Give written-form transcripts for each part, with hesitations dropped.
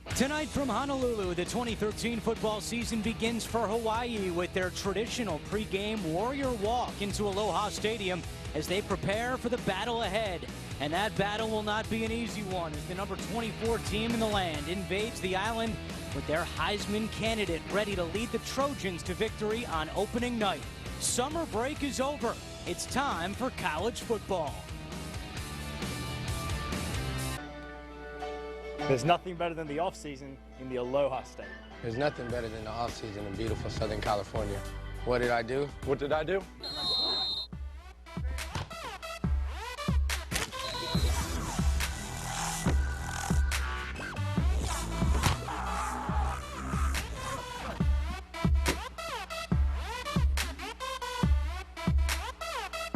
Tonight from Honolulu, the 2013 football season begins for Hawaii with their traditional pregame warrior walk into Aloha Stadium as they prepare for the battle ahead. And that battle will not be an easy one as the number 24 team in the land invades the island with their Heisman candidate ready to lead the Trojans to victory on opening night. Summer break is over. It's time for college football. There's nothing better than the off-season in the Aloha State. There's nothing better than the off-season in beautiful Southern California. What did I do? What did I do?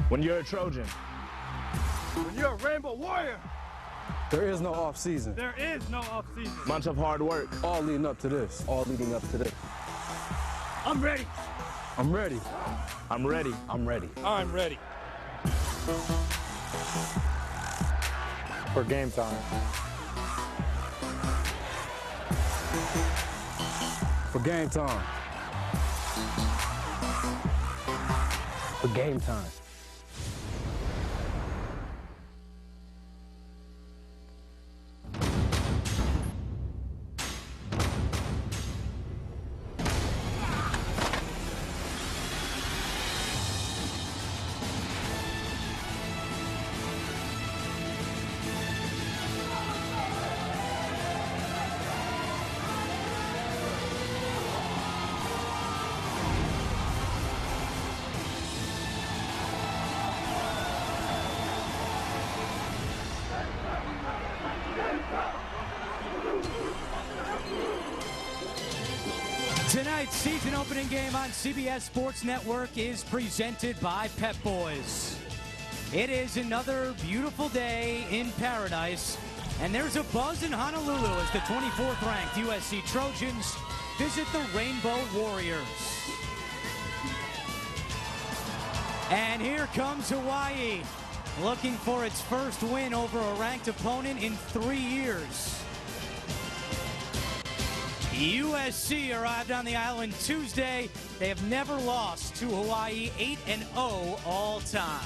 When you're a Trojan. When you're a Rainbow Warrior. There is no off-season. There is no off-season. Months of hard work. All leading up to this. All leading up to this. I'm ready. I'm ready. I'm ready. I'm ready. I'm ready. For game time. For game time. For game time. Tonight's season opening game on CBS Sports Network is presented by Pep Boys. It is another beautiful day in paradise, and there's a buzz in Honolulu as the 24th ranked USC Trojans visit the Rainbow Warriors. And here comes Hawaii, looking for its first win over a ranked opponent in 3 years. USC arrived on the island Tuesday. They have never lost to Hawaii, 8-0 all time.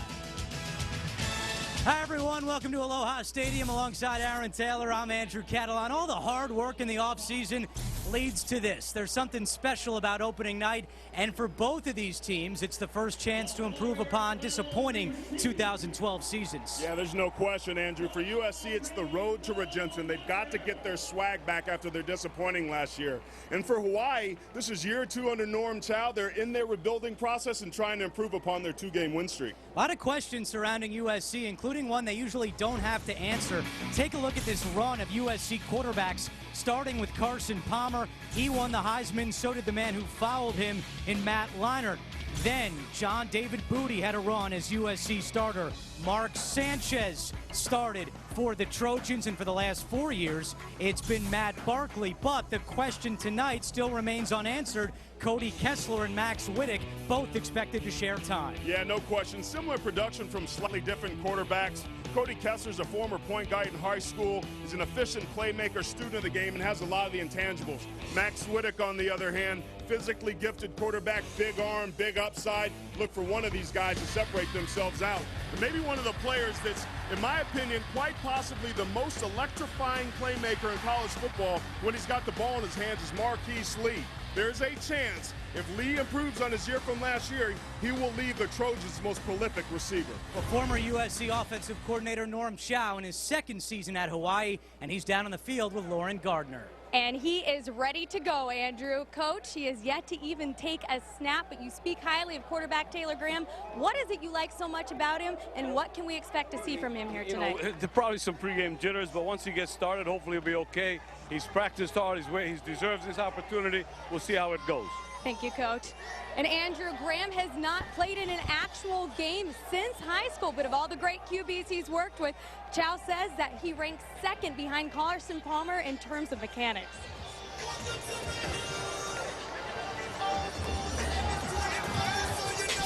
Hi, everyone. Welcome to Aloha Stadium. Alongside Aaron Taylor, I'm Andrew Catalan. All the hard work in the offseason leads to this. There's something special about opening night, and for both of these teams, it's the first chance to improve upon disappointing 2012 seasons. Yeah, there's no question, Andrew. For USC, it's the road to redemption. They've got to get their swag back after their disappointing last year. And for Hawaii, this is year 2 under Norm Chow. They're in their rebuilding process and trying to improve upon their 2-game win streak. A lot of questions surrounding USC, including one they usually don't have to answer. Take a look at this run of USC quarterbacks, starting with Carson Palmer. He won the Heisman, so did the man who followed him in Matt Leinart. Then John David Booty had a run as USC starter. Mark Sanchez started for the Trojans, and for the last 4 years, it's been Matt Barkley. But the question tonight still remains unanswered. Cody Kessler and Max Wittek both expected to share time. Yeah, no question. Similar production from slightly different quarterbacks. Cody Kessler's a former point guard in high school. He's an efficient playmaker, student of the game, and has a lot of the intangibles. Max Wittek, on the other hand, physically gifted quarterback, big arm, big upside. Look for one of these guys to separate themselves out. And maybe one of the players that's, in my opinion, quite possibly the most electrifying playmaker in college football when he's got the ball in his hands is Marquise Lee. There's a chance if Lee improves on his year from last year, he will lead the Trojans' most prolific receiver. Well, former USC offensive coordinator Norm Chow in his second season at Hawaii, and he's down on the field with Lauren Gardner. And he is ready to go, Andrew. Coach, he has yet to even take a snap, but you speak highly of quarterback Taylor Graham. What is it you like so much about him, and what can we expect to see from him here tonight? There's probably some pregame jitters, but once he gets started, hopefully he'll be okay. He's practiced hard. He deserves this opportunity. We'll see how it goes. Thank you, Coach. And Andrew, Graham has not played in an actual game since high school, but of all the great QBs he's worked with, Chow says that he ranks second behind Carson Palmer in terms of mechanics.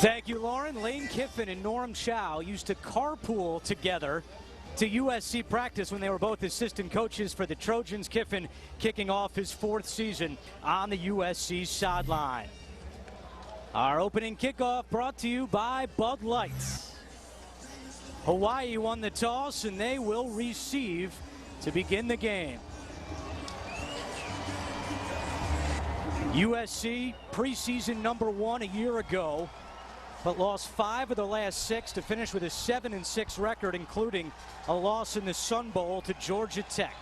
Thank you, Lauren. Lane Kiffin and Norm Chow used to carpool together to USC practice when they were both assistant coaches for the Trojans. Kiffin kicking off his 4th season on the USC sideline. Our opening kickoff brought to you by Bud Light. Hawaii won the toss and they will receive to begin the game. USC preseason #1 a year ago, but lost 5 of their last 6 to finish with a 7-6 record, including a loss in the Sun Bowl to Georgia Tech.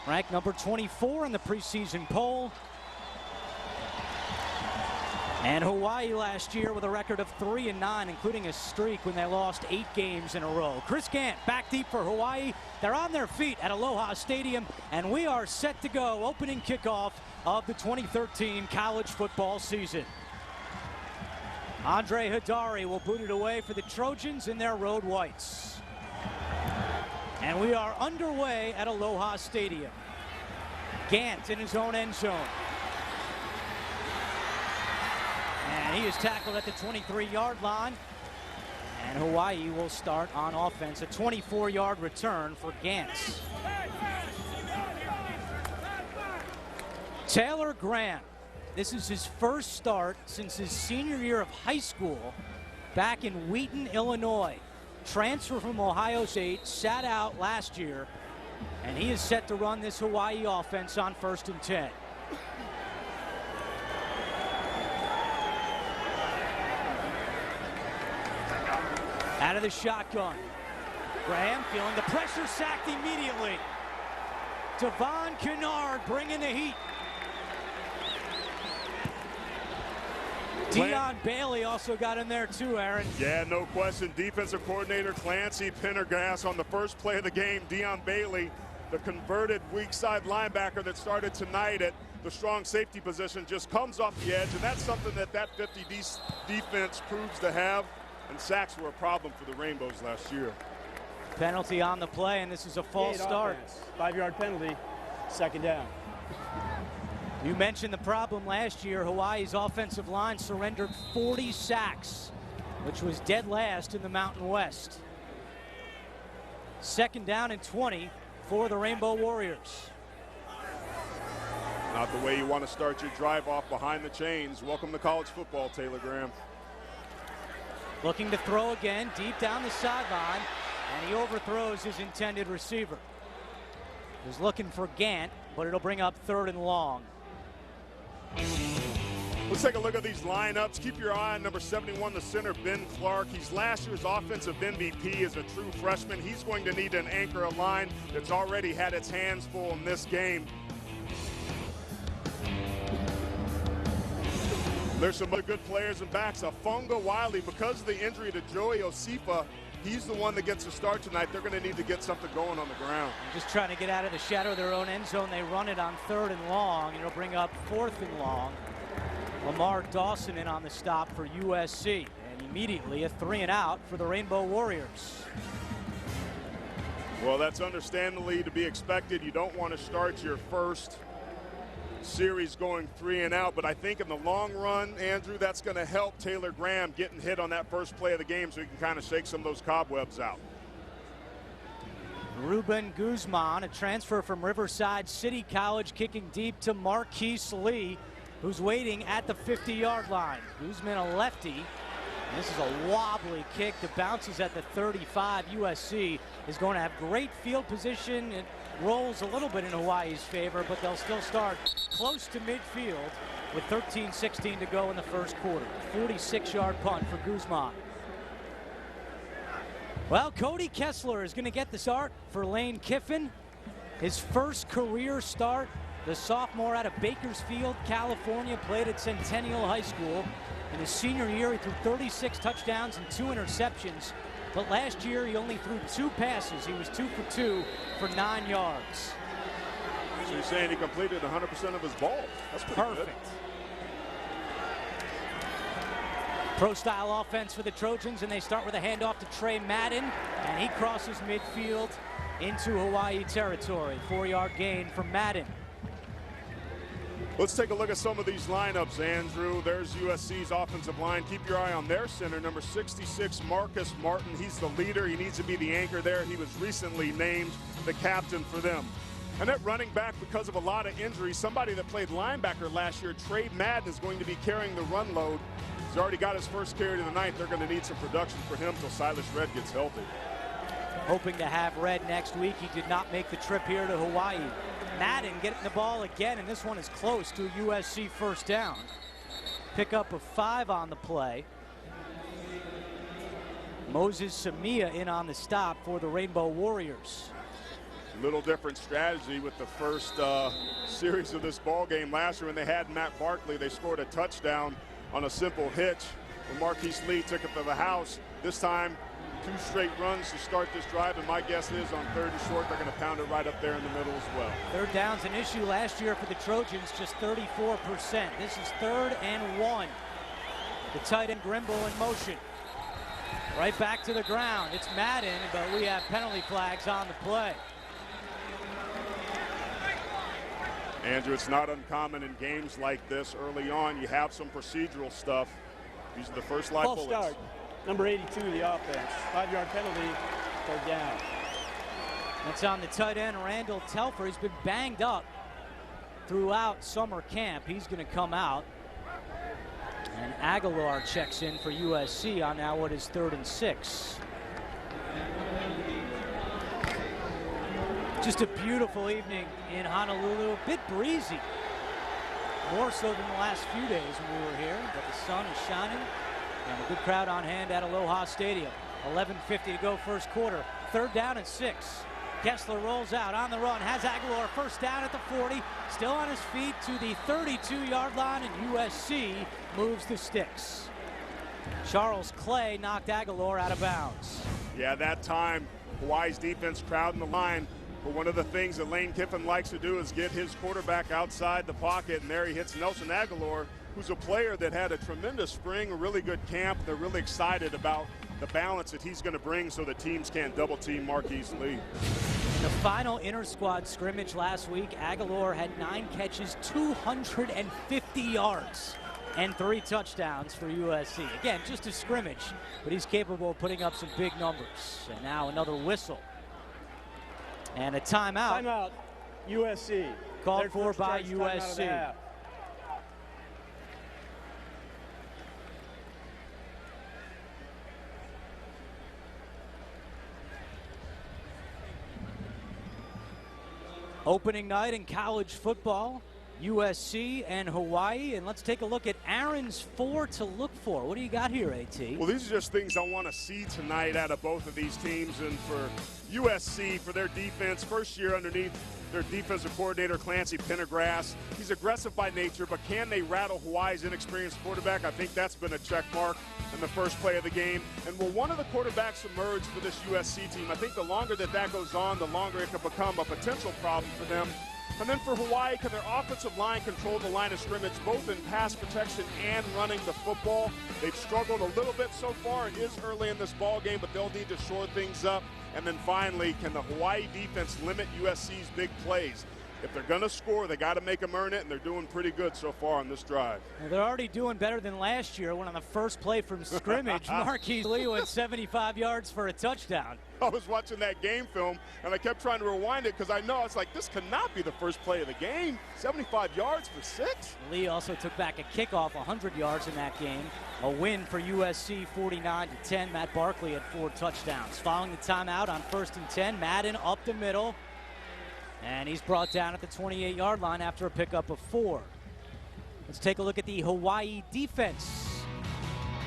Ranked number 24 in the preseason poll. And Hawaii last year with a record of 3-9, including a streak when they lost 8 games in a row. Chris Gant back deep for Hawaii. They're on their feet at Aloha Stadium, and we are set to go. Opening kickoff of the 2013 college football season. Andre Hidari will boot it away for the Trojans in their road whites. And we are underway at Aloha Stadium. Gant in his own end zone. And he is tackled at the 23-yard line. And Hawaii will start on offense. A 24-yard return for Gant. Taylor Graham. This is his first start since his senior year of high school back in Wheaton, Illinois. Transfer from Ohio State, sat out last year, and he is set to run this Hawaii offense on 1st and 10. Out of the shotgun. Graham feeling the pressure, sacked immediately. Devon Kennard bringing the heat. Dion Bailey also got in there too, Aaron. Yeah, no question. Defensive coordinator Clancy Pendergrass on the first play of the game. Dion Bailey, the converted weak side linebacker that started tonight at the strong safety position, just comes off the edge, and that's something that 50 defense proves to have. And sacks were a problem for the Rainbows last year. Penalty on the play, and this is a false start. 5-yard penalty, 2nd down. You mentioned the problem last year. Hawaii's offensive line surrendered 40 sacks, which was dead last in the Mountain West. 2nd down and 20 for the Rainbow Warriors. Not the way you want to start your drive off behind the chains. Welcome to college football, Taylor Graham. Looking to throw again, deep down the sideline, and he overthrows his intended receiver. He's looking for Gant, but it'll bring up 3rd and long. Let's take a look at these lineups. Keep your eye on number 71, the center, Ben Clark. He's last year's offensive MVP as a true freshman. He's going to need an anchor, a line that's already had its hands full in this game. There's some other good players and backs. Afonga Wiley, because of the injury to Joey Osifa, he's the one that gets a start tonight. They're going to need to get something going on the ground. Just trying to get out of the shadow of their own end zone. They run it on 3rd and long, and it'll bring up 4th and long. Lamar Dawson in on the stop for USC, and immediately a 3-and-out for the Rainbow Warriors. Well, that's understandably to be expected. You don't want to start your first series going 3-and-out, but I think in the long run, Andrew, that's going to help Taylor Graham getting hit on that first play of the game so he can kind of shake some of those cobwebs out. Ruben Guzman, a transfer from Riverside City College, kicking deep to Marquise Lee, who's waiting at the 50-yard line. Guzman, a lefty. And this is a wobbly kick that bounces at the 35. USC is going to have great field position. It rolls a little bit in Hawaii's favor, but they'll still start close to midfield with 13:16 to go in the first quarter. 46-yard punt for Guzman. Well, Cody Kessler is going to get the start for Lane Kiffin. His first career start. The sophomore out of Bakersfield, California, played at Centennial High School. In his senior year, he threw 36 touchdowns and 2 interceptions. But last year, he only threw 2 passes. He was 2 for 2 for 9 yards. So you're saying he completed 100% of his ball. That's pretty perfect. Good. Pro-style offense for the Trojans, and they start with a handoff to Trey Madden, and he crosses midfield into Hawaii territory. 4-yard gain from Madden. Let's take a look at some of these lineups, Andrew. There's USC's offensive line. Keep your eye on their center, number 66, Marcus Martin. He's the leader. He needs to be the anchor there. He was recently named the captain for them. And at running back, because of a lot of injuries, somebody that played linebacker last year, Trey Madden, is going to be carrying the run load. He's already got his first carry of the night. They're going to need some production for him until Silas Redd gets healthy. Hoping to have Redd next week. He did not make the trip here to Hawaii. Madden getting the ball again, and this one is close to a USC first down. Pickup of 5 on the play. Moses Samia in on the stop for the Rainbow Warriors. Little different strategy with the first series of this ball game last year when they had Matt Barkley. They scored a touchdown on a simple hitch when Marquise Lee took it to the house. This time, 2 straight runs to start this drive, and my guess is on 3rd and short, they're going to pound it right up there in the middle as well. 3rd down's an issue last year for the Trojans, just 34%. This is 3rd and 1. The tight end Grimble in motion. Right back to the ground. It's Madden, but we have penalty flags on the play. Andrew, it's not uncommon in games like this early on. You have some procedural stuff. These are the first live bullets. Start. Number 82, the offense. 5-yard penalty, 3rd down. That's on the tight end, Randall Telfer. He's been banged up throughout summer camp. He's going to come out. And Aguilar checks in for USC on now what is 3rd and 6. Just a beautiful evening in Honolulu. A bit breezy. More so than the last few days when we were here. But the sun is shining. And a good crowd on hand at Aloha Stadium. 11:50 to go first quarter. 3rd down and 6. Kessler rolls out on the run. Has Aguilar first down at the 40. Still on his feet to the 32-yard line. And USC moves the sticks. Charles Clay knocked Aguilar out of bounds. Yeah, that time Hawaii's defense crowding the line. But one of the things that Lane Kiffin likes to do is get his quarterback outside the pocket. And there he hits Nelson Aguilar, who's a player that had a tremendous spring, a really good camp. They're really excited about the balance that he's going to bring so that teams can't double-team Marquise Lee. In the final inter-squad scrimmage last week, Aguilar had 9 catches, 250 yards, and 3 touchdowns for USC. Again, just a scrimmage, but he's capable of putting up some big numbers. And now another whistle. And a timeout. Timeout, USC. Called for by USC. Opening night in college football, USC and Hawaii. And let's take a look at Aaron's 4 to look for. What do you got here, AT? Well, these are just things I want to see tonight out of both of these teams. And for USC, for their defense, first year underneath their defensive coordinator, Clancy Pendergrass. He's aggressive by nature, but can they rattle Hawaii's inexperienced quarterback? I think that's been a check mark in the first play of the game. And will one of the quarterbacks emerge for this USC team? I think the longer that goes on, the longer it could become a potential problem for them. And then for Hawaii, can their offensive line control the line of scrimmage, both in pass protection and running the football? They've struggled a little bit so far. It is early in this ball game, but they'll need to shore things up. And then finally, can the Hawaii defense limit USC's big plays? If they're going to score, they got to make them earn it, and they're doing pretty good so far on this drive. Well, they're already doing better than last year when on the first play from scrimmage, Marquise Lee went 75 yards for a touchdown. I was watching that game film, and I kept trying to rewind it because I know it's like this cannot be the first play of the game. 75 yards for 6. Lee also took back a kickoff, 100 yards in that game. A win for USC, 49-10. Matt Barkley had 4 touchdowns. Following the timeout on 1st and 10, Madden up the middle. And he's brought down at the 28-yard line after a pickup of 4. Let's take a look at the Hawaii defense.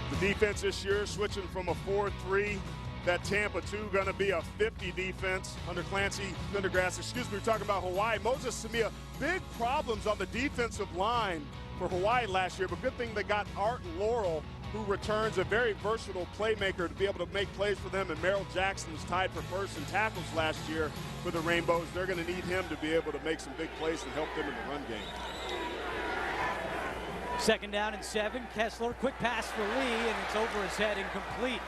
The defense this year switching from a 4-3. That Tampa 2 going to be a 50 defense under Clancy Pendergrass. We're talking about Hawaii. Moses Samia, big problems on the defensive line for Hawaii last year, but good thing they got Art Laurel, who returns, a very versatile playmaker to be able to make plays for them. And Merrill Jackson was tied for first in tackles last year for the Rainbows. They're going to need him to be able to make some big plays and help them in the run game. 2nd down and 7. Kessler, quick pass for Lee, and it's over his head, incomplete.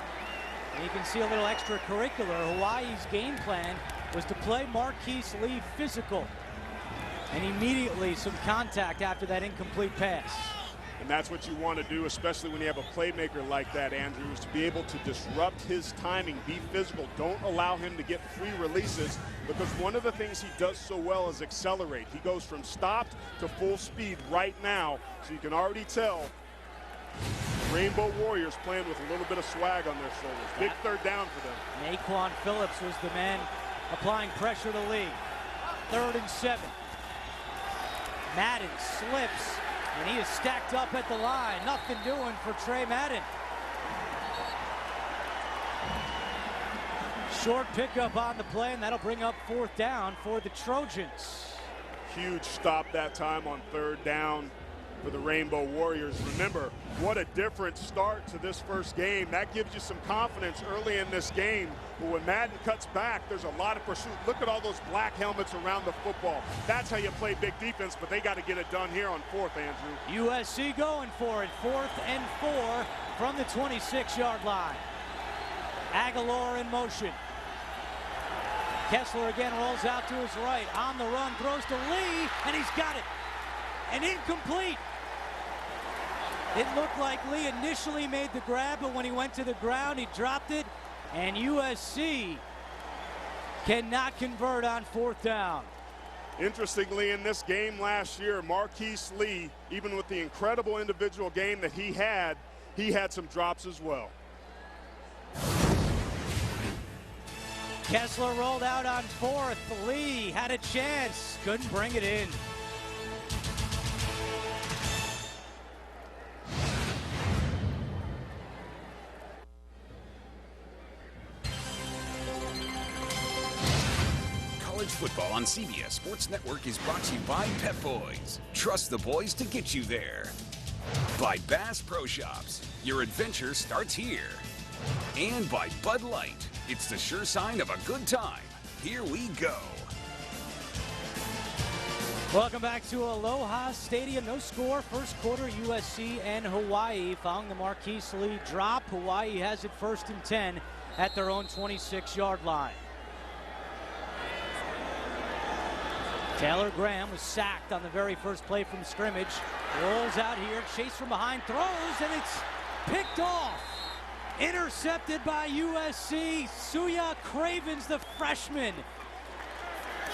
And you can see a little extracurricular. Hawaii's game plan was to play Marquise Lee physical. And immediately some contact after that incomplete pass. And that's what you want to do, especially when you have a playmaker like that, Andrew, is to be able to disrupt his timing, be physical. Don't allow him to get free releases, because one of the things he does so well is accelerate. He goes from stopped to full speed right now, so you can already tell Rainbow Warriors playing with a little bit of swag on their shoulders. Big third down for them. Naquan Phillips was the man applying pressure to Lee. 3rd and 7. Madden slips, and he is stacked up at the line. Nothing doing for Trey Madden. Short pickup on the play, and that'll bring up 4th down for the Trojans. Huge stop that time on 3rd down for the Rainbow Warriors. Remember, what a different start to this first game. That gives you some confidence early in this game. But when Madden cuts back, there's a lot of pursuit. Look at all those black helmets around the football. That's how you play big defense, but they got to get it done here on 4th, Andrew. USC going for it. 4th and 4 from the 26-yard line. Aguilar in motion. Kessler again rolls out to his right. On the run, throws to Lee, and he's got it. And incomplete. It looked like Lee initially made the grab, but when he went to the ground, he dropped it. And USC cannot convert on 4th down. Interestingly, in this game last year, Marquise Lee, even with the incredible individual game that he had some drops as well. Kessler rolled out on 4th. Lee had a chance, couldn't bring it in. College football on CBS Sports Network is brought to you by Pep Boys. Trust the boys to get you there. By Bass Pro Shops. Your adventure starts here. And by Bud Light. It's the sure sign of a good time. Here we go. Welcome back to Aloha Stadium. No score. First quarter, USC and Hawaii. Following the Marquise Lee drop, Hawaii has it 1st and 10 at their own 26-yard line. Taylor Graham was sacked on the very first play from scrimmage. Rolls out here, chased from behind, throws, and it's picked off. Intercepted by USC. Suya Cravens, the freshman.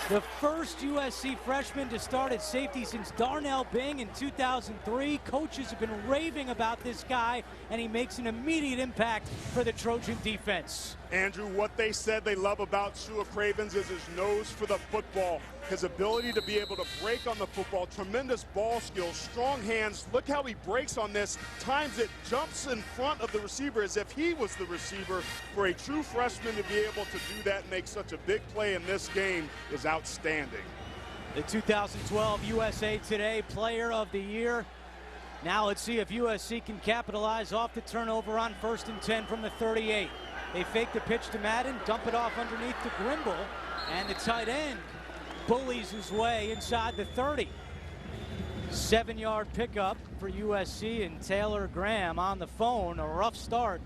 The first USC freshman to start at safety since Darnell Bing in 2003. Coaches have been raving about this guy, and he makes an immediate impact for the Trojan defense. Andrew, what they said they love about Suya Cravens is his nose for the football, his ability to be able to break on the football, tremendous ball skills, strong hands. Look how he breaks on this, times it, jumps in front of the receiver as if he was the receiver. For a true freshman to be able to do that and make such a big play in this game is outstanding. The 2012 USA Today Player of the Year. Now let's see if USC can capitalize off the turnover on 1st and 10 from the 38. They fake the pitch to Madden, dump it off underneath to Grimble, and the tight end bullies his way inside the 30. 7-yard pickup for USC, and Taylor Graham on the phone. A rough start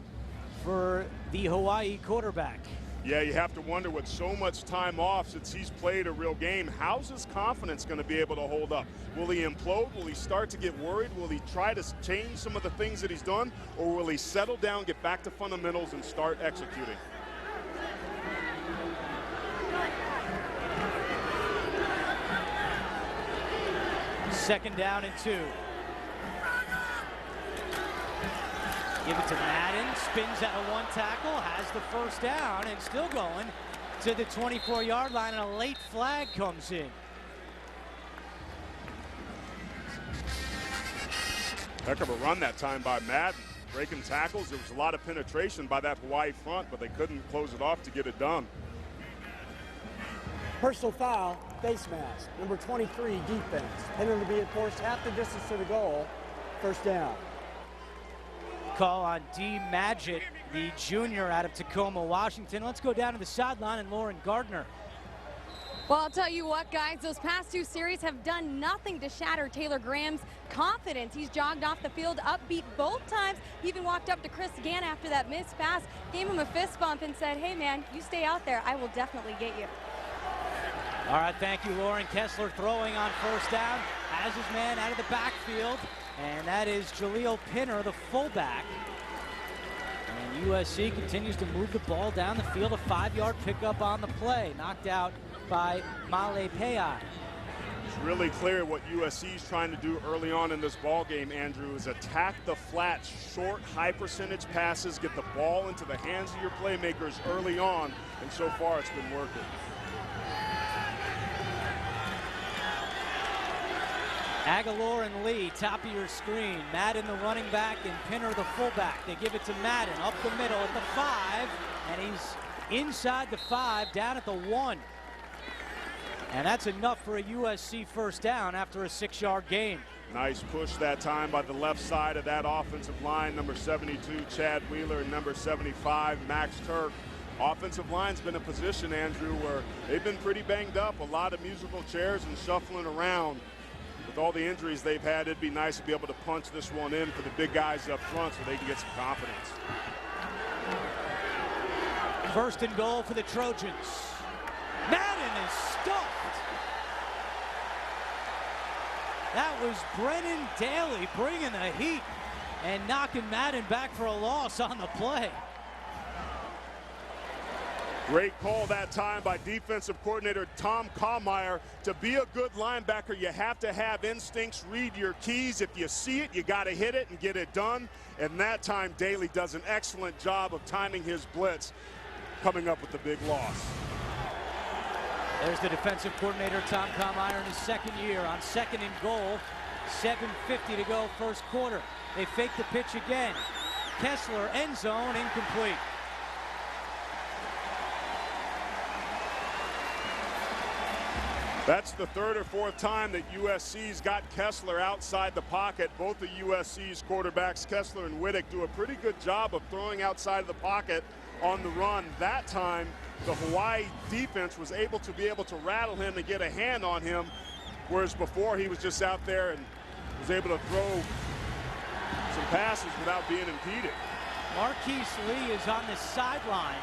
for the Hawaii quarterback. Yeah, you have to wonder, with so much time off since he's played a real game, how's his confidence going to be able to hold up? Will he implode? Will he start to get worried? Will he try to change some of the things that he's done? Or will he settle down, get back to fundamentals, and start executing? Second down and 2. Give it to Madden, spins out of one tackle, has the first down, and still going to the 24-yard line, and a late flag comes in. Heck of a run that time by Madden. Breaking tackles, there was a lot of penetration by that Hawaii front, but they couldn't close it off to get it done. Personal foul, face mask. Number 23, defense. Penalty to be enforced half the distance to the goal. 1st down. Call on D. Magid, the junior out of Tacoma, Washington. Let's go down to the sideline and Lauren Gardner. Well, I'll tell you what, guys, those past 2 series have done nothing to shatter Taylor Graham's confidence. He's jogged off the field upbeat both times. He even walked up to Chris Gann after that missed pass, gave him a fist bump and said, hey, man, you stay out there. I will definitely get you. All right, thank you, Lauren. Kessler throwing on first down. Has his man out of the backfield. And that is Jaleel Pinner, the fullback. And USC continues to move the ball down the field. A 5-yard pickup on the play. Knocked out by Male Payai. It's really clear what USC is trying to do early on in this ball game, Andrew, is attack the flats, short, high-percentage passes, get the ball into the hands of your playmakers early on, and so far it's been working. Aguilar and Lee, top of your screen. Madden, the running back, and Pinner, the fullback. They give it to Madden up the middle at the 5, and he's inside the 5, down at the 1. And that's enough for a USC first down after a 6-yard gain. Nice push that time by the left side of that offensive line. Number 72, Chad Wheeler, and number 75, Max Turk. Offensive line's been in position, Andrew, where they've been pretty banged up. A lot of musical chairs and shuffling around. With all the injuries they've had, it'd be nice to be able to punch this one in for the big guys up front so they can get some confidence. First and goal for the Trojans. Madden is stuffed. That was Brennan Daly bringing the heat and knocking Madden back for a loss on the play. Great call that time by defensive coordinator Tom Kallmeyer. To be a good linebacker, you have to have instincts, read your keys. If you see it, you got to hit it and get it done. And that time, Daly does an excellent job of timing his blitz, coming up with the big loss. There's the defensive coordinator, Tom Kallmeyer, in his second year on second and goal. 7:50 to go, first quarter. They fake the pitch again. Kessler, end zone, incomplete. That's the third or fourth time that USC's got Kessler outside the pocket. Both of USC's quarterbacks, Kessler and Wittek, do a pretty good job of throwing outside of the pocket on the run. That time, the Hawaii defense was able to rattle him and get a hand on him, whereas before he was just out there and was able to throw some passes without being impeded. Marquise Lee is on the sideline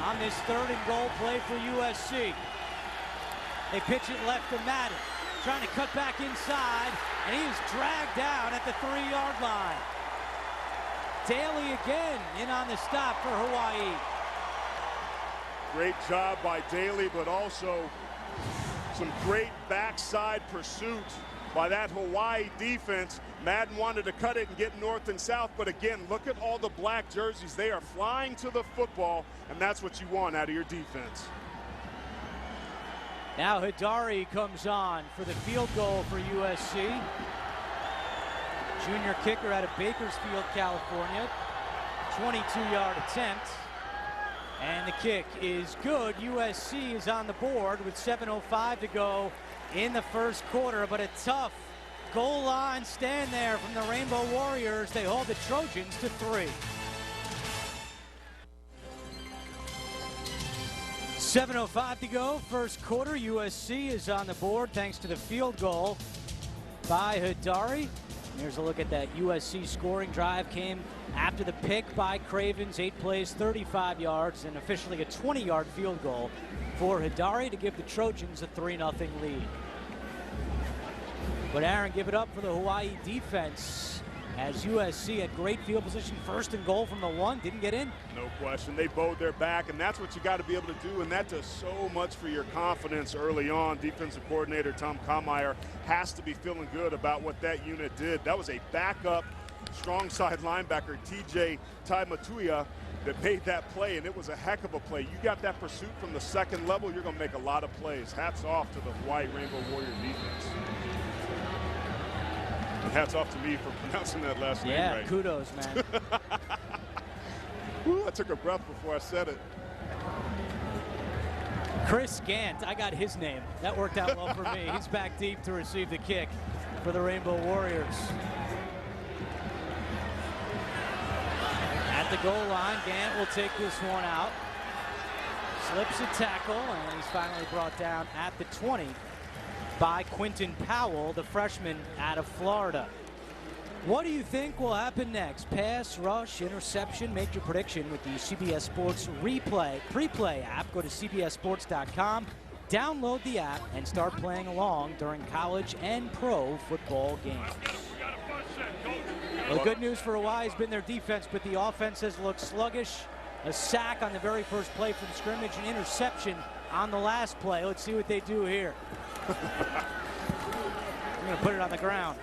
on this third and goal play for USC. They pitch it left to Madden, trying to cut back inside, and he is dragged down at the 3-yard line. Daly again in on the stop for Hawaii. Great job by Daly, but also some great backside pursuit by that Hawaii defense. Madden wanted to cut it and get north and south, but again, look at all the black jerseys. They are flying to the football, and that's what you want out of your defense. Now Hidari comes on for the field goal for USC. Junior kicker out of Bakersfield, California. 22-yard attempt. And the kick is good. USC is on the board with 7:05 to go in the first quarter, but a tough goal line stand there from the Rainbow Warriors. They hold the Trojans to 3. 7:05 to go, first quarter. USC is on the board thanks to the field goal by Hidari. Here's a look at that USC scoring drive. Came after the pick by Cravens, 8 plays, 35 yards, and officially a 20-yard field goal for Hidari to give the Trojans a 3-0 lead. But Aaron, give it up for the Hawaii defense as USC had great field position, first and goal from the 1, didn't get in. No question, they bowed their back, and that's what you got to be able to do, and that does so much for your confidence early on. Defensive coordinator Tom Kallmeyer has to be feeling good about what that unit did. That was a backup, strong side linebacker, TJ Taimatuia, that made that play, and it was a heck of a play. You got that pursuit from the second level, you're going to make a lot of plays. Hats off to the Hawaii Rainbow Warrior defense. And hats off to me for pronouncing that last name right. Yeah, kudos, man. Woo, I took a breath before I said it. Chris Gant, I got his name. That worked out well for me. He's back deep to receive the kick for the Rainbow Warriors. At the goal line, Gant will take this one out. Slips a tackle, and he's finally brought down at the 20 by Quinton Powell, the freshman out of Florida. What do you think will happen next? Pass, rush, interception? Make your prediction with the CBS Sports pre-play app. Go to cbssports.com Download the app and start playing along during college and pro football games. Well, good news for Hawaii has been their defense, but the offense has looked sluggish. A sack on the very first play from scrimmage, an interception on the last play. Let's see what they do here. I'm going to put it on the ground.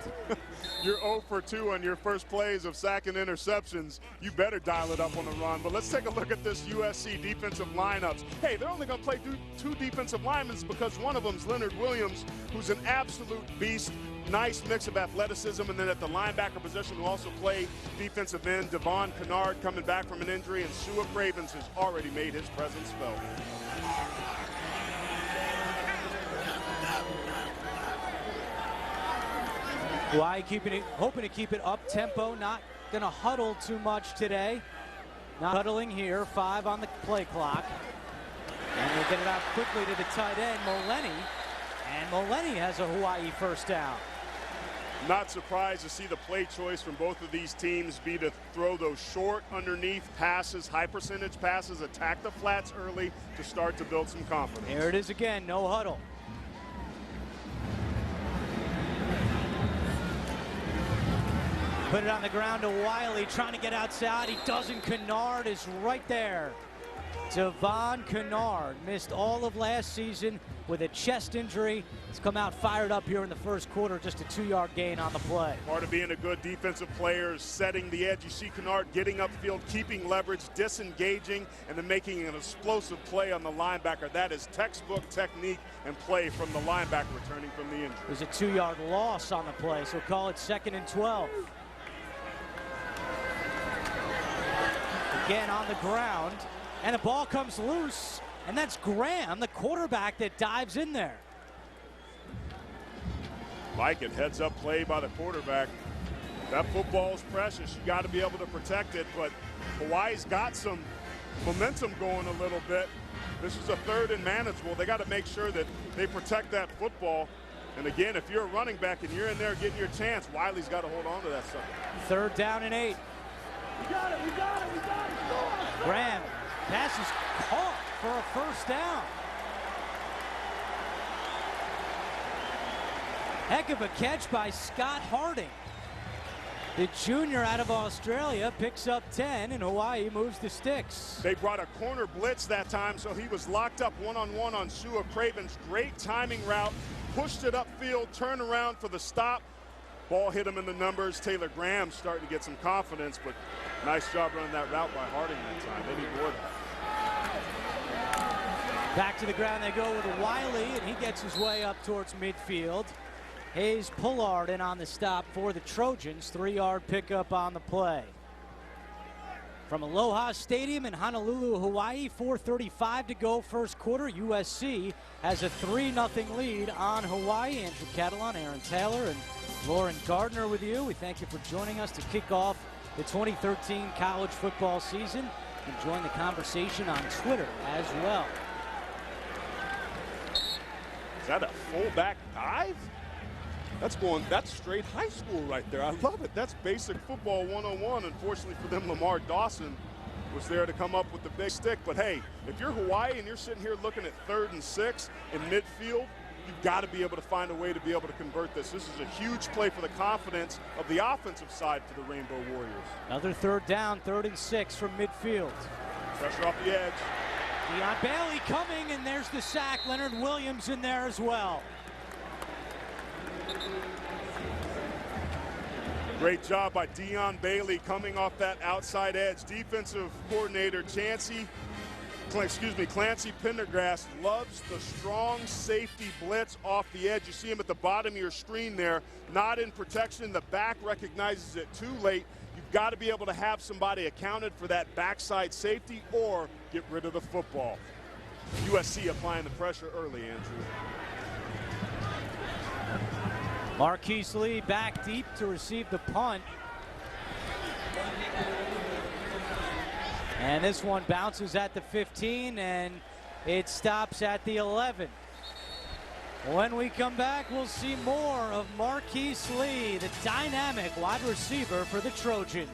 You're 0 for 2 on your first plays of sack and interceptions. You better dial it up on the run. But let's take a look at this USC defensive lineups. Hey, they're only going to play two defensive linemen because one of them's Leonard Williams, who's an absolute beast. Nice mix of athleticism, and then at the linebacker position who also play defensive end, Devon Kennard coming back from an injury, and Shua Cravens has already made his presence felt. Hawaii hoping to keep it up tempo, not going to huddle too much today. Not huddling here, 5 on the play clock. And they get it out quickly to the tight end, Moleni. And Moleni has a Hawaii first down. Not surprised to see the play choice from both of these teams be to throw those short underneath passes, high percentage passes, attack the flats early to start to build some confidence. Here it is again, no huddle. Put it on the ground to Wiley, trying to get outside. He doesn't. Kennard is right there. Devon Kennard missed all of last season with a chest injury. He's come out fired up here in the first quarter, just a 2-yard gain on the play. Part of being a good defensive player is setting the edge. You see Kennard getting upfield, keeping leverage, disengaging, and then making an explosive play on the linebacker. That is textbook technique and play from the linebacker returning from the injury. There's a 2-yard loss on the play, so call it 2nd and 12. Again on the ground. And the ball comes loose, and that's Graham, the quarterback, that dives in there. Like it, heads-up play by the quarterback. That football is precious. You got to be able to protect it, but Hawaii's got some momentum going a little bit. This is a 3rd and manageable. They got to make sure that they protect that football. And again, if you're a running back and you're in there getting your chance, Wiley's got to hold on to that stuff. 3rd down and 8. We got it, we got it, we got it. Graham. Pass is caught for a first down. Heck of a catch by Scott Harding. The junior out of Australia picks up 10, and Hawaii moves the sticks. They brought a corner blitz that time, so he was locked up one-on-one on Shua Cravens. Great timing route, pushed it upfield, turned around for the stop. Ball hit him in the numbers. Taylor Graham starting to get some confidence, but nice job running that route by Harding that time. They need more of that. Back to the ground they go with Wiley, and he gets his way up towards midfield. Hayes Pullard in on the stop for the Trojans. 3-yard pickup on the play. From Aloha Stadium in Honolulu, Hawaii, 4:35 to go first quarter. USC has a 3-0 lead on Hawaii. Andrew Catalon, Aaron Taylor, and Lauren Gardner with you. We thank you for joining us to kick off the 2013 college football season, and join the conversation on Twitter as well. Is that a fullback dive? That's straight high school right there. I love it. That's basic football 101. Unfortunately for them, Lamar Dawson was there to come up with the big stick. But hey, if you're Hawaii and you're sitting here looking at 3rd and 6 in midfield, you've got to be able to find a way to be able to convert this. This is a huge play for the confidence of the offensive side for the Rainbow Warriors. Another 3rd down, 3rd and 6 from midfield. Pressure off the edge. Deion Bailey coming, and there's the sack. Leonard Williams in there as well. Great job by Deion Bailey coming off that outside edge. Defensive coordinator Clancy Pendergrass loves the strong safety blitz off the edge. You see him at the bottom of your screen there, not in protection. The back recognizes it too late. You've got to be able to have somebody accounted for that backside safety or get rid of the football. USC applying the pressure early, Andrew. Marquise Lee back deep to receive the punt. And this one bounces at the 15, and it stops at the 11. When we come back, we'll see more of Marquise Lee, the dynamic wide receiver for the Trojans.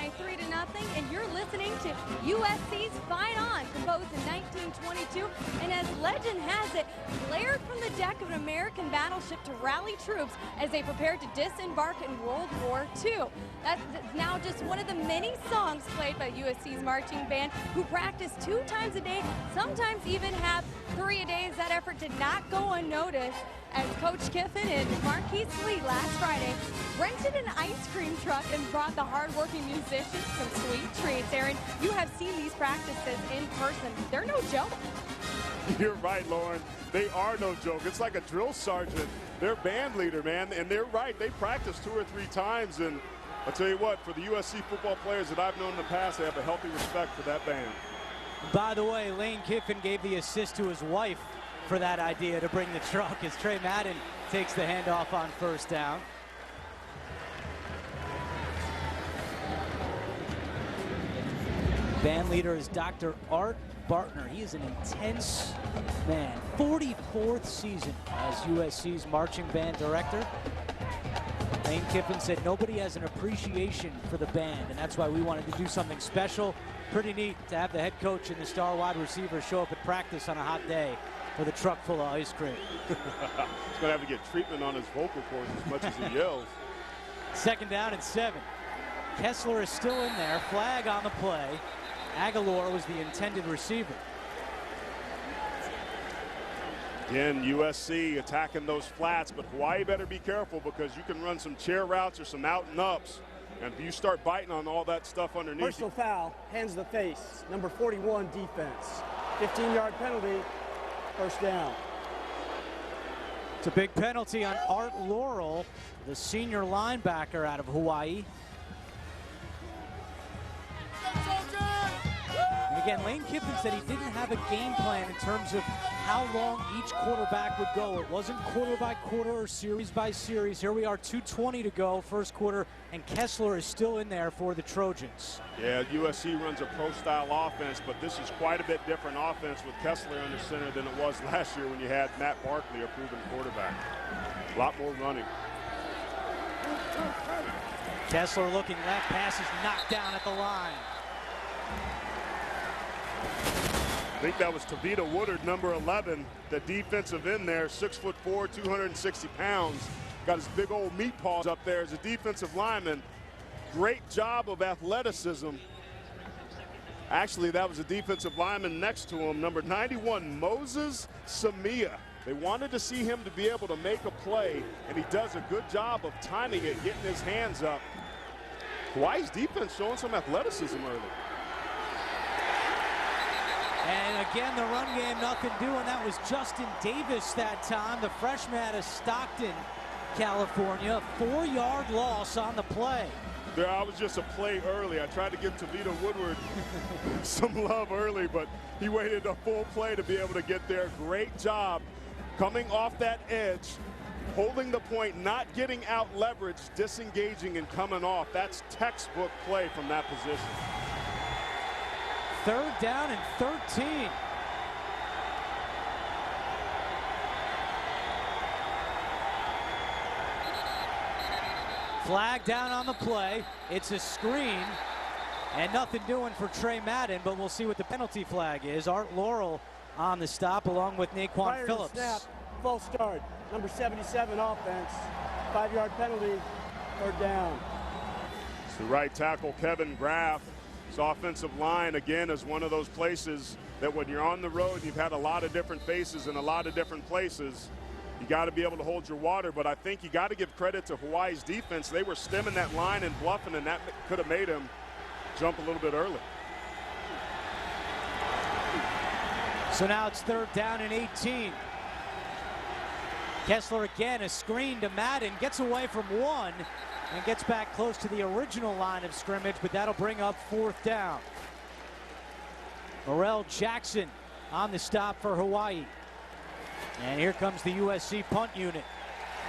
by 3-0, and you're listening to USC's Fight On, composed in 1922, and as legend has it, blared from the deck of an American battleship to rally troops as they prepared to disembark in World War II. That's now just one of the many songs played by USC's marching band, who practice 2 times a day, sometimes even have 3 a day. That effort did not go unnoticed, as Coach Kiffin and Marquise Lee last Friday rented an ice cream truck and brought the hardworking musicians some sweet treats. Aaron, you have seen these practices in person. They're no joke. You're right, Lauren. They are no joke. It's like a drill sergeant. They're band leader, man, and they're right. They practice 2 or 3 times, and I'll tell you what, for the USC football players that I've known in the past, they have a healthy respect for that band. By the way, Lane Kiffin gave the assist to his wife for that idea to bring the truck, as Trey Madden takes the handoff on first down. Band leader is Dr. Art Bartner. He is an intense man. 44th season as USC's marching band director. Lane Kiffin said nobody has an appreciation for the band, and that's why we wanted to do something special. Pretty neat to have the head coach and the star wide receiver show up at practice on a hot day with a truck full of ice cream. He's going to have to get treatment on his vocal cords as much as he yells. 2nd down and 7. Kessler is still in there. Flag on the play. Aguilar was the intended receiver. Again, USC attacking those flats, but Hawaii better be careful, because you can run some chair routes or some out and ups. And if you start biting on all that stuff underneath. Personal foul, hands to the face, number 41 defense. 15-yard penalty, 1st down. It's a big penalty on Art Laurel, the senior linebacker out of Hawaii. And again, Lane Kiffin said he didn't have a game plan in terms of how long each quarterback would go. It wasn't quarter by quarter or series by series. Here we are, 2:20 to go, 1st quarter, and Kessler is still in there for the Trojans. Yeah, USC runs a pro-style offense, but this is quite a bit different offense with Kessler under center than it was last year when you had Matt Barkley, a proven quarterback. A lot more running. Kessler looking left, pass is knocked down at the line. I think that was Tavita Woodard, number 11, the defensive end there, 6'4", 260 pounds. Got his big old meat paws up there as a defensive lineman. Great job of athleticism. Actually, that was a defensive lineman next to him, number 91, Moses Samia. They wanted to see him to be able to make a play, and he does a good job of timing it, getting his hands up. Hawaii's defense showing some athleticism early. And again, the run game, nothing doing. That was Justin Davis that time, the freshman out of Stockton, California. 4-yard loss on the play. There, I was just a play early. I tried to give Tavita Woodward some love early, but he waited a full play to be able to get there. Great job coming off that edge, holding the point, not getting out leveraged, disengaging and coming off. That's textbook play from that position. 3rd down and 13. Flag down on the play. It's a screen, and nothing doing for Trey Madden, but we'll see what the penalty flag is. Art Laurel on the stop, along with Naquan Prior to Phillips. Snap, false start, number 77 offense, 5-yard penalty, 3rd down. So right tackle Kevin Graff. His offensive line, again, is one of those places that when you're on the road, you've had a lot of different faces in a lot of different places. You got to be able to hold your water, but I think you got to give credit to Hawaii's defense. They were stemming that line and bluffing, and that could have made him jump a little bit early. So now it's 3rd down and 18. Kessler again, a screen to Madden, gets away from one and gets back close to the original line of scrimmage, but that'll bring up 4th down. Morrell Jackson on the stop for Hawaii. And here comes the USC punt unit.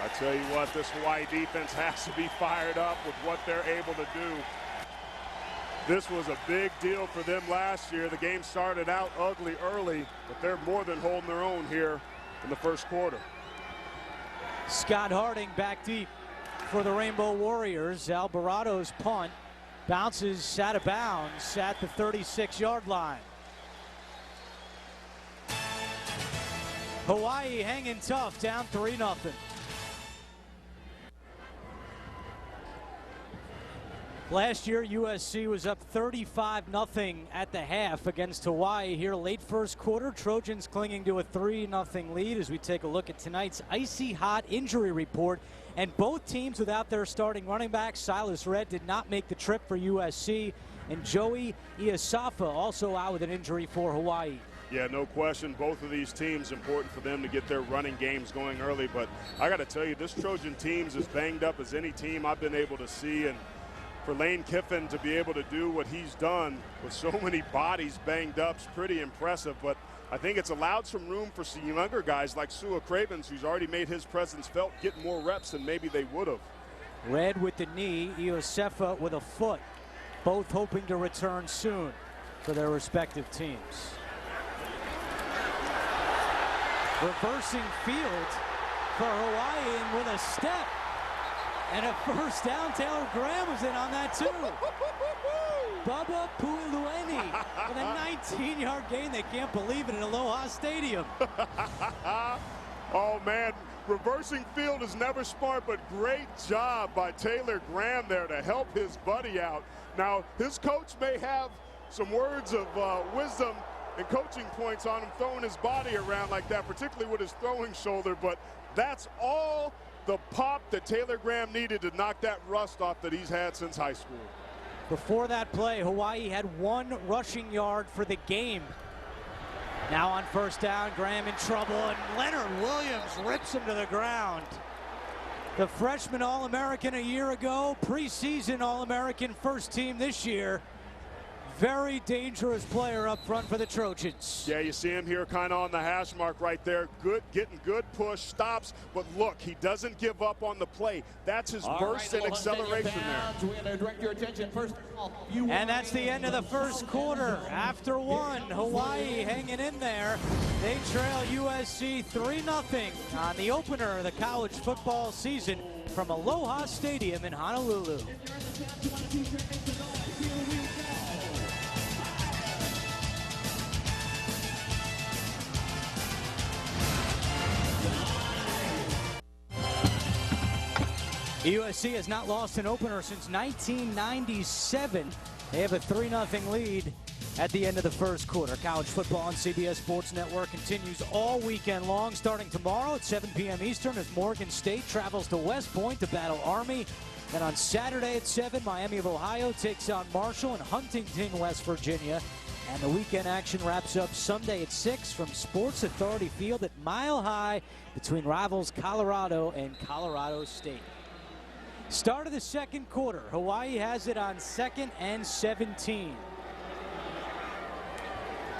I tell you what, this Hawaii defense has to be fired up with what they're able to do. This was a big deal for them last year. The game started out ugly early, but they're more than holding their own here in the 1st quarter. Scott Harding back deep for the Rainbow Warriors. Alvarado's punt Bounces out of bounds at the 36-yard line. Hawaii hanging tough, down 3-0. Last year, USC was up 35-0 at the half against Hawaii. Here late first quarter, Trojans clinging to a 3-0 lead as we take a look at tonight's icy hot injury report. And both teams without their starting running back. Silas Red did not make the trip for USC. And Joey Iasafa also out with an injury for Hawaii. Yeah, no question. Both of these teams, important for them to get their running games going early. But I got to tell you, this Trojan team's as banged up as any team I've been able to see. And for Lane Kiffin to be able to do what he's done with so many bodies banged up is pretty impressive. But I think it's allowed some room for some younger guys like Sua Cravens, who's already made his presence felt, get more reps than maybe they would have. Red with the knee, Iosefa with a foot. Both hoping to return soon for their respective teams. Reversing field for Hawaii and with a step. And a first down. Taylor Graham was in on that too. Bubba Puilueni with a 19-yard gain. They can't believe it in Aloha Stadium. Oh, man. Reversing field is never smart, but great job by Taylor Graham there to help his buddy out. Now, his coach may have some words of wisdom and coaching points on him throwing his body around like that, particularly with his throwing shoulder, but that's all the pop that Taylor Graham needed to knock that rust off that he's had since high school. Before that play, Hawaii had 1 rushing yard for the game. Now on first down, Graham in trouble, and Leonard Williams rips him to the ground. The freshman All-American a year ago, preseason All-American first team this year. Very dangerous player up front for the Trojans. Yeah, you see him here kind of on the hash mark right there. Good, getting good push, stops, but look, he doesn't give up on the play. That's his burst and acceleration there. And that's the end of the first quarter. After 1, Hawaii hanging in there. They trail USC 3-0 on the opener of the college football season from Aloha Stadium in Honolulu. USC has not lost an opener since 1997. They have a 3-0 lead at the end of the first quarter. College football on CBS Sports Network continues all weekend long, starting tomorrow at 7 p.m. Eastern as Morgan State travels to West Point to battle Army. Then on Saturday at 7, Miami of Ohio takes on Marshall in Huntington, West Virginia. And the weekend action wraps up Sunday at 6 from Sports Authority Field at Mile High between rivals Colorado and Colorado State. Start of the second quarter. Hawaii has it on 2nd and 17.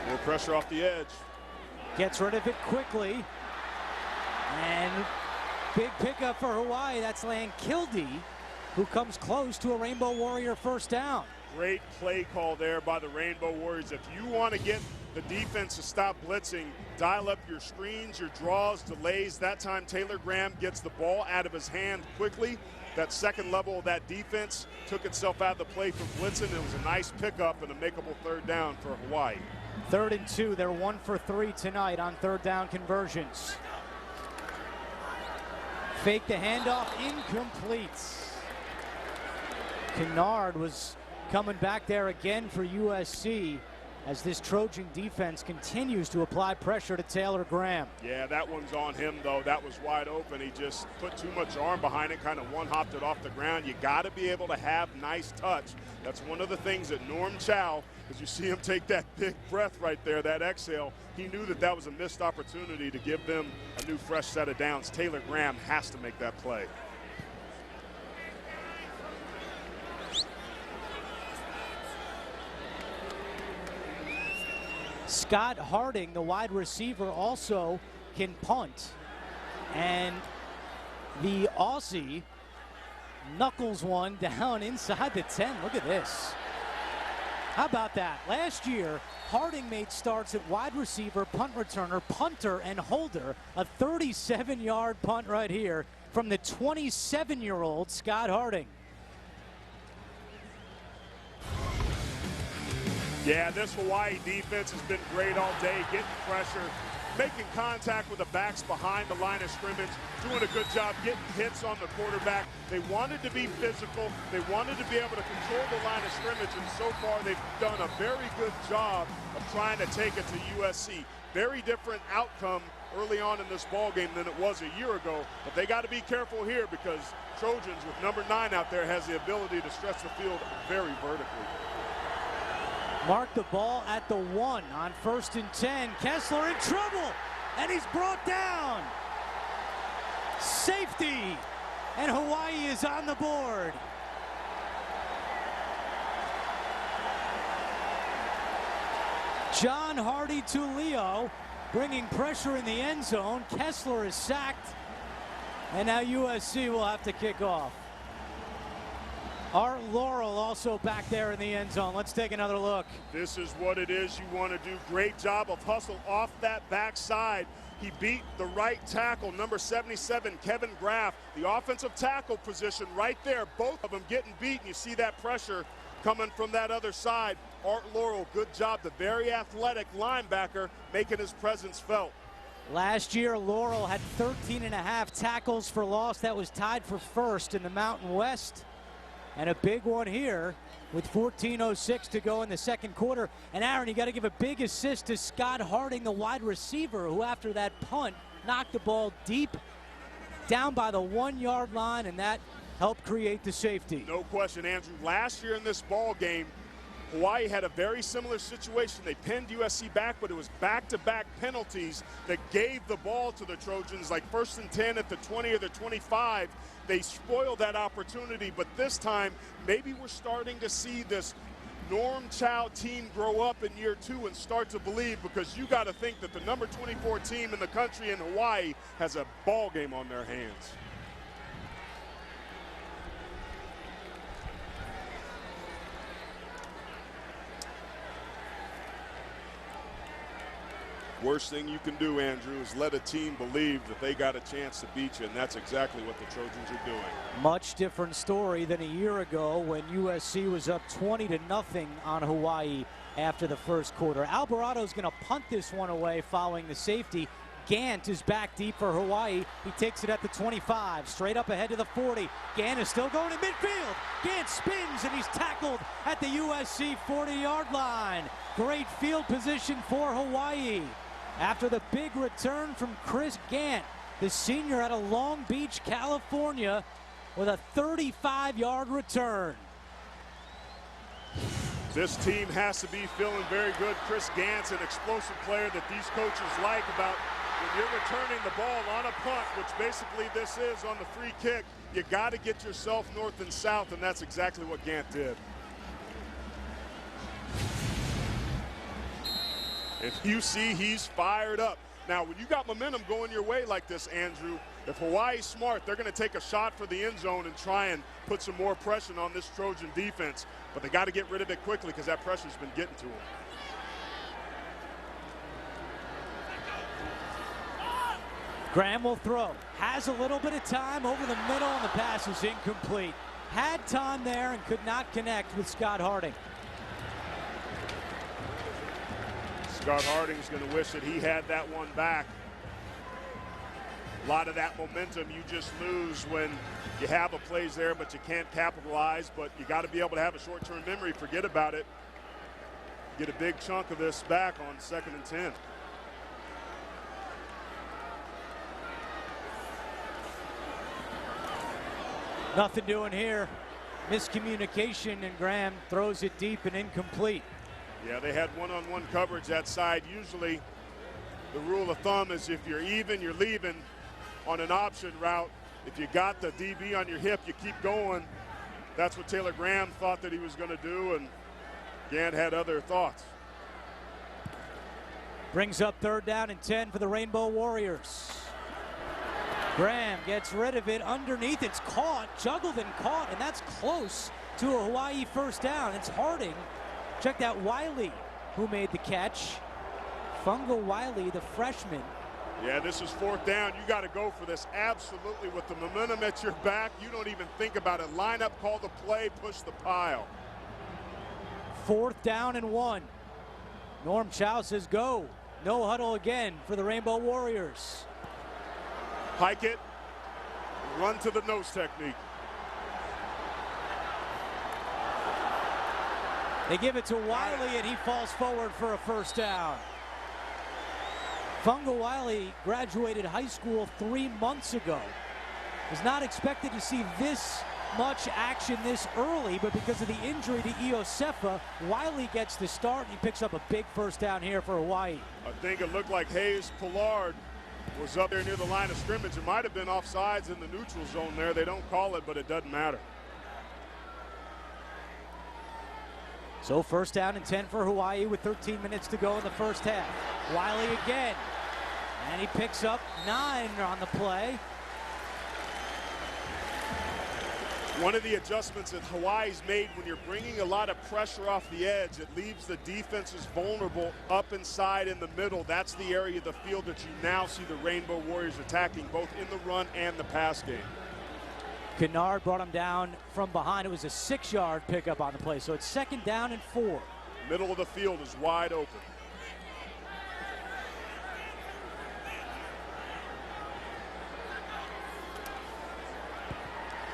More pressure off the edge. Gets rid of it quickly. And big pickup for Hawaii. That's Lankilde, who comes close to a Rainbow Warrior first down. Great play call there by the Rainbow Warriors. If you want to get the defense to stop blitzing, dial up your screens, your draws, delays. That time Taylor Graham gets the ball out of his hand quickly. That second level of that defense took itself out of the play from blitzing. It was a nice pickup and a makeable third down for Hawaii. 3rd and 2. They're 1 for 3 tonight on third down conversions. Fake the handoff, incomplete. Kennard was coming back there again for USC as this Trojan defense continues to apply pressure to Taylor Graham. Yeah, that one's on him, though. That was wide open. He just put too much arm behind it, kind of one-hopped it off the ground. You got to be able to have nice touch. That's one of the things that Norm Chow, as you see him take that big breath right there, that exhale, he knew that that was a missed opportunity to give them a new fresh set of downs. Taylor Graham has to make that play. Scott Harding, the wide receiver, also can punt. And the Aussie knuckles one down inside the 10. Look at this. How about that? Last year, Harding made starts at wide receiver, punt returner, punter, and holder. A 37-yard punt right here from the 27-year-old Scott Harding. Yeah, this Hawaii defense has been great all day, getting pressure, making contact with the backs behind the line of scrimmage, doing a good job getting hits on the quarterback. They wanted to be physical. They wanted to be able to control the line of scrimmage, and so far they've done a very good job of trying to take it to USC. Very different outcome early on in this ball game than it was a year ago, but they got to be careful here because Trojans with number 9 out there has the ability to stretch the field very vertically. Mark the ball at the 1 on 1st and 10. Kessler in trouble, and he's brought down. Safety, and Hawaii is on the board. John Hardy to Leo, bringing pressure in the end zone. Kessler is sacked, and now USC will have to kick off. Art Laurel also back there in the end zone. Let's take another look. This is what it is you want to do. Great job of hustle off that backside. He beat the right tackle, number 77, Kevin Graff. The offensive tackle position right there. Both of them getting beat, and you see that pressure coming from that other side. Art Laurel, good job. The very athletic linebacker making his presence felt. Last year, Laurel had 13.5 tackles for loss. That was tied for first in the Mountain West. And a big one here with 14:06 to go in the second quarter. And Aaron, you got to give a big assist to Scott Harding, the wide receiver, who after that punt knocked the ball deep down by the 1-yard line, and that helped create the safety. No question, Andrew. Last year in this ball game, Hawaii had a very similar situation. They pinned USC back, but it was back-to-back penalties that gave the ball to the Trojans, like 1st and 10 at the 20 or the 25. They spoiled that opportunity, but this time, maybe we're starting to see this Norm Chow team grow up in year 2 and start to believe, because you got to think that the number 24 team in the country in Hawaii has a ball game on their hands. Worst thing you can do, Andrew, is let a team believe that they got a chance to beat you, and that's exactly what the Trojans are doing. Much different story than a year ago when USC was up 20-0 on Hawaii after the first quarter. Alvarado's going to punt this one away following the safety. Gant is back deep for Hawaii. He takes it at the 25, straight up ahead to the 40. Gant is still going to midfield. Gant spins, and he's tackled at the USC 40-yard line. Great field position for Hawaii. After the big return from Chris Gant, the senior out of Long Beach, California, with a 35-yard return. This team has to be feeling very good. Chris Gant's an explosive player that these coaches like about when you're returning the ball on a punt, which basically this is on the free kick. You got to get yourself north and south, and that's exactly what Gant did. And you see he's fired up. Now, when you got momentum going your way like this, Andrew, if Hawaii's smart, they're going to take a shot for the end zone and try and put some more pressure on this Trojan defense. But they got to get rid of it quickly because that pressure's been getting to them. Graham will throw. Has a little bit of time over the middle, and the pass is incomplete. Had time there and could not connect with Scott Harding. Scott Harding's going to wish that he had that one back. A lot of that momentum you just lose when you have a plays there, but you can't capitalize. But you got to be able to have a short-term memory. Forget about it. Get a big chunk of this back on 2nd and 10. Nothing doing here. Miscommunication, and Graham throws it deep and incomplete. Yeah, they had one-on-one coverage that side. Usually the rule of thumb is if you're even, you're leaving on an option route. If you got the DB on your hip, you keep going. That's what Taylor Graham thought that he was going to do, and Gant had other thoughts. Brings up 3rd down and 10 for the Rainbow Warriors. Graham gets rid of it underneath. It's caught, juggled and caught, and that's close to a Hawaii 1st down. It's Harding. Check out Wiley, who made the catch. Fungo Wiley, the freshman. Yeah, this is 4th down. You got to go for this absolutely with the momentum at your back. You don't even think about it. Line up, call the play, push the pile. 4th down and 1. Norm Chow says go. No huddle again for the Rainbow Warriors. Hike it, run to the nose technique. They give it to Wiley, and he falls forward for a first down. Funga Wiley graduated high school 3 months ago. Was not expected to see this much action this early, but because of the injury to Iosefa, Wiley gets the start, and he picks up a big first down here for Hawaii. I think it looked like Hayes Pollard was up there near the line of scrimmage. It might have been offsides in the neutral zone there. They don't call it, but it doesn't matter. So first down and 10 for Hawaii with 13 minutes to go in the first half. Wiley again, and he picks up 9 on the play. One of the adjustments that Hawaii's made when you're bringing a lot of pressure off the edge, it leaves the defenses vulnerable up inside in the middle. That's the area of the field that you now see the Rainbow Warriors attacking, both in the run and the pass game. Kennard brought him down from behind. It was a 6-yard pickup on the play, so it's second down and 4. Middle of the field is wide open.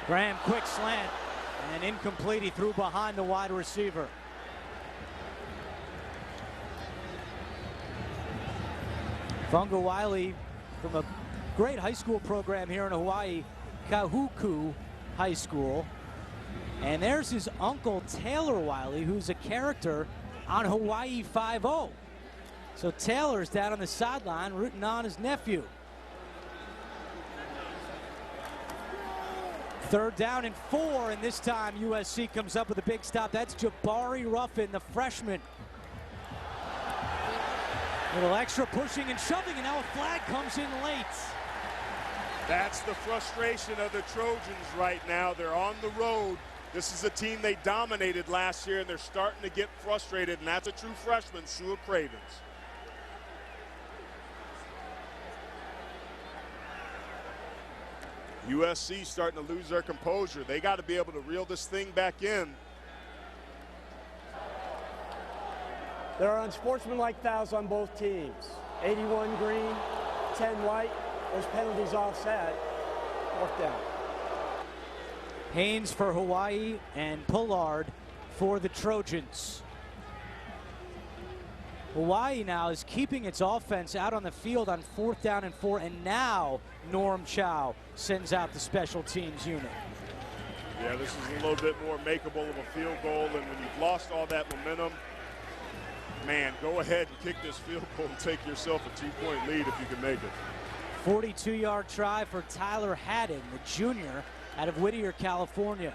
Graham, quick slant, and incomplete. He threw behind the wide receiver. Funga Wiley from a great high school program here in Hawaii, Kahuku High School. And there's his uncle, Taylor Wiley, who's a character on Hawaii 5-0. So Taylor's down on the sideline rooting on his nephew. Third down and 4, and this time USC comes up with a big stop. That's Jabari Ruffin, the freshman. Little extra pushing and shoving, and now a flag comes in late. That's the frustration of the Trojans right now. They're on the road. This is a team they dominated last year, and they're starting to get frustrated, and that's a true freshman, Shua Cravens. USC starting to lose their composure. They got to be able to reel this thing back in. There are unsportsmanlike fouls on both teams. 81 green, 10 white. Those penalties offset. Fourth down. Haynes for Hawaii and Pollard for the Trojans. Hawaii now is keeping its offense out on the field on fourth down and 4, and now Norm Chow sends out the special teams unit. Yeah, this is a little bit more makeable of a field goal, and when you've lost all that momentum, man, go ahead and kick this field goal and take yourself a 2-point lead if you can make it. 42-yard try for Tyler Haddon, the junior out of Whittier, California.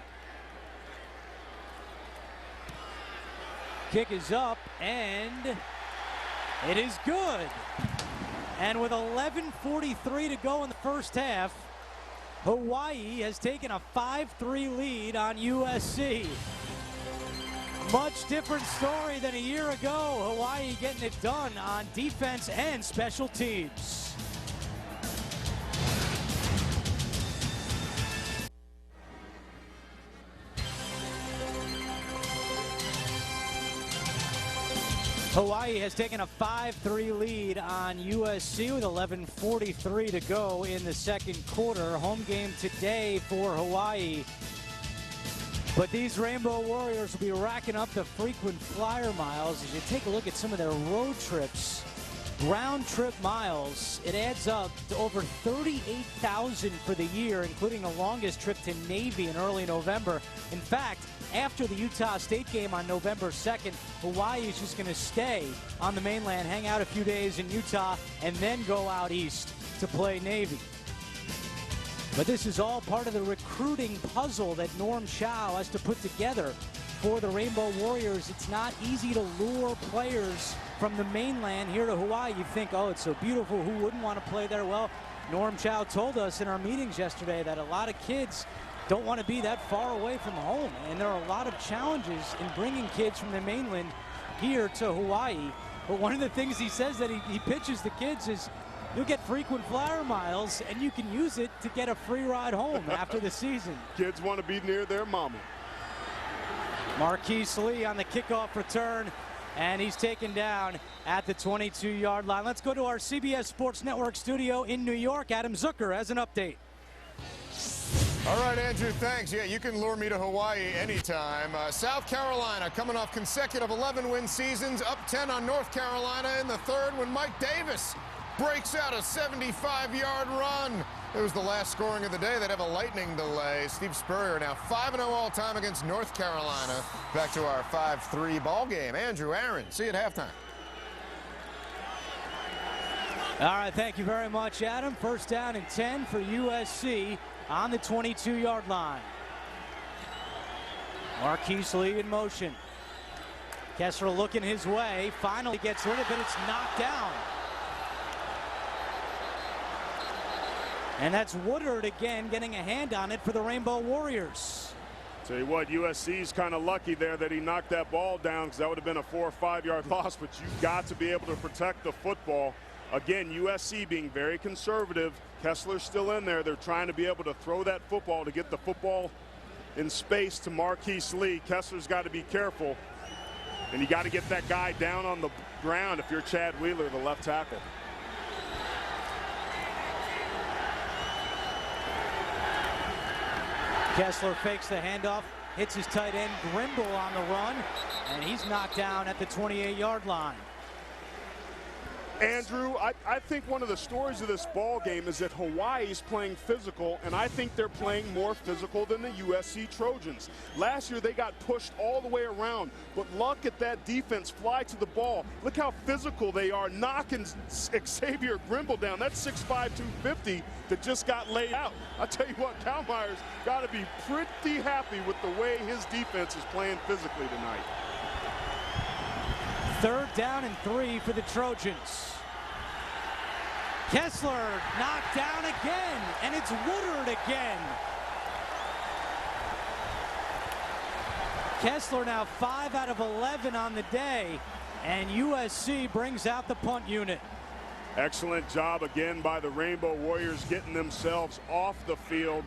Kick is up, and it is good. And with 11:43 to go in the first half, Hawaii has taken a 5-3 lead on USC. Much different story than a year ago. Hawaii getting it done on defense and special teams. Hawaii has taken a 5-3 lead on USC with 11:43 to go in the second quarter. Home game today for Hawaii. But these Rainbow Warriors will be racking up the frequent flyer miles. As you take a look at some of their road trips, round trip miles, it adds up to over 38,000 for the year, including the longest trip to Navy in early November. In fact, after the Utah State game on November 2nd, Hawaii is just going to stay on the mainland, hang out a few days in Utah, and then go out east to play Navy. But this is all part of the recruiting puzzle that Norm Chow has to put together for the Rainbow Warriors. It's not easy to lure players from the mainland here to Hawaii. You think, oh, it's so beautiful, who wouldn't want to play there? Well, Norm Chow told us in our meetings yesterday that a lot of kids don't want to be that far away from home, and there are a lot of challenges in bringing kids from the mainland here to Hawaii. But one of the things he says that he pitches the kids is you'll get frequent flyer miles, and you can use it to get a free ride home after the season. Kids want to be near their mama. Marquise Lee on the kickoff return. and he's taken down at the 22-yard line. Let's go to our CBS Sports Network studio in New York. Adam Zucker has an update. All right, Andrew, thanks. Yeah, you can lure me to Hawaii anytime. South Carolina coming off consecutive 11-win seasons, up 10 on North Carolina in the third when Mike Davis breaks out a 75-yard run. It was the last scoring of the day. They'd have a lightning delay. Steve Spurrier now 5-0 all-time against North Carolina. Back to our 5-3 ball game. Andrew, Aaron, see you at halftime. All right, thank you very much, Adam. First down and 10 for USC on the 22-yard line. Marquise Lee in motion. Kessler looking his way. Finally gets rid of it. It's knocked down. And that's Woodard again getting a hand on it for the Rainbow Warriors. Tell you what, USC's kind of lucky there that he knocked that ball down, because that would have been a 4 or 5 yard loss, but you've got to be able to protect the football. Again, USC being very conservative. Kessler's still in there. They're trying to be able to throw that football to get the football in space to Marquise Lee. Kessler's got to be careful, and you got to get that guy down on the ground if you're Chad Wheeler, the left tackle. Kessler fakes the handoff, hits his tight end Grimble on the run, and he's knocked down at the 28-yard line. Andrew, I think one of the stories of this ball game is that Hawaii's playing physical, and I think they're playing more physical than the USC Trojans. Last year they got pushed all the way around, but look at that defense fly to the ball. Look how physical they are, knocking Xavier Grimble down. That's 6'5", 250 that just got laid out. I tell you what, Kalmeyer's got to be pretty happy with the way his defense is playing physically tonight. Third down and 3 for the Trojans. Kessler knocked down again, and it's Woodard again. Kessler now 5 out of 11 on the day, and USC brings out the punt unit. Excellent job again by the Rainbow Warriors getting themselves off the field.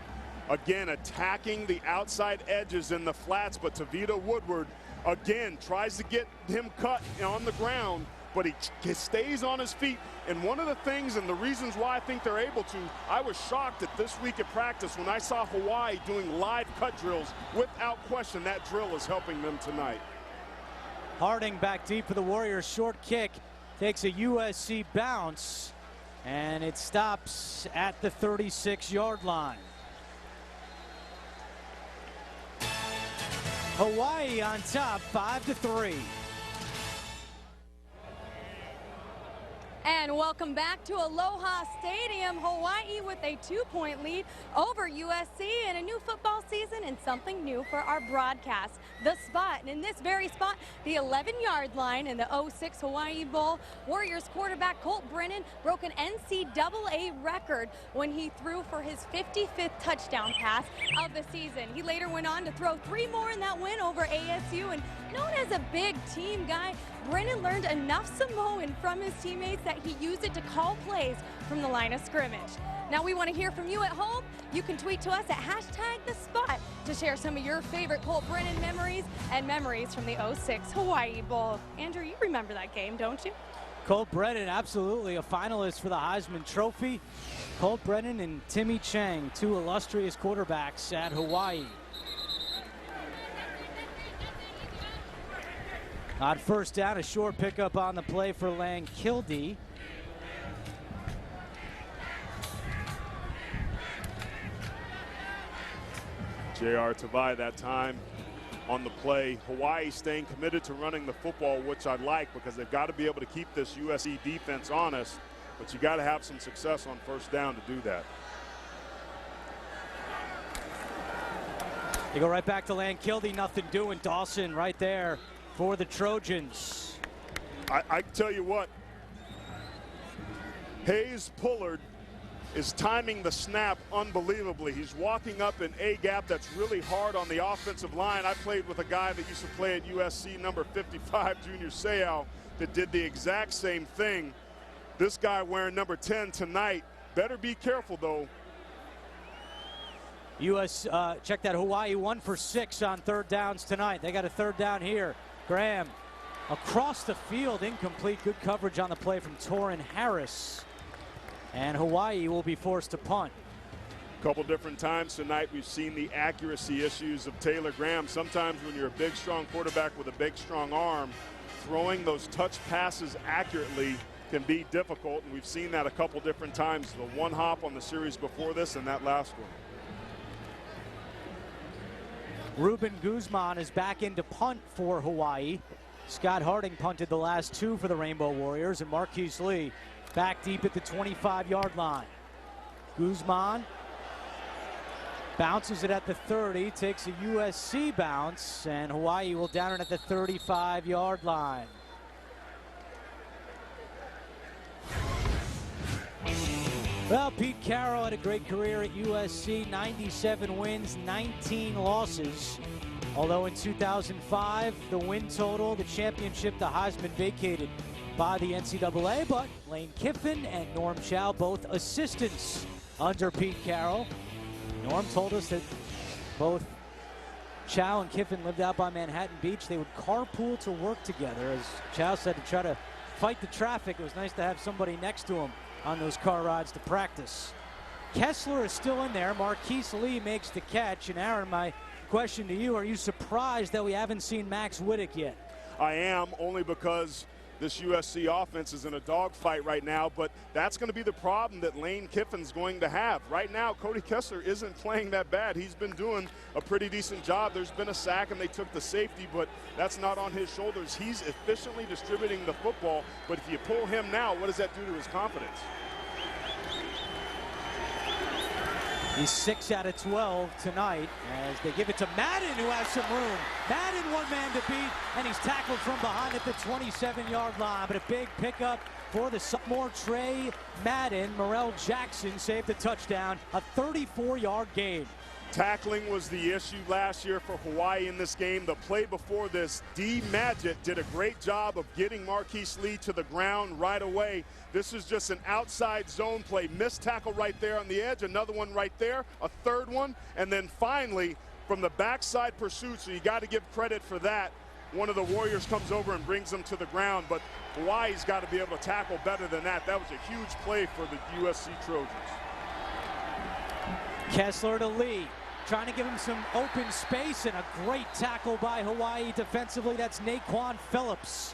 Again, attacking the outside edges in the flats, but Tavita Woodward again tries to get him cut on the ground, but he stays on his feet. And one of the things and the reasons why I think they're able to, I was shocked at this week at practice when I saw Hawaii doing live cut drills. Without question, that drill is helping them tonight. Harding back deep for the Warriors. Short kick takes a USC bounce, and it stops at the 36-yard line. Hawaii on top, 5-3. And welcome back to Aloha Stadium. Hawaii with a 2-point lead over USC in a new football season and something new for our broadcast. The spot, and in this very spot, the 11-yard line in the 06 Hawaii Bowl. Warriors quarterback Colt Brennan broke an NCAA record when he threw for his 55th touchdown pass of the season. He later went on to throw 3 more in that win over ASU, and known as a big team guy, Brennan learned enough Samoan from his teammates that he used it to call plays from the line of scrimmage. Now we want to hear from you at home. You can tweet to us at #TheSpot to share some of your favorite Colt Brennan memories and memories from the 06 Hawaii Bowl. Andrew, you remember that game, don't you? Colt Brennan, absolutely a finalist for the Heisman Trophy. Colt Brennan and Timmy Chang, 2 illustrious quarterbacks at Hawaii. On first down, a short pickup on the play for Lankilde. J.R. Tavai that time on the play. Hawaii staying committed to running the football, which I like, because they've got to be able to keep this USC defense honest, but you got to have some success on first down to do that. They go right back to Lankilde, nothing doing. Dawson right there for the Trojans. I tell you what, Hayes Pullard is timing the snap unbelievably. He's walking up an A-gap that's really hard on the offensive line. I played with a guy that used to play at USC, number 55, Junior Seau, that did the exact same thing. This guy wearing number 10 tonight. Better be careful, though. Check that, Hawaii 1 for 6 on third downs tonight. They got a third down here. Graham Across the field, incomplete. Good coverage on the play from Torin Harris. And Hawaii will be forced to punt. A couple different times tonight we've seen the accuracy issues of Taylor Graham. Sometimes when you're a big, strong quarterback with a big, strong arm, throwing those touch passes accurately can be difficult, and we've seen that a couple different times. The one hop on the series before this and that last one. Ruben Guzman is back in to punt for Hawaii. Scott Harding punted the last two for the Rainbow Warriors, and Marquise Lee back deep at the 25-yard line. Guzman bounces it at the 30, takes a USC bounce, and Hawaii will down it at the 35-yard line. Well, Pete Carroll had a great career at USC, 97 wins, 19 losses. Although in 2005, the win total, the championship, the Heisman vacated by the NCAA, but Lane Kiffin and Norm Chow, both assistants under Pete Carroll. Norm told us that both Chow and Kiffin lived out by Manhattan Beach. They would carpool to work together. As Chow said, to try to fight the traffic, it was nice to have somebody next to him on those car rides to practice. Kessler is still in there. Marquise Lee makes the catch. And Aaron, my question to you, are you surprised that we haven't seen Max Wittick yet? I am, only because this USC offense is in a dogfight right now, but that's going to be the problem that Lane Kiffin's going to have. Right now, Cody Kessler isn't playing that bad. He's been doing a pretty decent job. There's been a sack and they took the safety, but that's not on his shoulders. He's efficiently distributing the football, but if you pull him now, what does that do to his confidence? He's 6 out of 12 tonight as they give it to Madden, who has some room. Madden, one man to beat, and he's tackled from behind at the 27-yard line. But a big pickup for the sophomore Trey Madden. Morrell Jackson saved the touchdown, a 34-yard gain. Tackling was the issue last year for Hawaii in this game. The play before this, D. Magic did a great job of getting Marquise Lee to the ground right away. This is just an outside zone play. Missed tackle right there on the edge, another one right there, a third one, and then finally from the backside pursuit, so you got to give credit for that. One of the Warriors comes over and brings them to the ground, but Hawaii's got to be able to tackle better than that. That was a huge play for the USC Trojans. Kessler to Lee, trying to give him some open space, and a great tackle by Hawaii defensively. That's Naquan Phillips.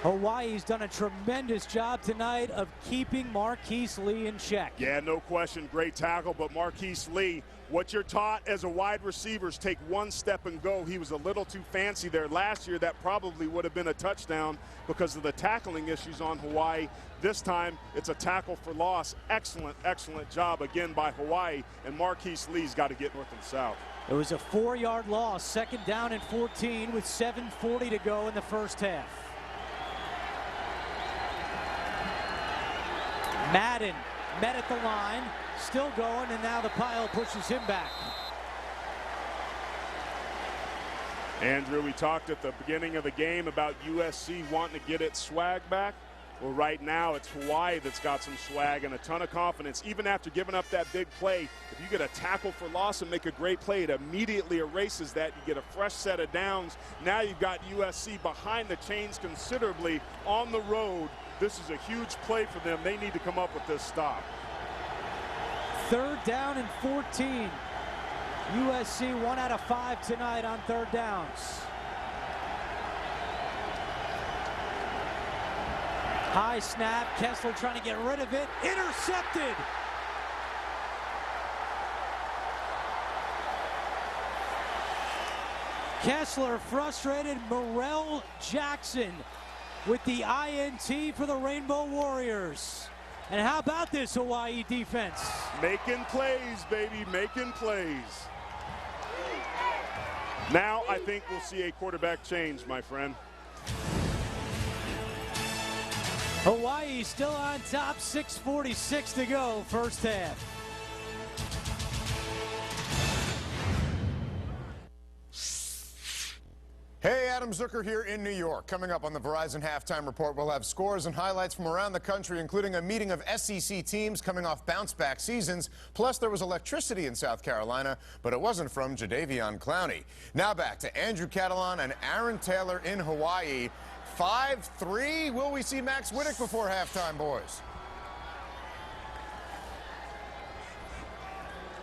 Hawaii's done a tremendous job tonight of keeping Marquise Lee in check. Yeah, no question, great tackle, but Marquise Lee, what you're taught as a wide receiver is take one step and go. He was a little too fancy there. Last year, that probably would have been a touchdown because of the tackling issues on Hawaii. This time, it's a tackle for loss. Excellent, excellent job again by Hawaii, and Marquise Lee's got to get north and south. It was a 4-yard loss, 2nd down and 14 with 7:40 to go in the first half. Madden met at the line, still going, and now the pile pushes him back. Andrew, we talked at the beginning of the game about USC wanting to get its swag back. Well, right now it's Hawaii that's got some swag and a ton of confidence. Even after giving up that big play, if you get a tackle for loss and make a great play, it immediately erases that. You get a fresh set of downs. Now you've got USC behind the chains considerably on the road. This is a huge play for them. They need to come up with this stop. 3rd down and 14. USC 1 out of 5 tonight on 3rd downs. High snap, Kessler trying to get rid of it, intercepted. Kessler frustrated. Morrell Jackson with the INT for the Rainbow Warriors. And how about this Hawaii defense? Making plays, baby, making plays. Now I think we'll see a quarterback change, my friend. Hawaii still on top, 6:46 to go, first half. Hey, Adam Zucker here in New York. Coming up on the Verizon Halftime Report, we'll have scores and highlights from around the country, including a meeting of SEC teams coming off bounce-back seasons. Plus, there was electricity in South Carolina, but it wasn't from Jadeveon Clowney. Now back to Andrew Catalon and Aaron Taylor in Hawaii. 5-3. Will we see Max Whittick before halftime, boys?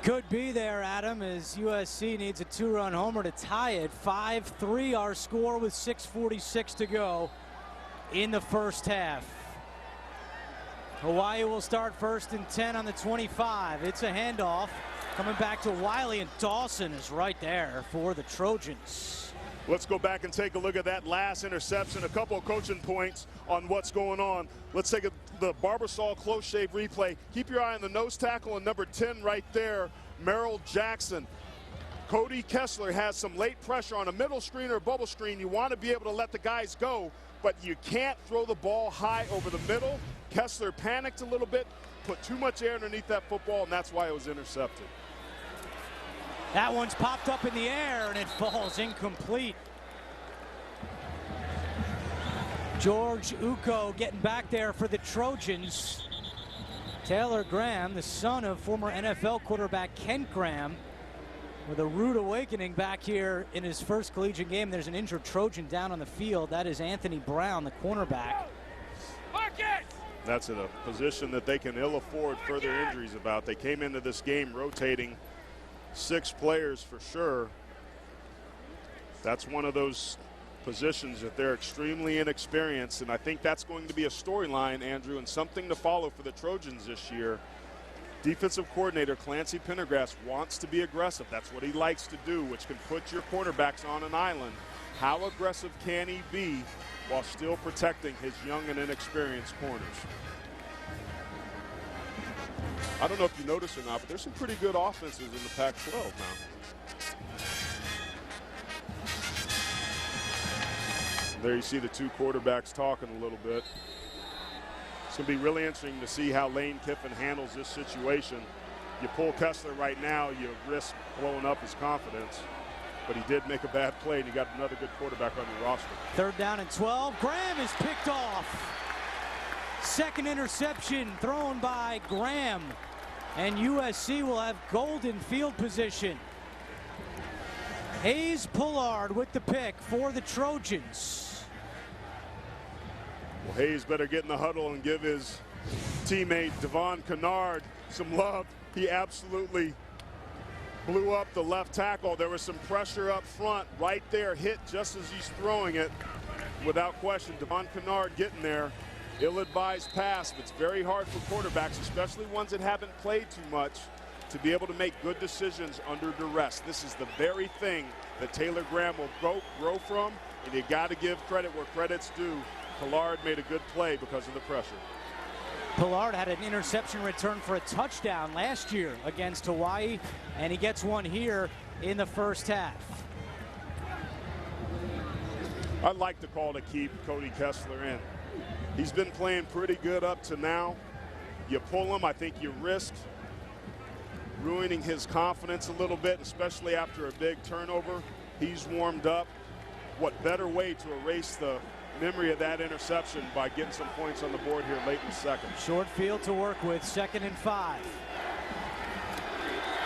Could be there, Adam, as USC needs a 2-run homer to tie it. 5-3 our score with 6:46 to go in the first half. Hawaii will start first and 10 on the 25. It's a handoff coming back to Wiley, and Dawson is right there for the Trojans. Let's go back and take a look at that last interception. A couple of coaching points on what's going on. Let's take the Barbasol close shave replay. Keep your eye on the nose tackle and number 10 right there, Merrill Jackson. Cody Kessler has some late pressure on a middle screen or bubble screen. You want to be able to let the guys go, but you can't throw the ball high over the middle. Kessler panicked a little bit, put too much air underneath that football, and that's why it was intercepted. That one's popped up in the air, and it falls incomplete. George Uko getting back there for the Trojans. Taylor Graham, the son of former NFL quarterback Kent Graham, with a rude awakening back here in his first collegiate game. There's an injured Trojan down on the field. That is Anthony Brown, the cornerback. That's in a position that they can ill afford further injuries about. They came into this game rotating 6 players for sure. That's one of those positions that they're extremely inexperienced, and I think that's going to be a storyline, Andrew, and something to follow for the Trojans this year. Defensive coordinator Clancy Pendergrass wants to be aggressive. That's what he likes to do, which can put your quarterbacks on an island. How aggressive can he be while still protecting his young and inexperienced corners? I don't know if you noticed or not, but there's some pretty good offenses in the Pac-12 now. There you see the 2 quarterbacks talking a little bit. It's going to be really interesting to see how Lane Kiffin handles this situation. You pull Kessler right now, you risk blowing up his confidence. But he did make a bad play, and you got another good quarterback on your roster. 3rd down and 12. Graham is picked off. Second interception thrown by Graham. And USC will have golden field position. Hayes Pullard with the pick for the Trojans. Well, Hayes better get in the huddle and give his teammate Devon Kennard some love. He absolutely blew up the left tackle. There was some pressure up front right there, hit just as he's throwing it. Without question, Devon Kennard getting there. Ill-advised pass, but it's very hard for quarterbacks, especially ones that haven't played too much, to be able to make good decisions under duress. This is the very thing that Taylor Graham will grow from, and you got to give credit where credit's due. Pullard made a good play because of the pressure. Pullard had an interception return for a touchdown last year against Hawaii, and he gets one here in the first half. I like the call to keep Cody Kessler in. He's been playing pretty good up to now. You pull him, I think you risk ruining his confidence a little bit, especially after a big turnover. He's warmed up. What better way to erase the memory of that interception by getting some points on the board here late in the second. Short field to work with, 2nd and 5.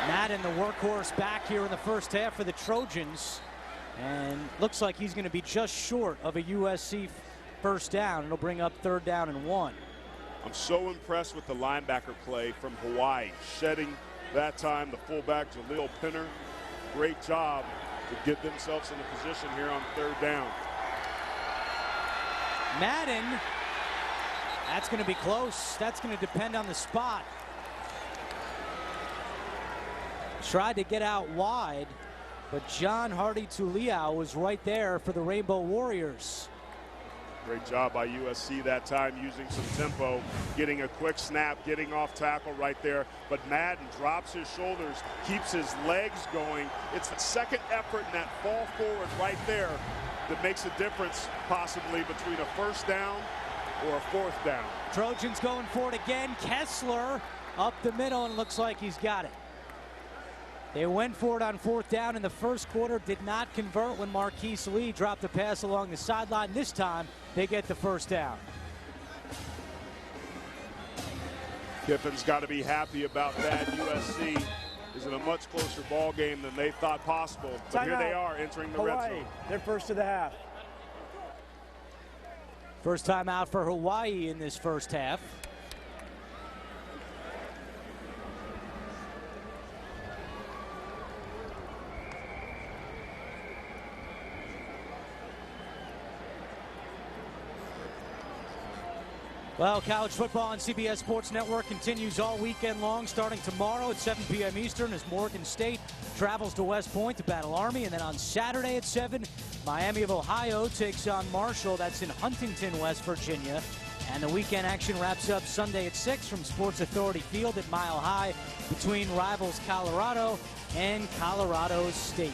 Madden, the workhorse, back here in the first half for the Trojans, and looks like he's going to be just short of a USC first down. It'll bring up 3rd down and 1. I'm so impressed with the linebacker play from Hawaii, shedding that time the fullback Jaleel Pinner. Great job to get themselves in a position here on 3rd down. Madden, that's going to be close. That's going to depend on the spot. Tried to get out wide, but John Hardy Tuliao was right there for the Rainbow Warriors. Great job by USC that time, using some tempo, getting a quick snap, getting off tackle right there. But Madden drops his shoulders, keeps his legs going. It's the second effort in that fall forward right there that makes a difference possibly between a 1st down or a 4th down. Trojans going for it again. Kessler up the middle, and looks like he's got it. They went for it on 4th down in the first quarter, did not convert when Marquise Lee dropped a pass along the sideline. This time, they get the first down. Kiffin's got to be happy about that. USC is in a much closer ball game than they thought possible. But here they are entering the red zone. They're first of the half. First time out for Hawaii in this first half. Well, college football on CBS Sports Network continues all weekend long, starting tomorrow at 7 p.m. Eastern as Morgan State travels to West Point to battle Army. And then on Saturday at 7, Miami of Ohio takes on Marshall. That's in Huntington, West Virginia. And the weekend action wraps up Sunday at 6 from Sports Authority Field at Mile High between rivals Colorado and Colorado State.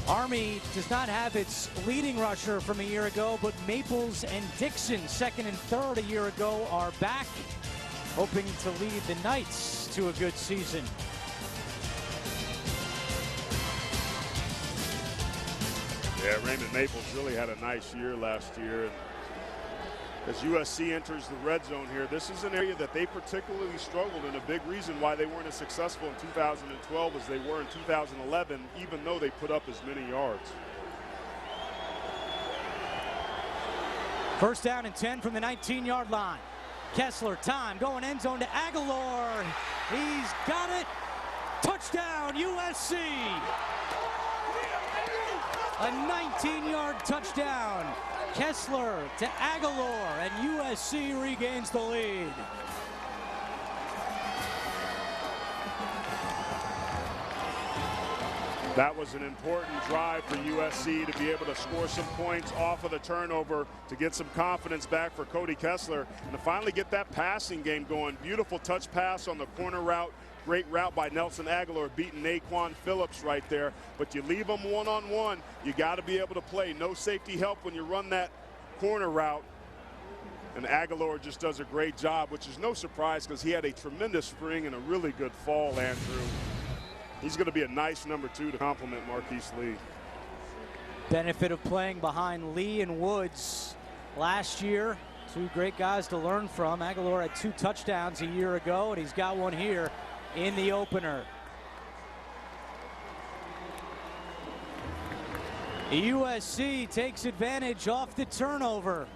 Army does not have its leading rusher from a year ago, but Maples and Dixon, second and third a year ago, are back, hoping to lead the Knights to a good season. Yeah, Raymond Maples really had a nice year last year. As USC enters the red zone here, this is an area that they particularly struggled, and a big reason why they weren't as successful in 2012 as they were in 2011, even though they put up as many yards. First down and 10 from the 19-yard line. Kessler, time, going end zone to Aguilar. He's got it. Touchdown, USC. A 19-yard touchdown. Kessler to Aguilar, and USC regains the lead. That was an important drive for USC to be able to score some points off of the turnover to get some confidence back for Cody Kessler and to finally get that passing game going. Beautiful touch pass on the corner route. Great route by Nelson Aguilar, beating Naquan Phillips right there. But you leave them one-on-one, you got to be able to play. No safety help when you run that corner route. And Aguilar just does a great job, which is no surprise because he had a tremendous spring and a really good fall, Andrew. He's going to be a nice number 2 to complement Marquise Lee. Benefit of playing behind Lee and Woods last year. Two great guys to learn from. Aguilar had 2 touchdowns a year ago, and he's got one here in the opener. USC takes advantage off the turnover.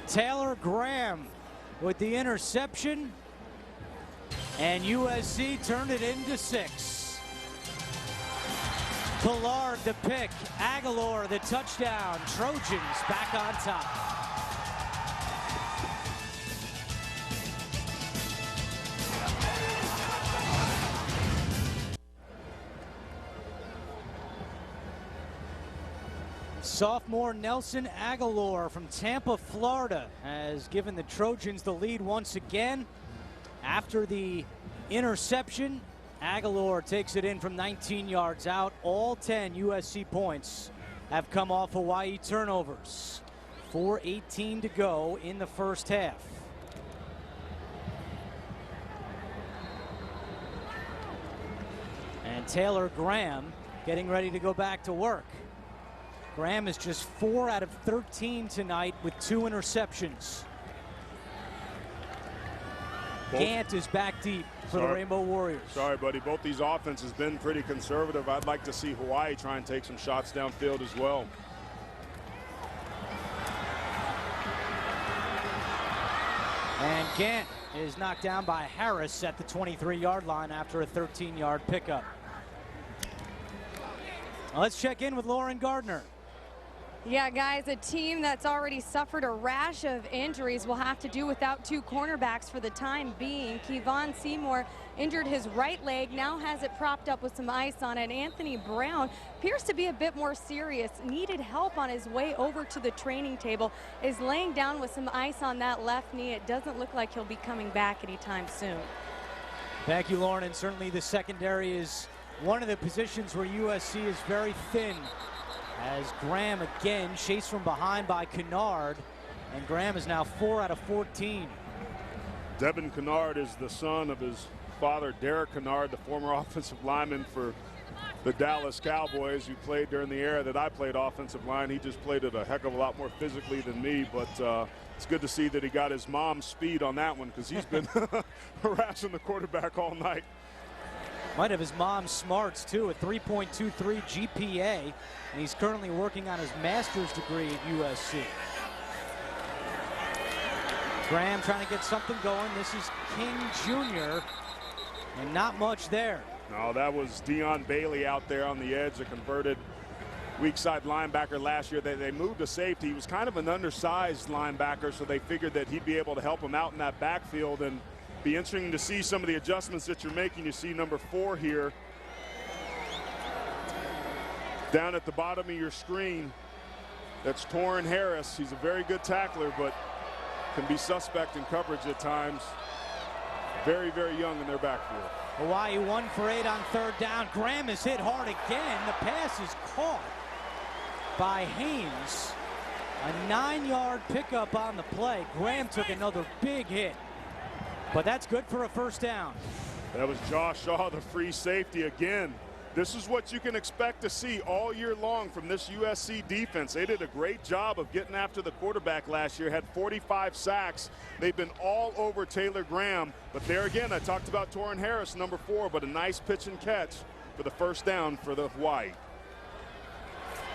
Taylor Graham with the interception, and USC turned it into 6. Pollard the pick, Aguilar the touchdown. Trojans back on top. Sophomore Nelson Aguilar from Tampa, Florida, has given the Trojans the lead once again. After the interception, Aguilar takes it in from 19 yards out. All 10 USC points have come off Hawaii turnovers. 4:18 to go in the first half. And Taylor Graham getting ready to go back to work. Graham is just 4 out of 13 tonight with 2 interceptions. Gant is back deep for the Rainbow Warriors. Sorry, buddy. Both these offenses have been pretty conservative. I'd like to see Hawaii try and take some shots downfield as well. And Gant is knocked down by Harris at the 23-yard line after a 13-yard pickup. Let's check in with Lauren Gardner. Yeah, guys, a team that's already suffered a rash of injuries will have to do without 2 cornerbacks for the time being. Kevon Seymour injured his right leg, now has it propped up with some ice on it. Anthony Brown appears to be a bit more serious, needed help on his way over to the training table, is laying down with some ice on that left knee. It doesn't look like he'll be coming back anytime soon. Thank you, Lauren, and certainly the secondary is one of the positions where USC is very thin. As Graham again chased from behind by Kennard, and Graham is now 4 out of 14. Devin Kennard is the son of his father, Derek Kennard, the former offensive lineman for the Dallas Cowboys, who played during the era that I played offensive line. He just played it a heck of a lot more physically than me, but it's good to see that he got his mom's speed on that one, because he's been harassing the quarterback all night. Might have his mom's smarts too, a 3.23 GPA, and he's currently working on his master's degree at USC. Graham trying to get something going. This is King Jr., and not much there. No, that was Deion Bailey out there on the edge, a converted weak side linebacker last year. They moved to safety. He was kind of an undersized linebacker, so they figured that he'd be able to help him out in that backfield, and be interesting to see some of the adjustments that you're making. You see number 4 here down at the bottom of your screen. That's Torrin Harris. He's a very good tackler, but can be suspect in coverage at times. Very, very young in their backfield. Hawaii 1 for 8 on 3rd down. Graham is hit hard again. The pass is caught by Haynes. A 9-yard pickup on the play. Graham took another big hit, but that's good for a 1st down. That was Josh Shaw, the free safety again. This is what you can expect to see all year long from this USC defense. They did a great job of getting after the quarterback last year, had 45 sacks. They've been all over Taylor Graham. But there again, I talked about Torrin Harris, number 4, but a nice pitch and catch for the 1st down for the Hawaii.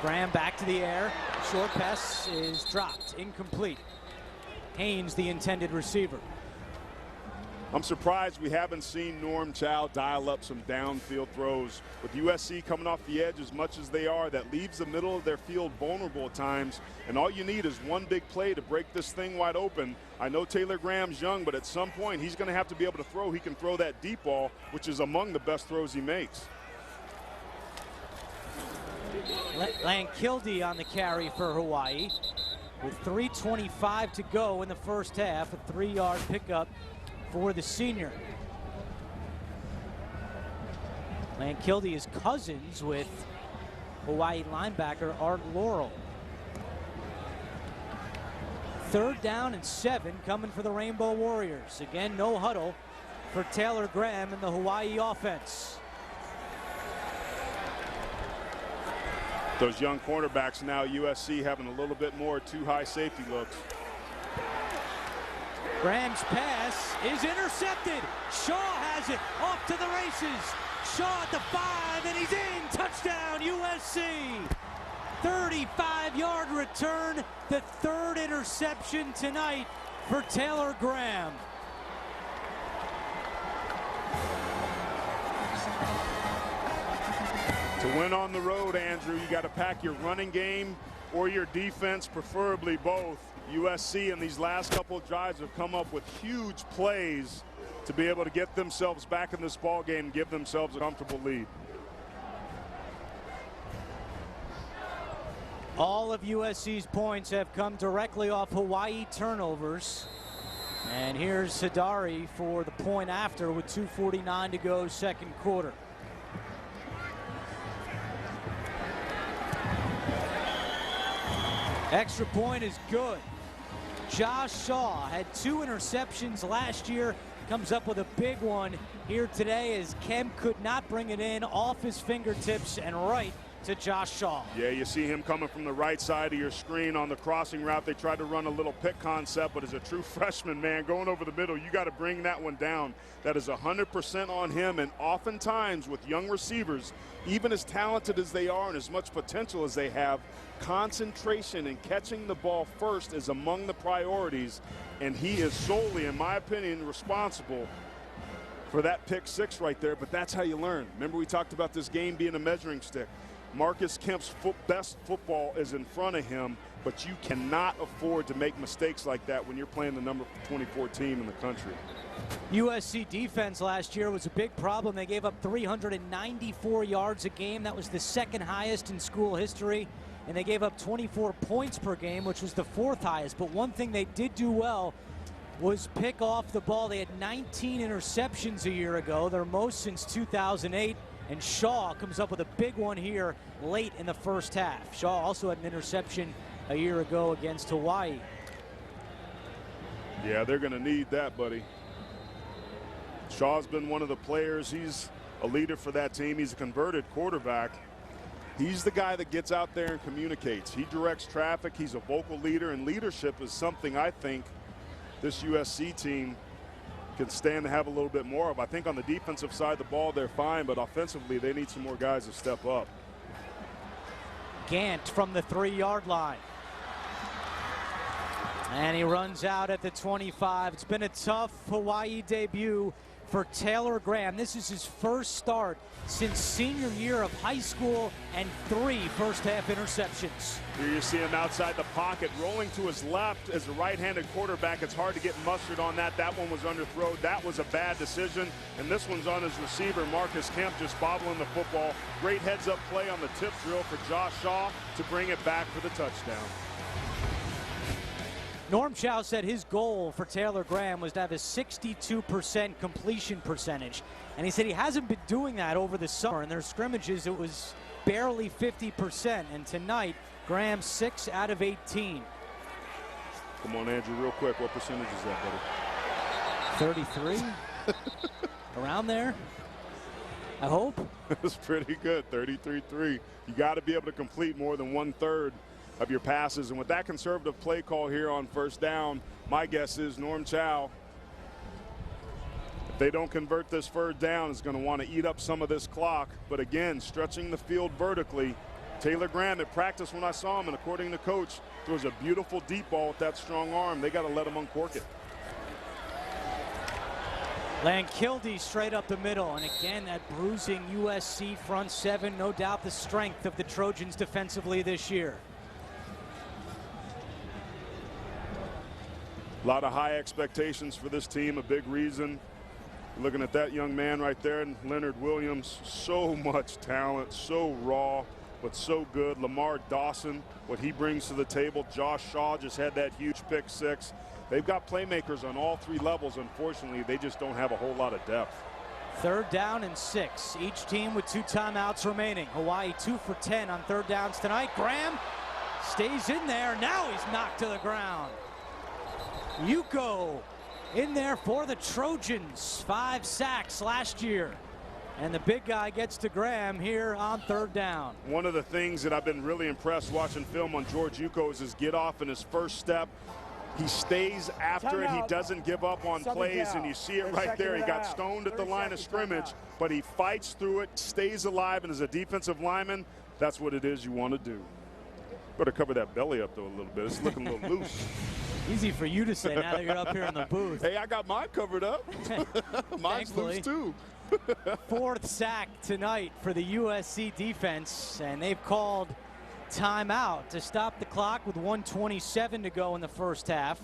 Graham back to the air. Short pass is dropped, incomplete. Haynes, the intended receiver. I'm surprised we haven't seen Norm Chow dial up some downfield throws. With USC coming off the edge as much as they are, that leaves the middle of their field vulnerable at times, and all you need is one big play to break this thing wide open. I know Taylor Graham's young, but at some point he's going to have to be able to throw. He can throw that deep ball, which is among the best throws he makes. Lankilde on the carry for Hawaii with 3:25 to go in the 1st half. A 3-yard pickup for the senior. Lankilde is cousins with Hawaii linebacker Art Laurel. 3rd down and 7 coming for the Rainbow Warriors. Again, no huddle for Taylor Graham and the Hawaii offense. Those young cornerbacks now, USC having a little bit more too high safety looks. Graham's pass is intercepted. Shaw has it off to the races. Shaw at the 5, and he's in. Touchdown, USC. 35-yard return, the 3rd interception tonight for Taylor Graham. To win on the road, Andrew, you got to pack your running game or your defense, preferably both. USC in these last couple of drives have come up with huge plays to be able to get themselves back in this ball game and give themselves a comfortable lead. All of USC's points have come directly off Hawaii turnovers. And here's Hidari for the point after with 2:49 to go, 2nd quarter. Extra point is good. Josh Shaw had 2 interceptions last year, comes up with a big one here today as Kemp could not bring it in, off his fingertips and right to Josh Shaw. Yeah, you see him coming from the right side of your screen on the crossing route. They tried to run a little pick concept, but as a true freshman, man, going over the middle, you got to bring that one down. That is 100% on him, and oftentimes with young receivers, even as talented as they are and as much potential as they have, concentration and catching the ball first is among the priorities, and he is solely, in my opinion, responsible for that pick 6 right there. But that's how you learn. Remember, we talked about this game being a measuring stick. Marcus Kemp's best football is in front of him, but you cannot afford to make mistakes like that when you're playing the number 24 team in the country. USC defense last year was a big problem. They gave up 394 yards a game. That was the 2nd highest in school history. And they gave up 24 points per game, which was the 4th highest. But one thing they did do well was pick off the ball. They had 19 interceptions a year ago, their most since 2008. And Shaw comes up with a big one here late in the 1st half. Shaw also had an interception a year ago against Hawaii. Yeah, they're going to need that, buddy. Shaw's been one of the players. He's a leader for that team. He's a converted quarterback. He's the guy that gets out there and communicates. He directs traffic. He's a vocal leader, and leadership is something I think this USC team can stand to have a little bit more of. I think on the defensive side of the ball, they're fine, but offensively, they need some more guys to step up. Gant from the 3-yard line. And he runs out at the 25. It's been a tough Hawaii debut for Taylor Graham. This is his first start since senior year of high school and 3 first-half interceptions. Here you see him outside the pocket, rolling to his left as a right-handed quarterback. It's hard to get mustard on that. That one was underthrown. That was a bad decision. And this one's on his receiver, Marcus Kemp, just bobbling the football. Great heads-up play on the tip drill for Josh Shaw to bring it back for the touchdown. Norm Chow said his goal for Taylor Graham was to have a 62% completion percentage. And he said he hasn't been doing that over the summer. In their scrimmages, it was barely 50%. And tonight, Graham 6 out of 18. Come on, Andrew, real quick. What percentage is that, buddy? 33? Around there, I hope. That's pretty good, 33-3. You got to be able to complete more than 1/3 of your passes. And with that conservative play call here on first down, my guess is Norm Chow, if they don't convert this third down, is going to want to eat up some of this clock. But again, stretching the field vertically. Taylor Graham at practice when I saw him, and according to coach, throws a beautiful deep ball with that strong arm. They got to let him uncork it. Lankilde straight up the middle, and again that bruising USC front seven, no doubt the strength of the Trojans defensively this year. A lot of high expectations for this team. A big reason, looking at that young man right there, Leonard Williams, so much talent, so raw, but so good. Lamar Dawson, what he brings to the table. Josh Shaw just had that huge pick 6. They've got playmakers on all 3 levels. Unfortunately, they just don't have a whole lot of depth. 3rd down and 6. Each team with 2 timeouts remaining. Hawaii 2 for 10 on 3rd downs tonight. Graham stays in there. Now he's knocked to the ground. Yuko in there for the Trojans. 5 sacks last year. And the big guy gets to Graham here on 3rd down. One of the things that I've been really impressed watching film on George Yuko is his get off in his first step. He stays after it. He doesn't give up on plays, and you see it right there. He got stoned at the line of scrimmage, but he fights through it, stays alive, and as a defensive lineman, that's what it is you want to do. Better cover that belly up, though, a little bit. It's looking a little loose. Easy for you to say now that you're up here in the booth. Hey, I got mine covered up. Mine's loose, too. 4th sack tonight for the USC defense, and they've called timeout to stop the clock with 1:27 to go in the first half.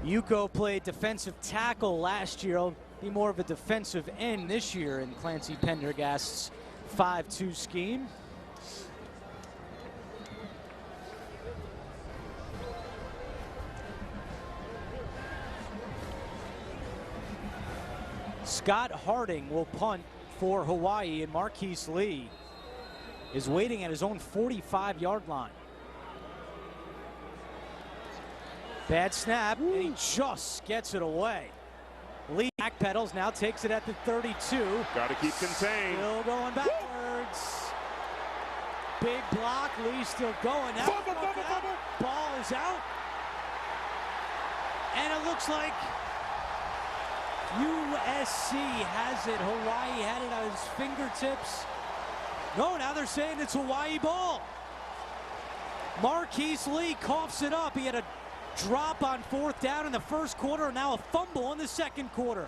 Yuko played defensive tackle last year. He'll be more of a defensive end this year in Clancy Pendergast's 5-2 scheme. Scott Harding will punt for Hawaii, and Marquise Lee is waiting at his own 45-yard line. Bad snap, and he just gets it away. Lee backpedals, now takes it at the 32. Got to keep contained. Still going backwards. Big block, Lee still going. Now ball is out. And it looks like USC has it. Hawaii had it on his fingertips. No, now they're saying it's Hawaii ball. Marquise Lee coughs it up. He had a drop on 4th down in the first quarter, and now a fumble in the second quarter.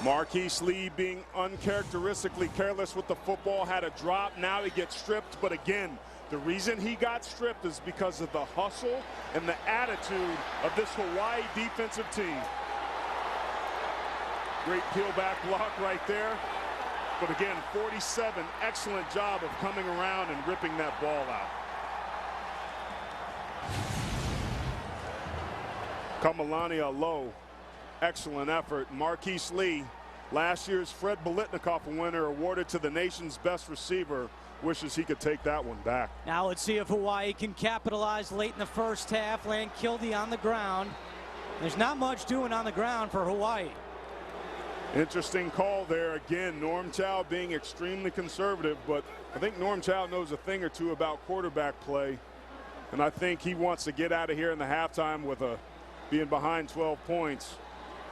Marquise Lee being uncharacteristically careless with the football, had a drop. Now he gets stripped, but again, the reason he got stripped is because of the hustle and the attitude of this Hawaii defensive team. Great peel back block right there. But again, 47, excellent job of coming around and ripping that ball out. Kamalani low, excellent effort. Marquise Lee Last year's Fred Biletnikoff winner, awarded to the nation's best receiver, wishes he could take that one back. Now let's see if Hawaii can capitalize late in the first half. Land Kildy on the ground. There's not much doing on the ground for Hawaii. Interesting call there. Again, Norm Chow being extremely conservative, but I think Norm Chow knows a thing or two about quarterback play, and I think he wants to get out of here in the halftime with being behind 12 points,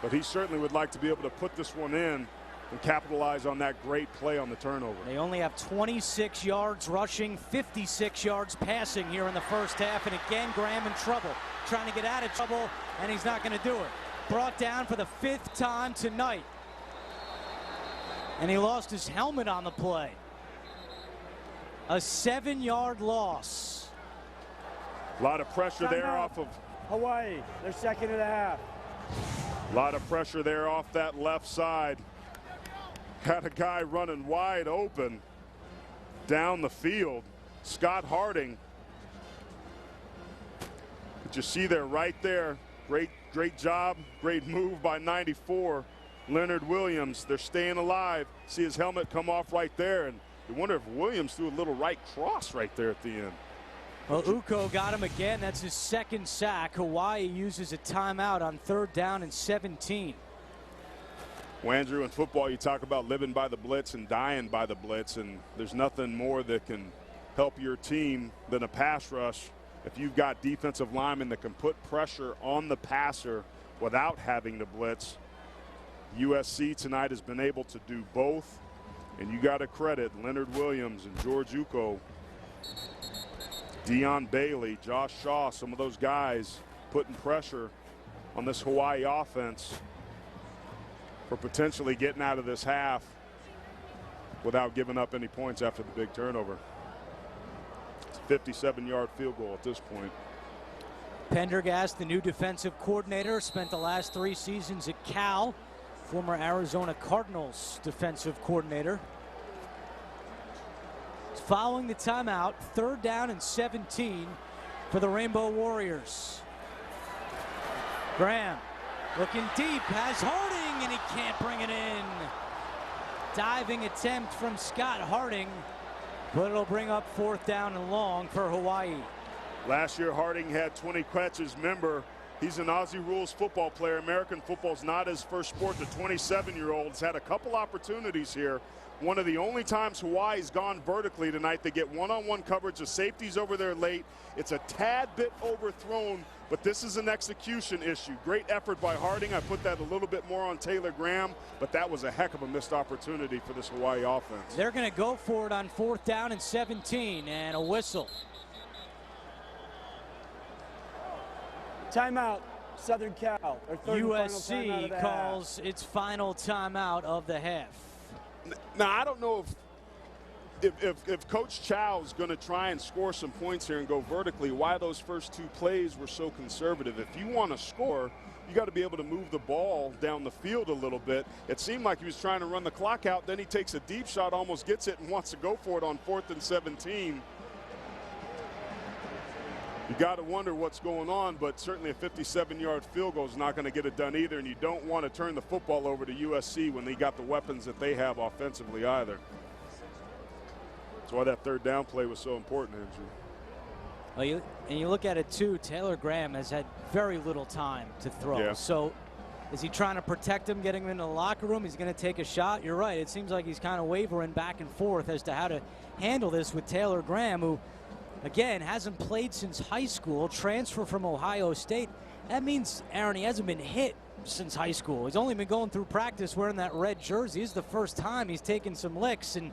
but he certainly would like to be able to put this one in and capitalize on that great play on the turnover. They only have 26 yards rushing, 56 yards passing here in the first half, and again, Graham in trouble, trying to get out of trouble, and he's not going to do it. Brought down for the 5th time tonight. And he lost his helmet on the play. A 7-yard loss. A lot of pressure there off of Hawaii. They're second and a half. A lot of pressure there off that left side. Had a guy running wide open down the field. Scott Harding. But you see there right there. Great job. Great move by 94. Leonard Williams. They're staying alive. See his helmet come off right there, and you wonder if Williams threw a little right cross right there at the end. Well, Uko got him again. That's his 2nd sack. Hawaii uses a timeout on 3rd down and 17. Well, Andrew, in football, you talk about living by the blitz and dying by the blitz, and there's nothing more that can help your team than a pass rush. If you've got defensive linemen that can put pressure on the passer without having to blitz, USC tonight has been able to do both, and you got to credit Leonard Williams and George Uko, Dion Bailey, Josh Shaw, some of those guys putting pressure on this Hawaii offense for potentially getting out of this half without giving up any points after the big turnover. It's a 57-yard field goal at this point. Pendergast, the new defensive coordinator, spent the last 3 seasons at Cal. Former Arizona Cardinals defensive coordinator. Following the timeout, 3rd down and 17 for the Rainbow Warriors. Graham looking deep, has Harding, and he can't bring it in. Diving attempt from Scott Harding, but it'll bring up 4th down and long for Hawaii. Last year, Harding had 20 catches. Remember, he's an Aussie rules football player. American football's not his first sport. The 27-year-old has had a couple opportunities here. One of the only times Hawaii's gone vertically tonight. They get one-on-one coverage. The safety's over there late. It's a tad bit overthrown, but this is an execution issue. Great effort by Harding. I put that a little bit more on Taylor Graham, but that was a heck of a missed opportunity for this Hawaii offense. They're going to go for it on 4th down and 17, and a whistle. Timeout, Southern Cal. USC calls its final timeout of the half. Now, I don't know if Coach Chow is going to try and score some points here and go vertically, why those first 2 plays were so conservative. If you want to score, you got to be able to move the ball down the field a little bit. It seemed like he was trying to run the clock out. Then he takes a deep shot, almost gets it, and wants to go for it on 4th and 17. You got to wonder what's going on, but certainly a 57-yard field goal is not going to get it done either, and you don't want to turn the football over to USC when they got the weapons that they have offensively either. That's why that 3rd down play was so important, Andrew. Well, you look at it, too, Taylor Graham has had very little time to throw. Yeah. So is he trying to protect him, getting him into the locker room? He's going to take a shot. You're right. It seems like he's kind of wavering back and forth as to how to handle this with Taylor Graham, who – again, hasn't played since high school, transfer from Ohio State. That means, Aaron, he hasn't been hit since high school. He's only been going through practice wearing that red jersey. This is the first time he's taken some licks, and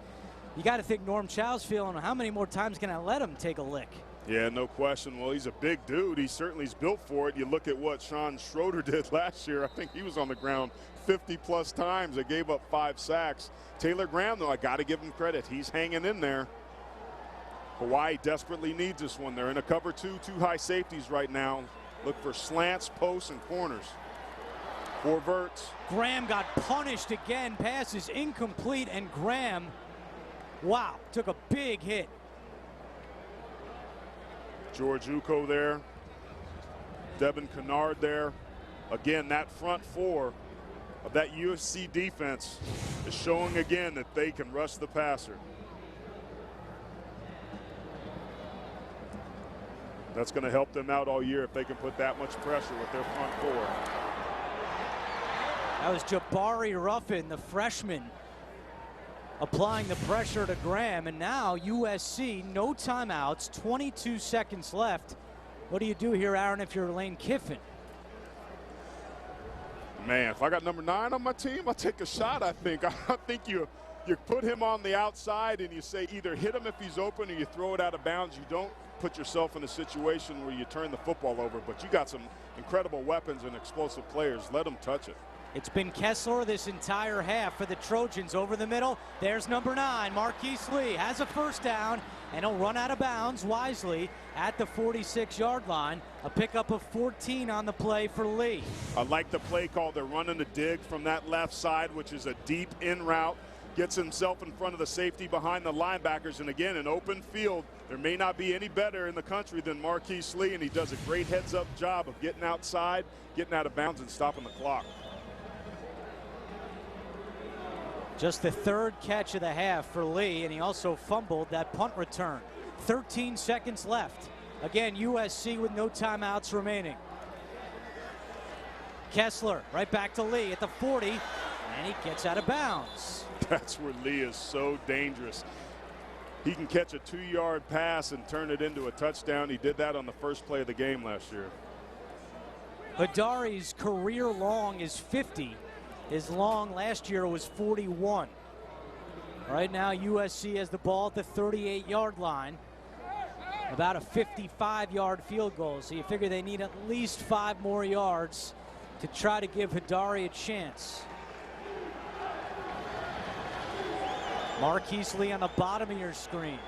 you got to think Norm Chow's feeling, how many more times can I let him take a lick? Yeah, no question. Well, he's a big dude. He certainly is built for it. You look at what Sean Schroeder did last year. I think he was on the ground 50-plus times. They gave up 5 sacks. Taylor Graham, though, I got to give him credit. He's hanging in there. Hawaii desperately needs this one. They're in a cover 2, 2 high safeties right now. Look for slants, posts, and corners. 4 verts. Graham got punished again. Pass is incomplete, and Graham, wow, took a big hit. George Uko there. Devin Kennard there. Again, that front 4 of that USC defense is showing again that they can rush the passer. That's going to help them out all year if they can put that much pressure with their front four. That was Jabari Ruffin, the freshman, applying the pressure to Graham. And now USC, no timeouts, 22 seconds left. What do you do here, Aaron, if you're Lane Kiffin? Man, if I got number 9 on my team, I'll take a shot, I think. I think you put him on the outside and you say either hit him if he's open or you throw it out of bounds. You don't put yourself in a situation where you turn the football over, but you got some incredible weapons and explosive players. Let them touch it. It's been Kessler this entire half for the Trojans. Over the middle, there's number 9, Marquise Lee, has a first down, and he'll run out of bounds wisely at the 46-yard line. A pickup of 14 on the play for Lee. I like the play call. They're running a dig from that left side, which is a deep in route. Gets himself in front of the safety behind the linebackers, and again, an open field. There may not be any better in the country than Marquise Lee, and he does a great heads-up job of getting outside, getting out of bounds, and stopping the clock. Just the 3rd catch of the half for Lee, and he also fumbled that punt return. 13 seconds left. Again, USC with no timeouts remaining. Kessler right back to Lee at the 40, and he gets out of bounds. That's where Lee is so dangerous. He can catch a 2-yard pass and turn it into a touchdown. He did that on the first play of the game last year. Hadari's career long is 50. His long last year was 41. Right now, USC has the ball at the 38-yard line. About a 55-yard field goal. So you figure they need at least 5 more yards to try to give Hadari a chance. Marquise Lee on the bottom of your screen.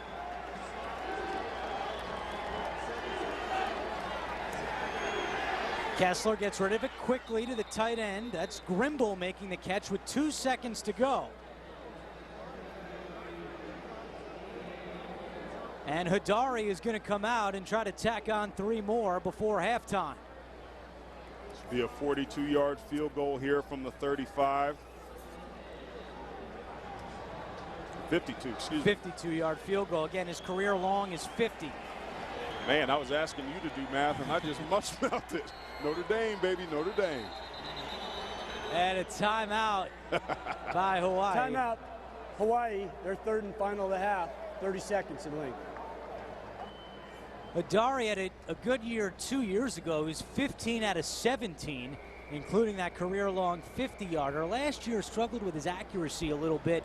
Kessler gets rid of it quickly to the tight end. That's Grimble making the catch with 2 seconds to go. And Hadari is going to come out and try to tack on 3 more before halftime. This will be a 42-yard field goal here from the 35. 52, excuse me. 52-yard field goal. Again, his career long is 50. Man, I was asking you to do math, and I just mush-mouthed it. Notre Dame, baby, Notre Dame. And a timeout by Hawaii. Timeout. Hawaii, their 3rd and final of the half. 30 seconds in length. Hadari had a good year 2 years ago. He was 15 out of 17, including that career-long 50-yarder. Last year struggled with his accuracy a little bit.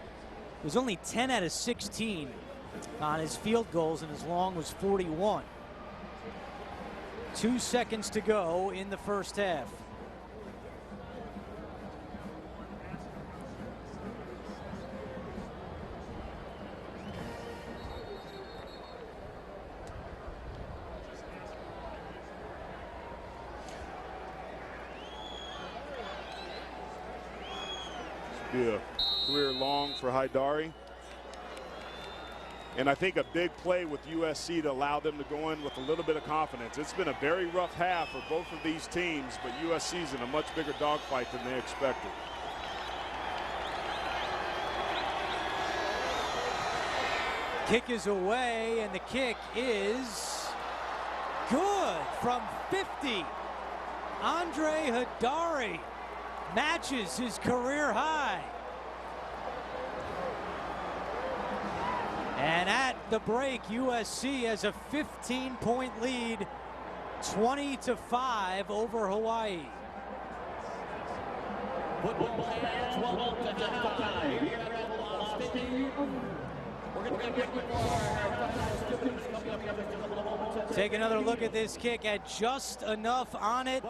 It was only 10 out of 16 on his field goals, and his long was 41. 2 seconds to go in the first half. Be a career long for Hadari. And I think a big play with USC to allow them to go in with a little bit of confidence. It's been a very rough half for both of these teams, but USC's in a much bigger dogfight than they expected. Kick is away, and the kick is good from 50. Andre Hadari matches his career high. And at the break, USC has a 15-point lead, 20-5 over Hawaii. Football fans, welcome to halftime. Here at Ball Stadium. We're going to get Take another look at this kick at just enough on it.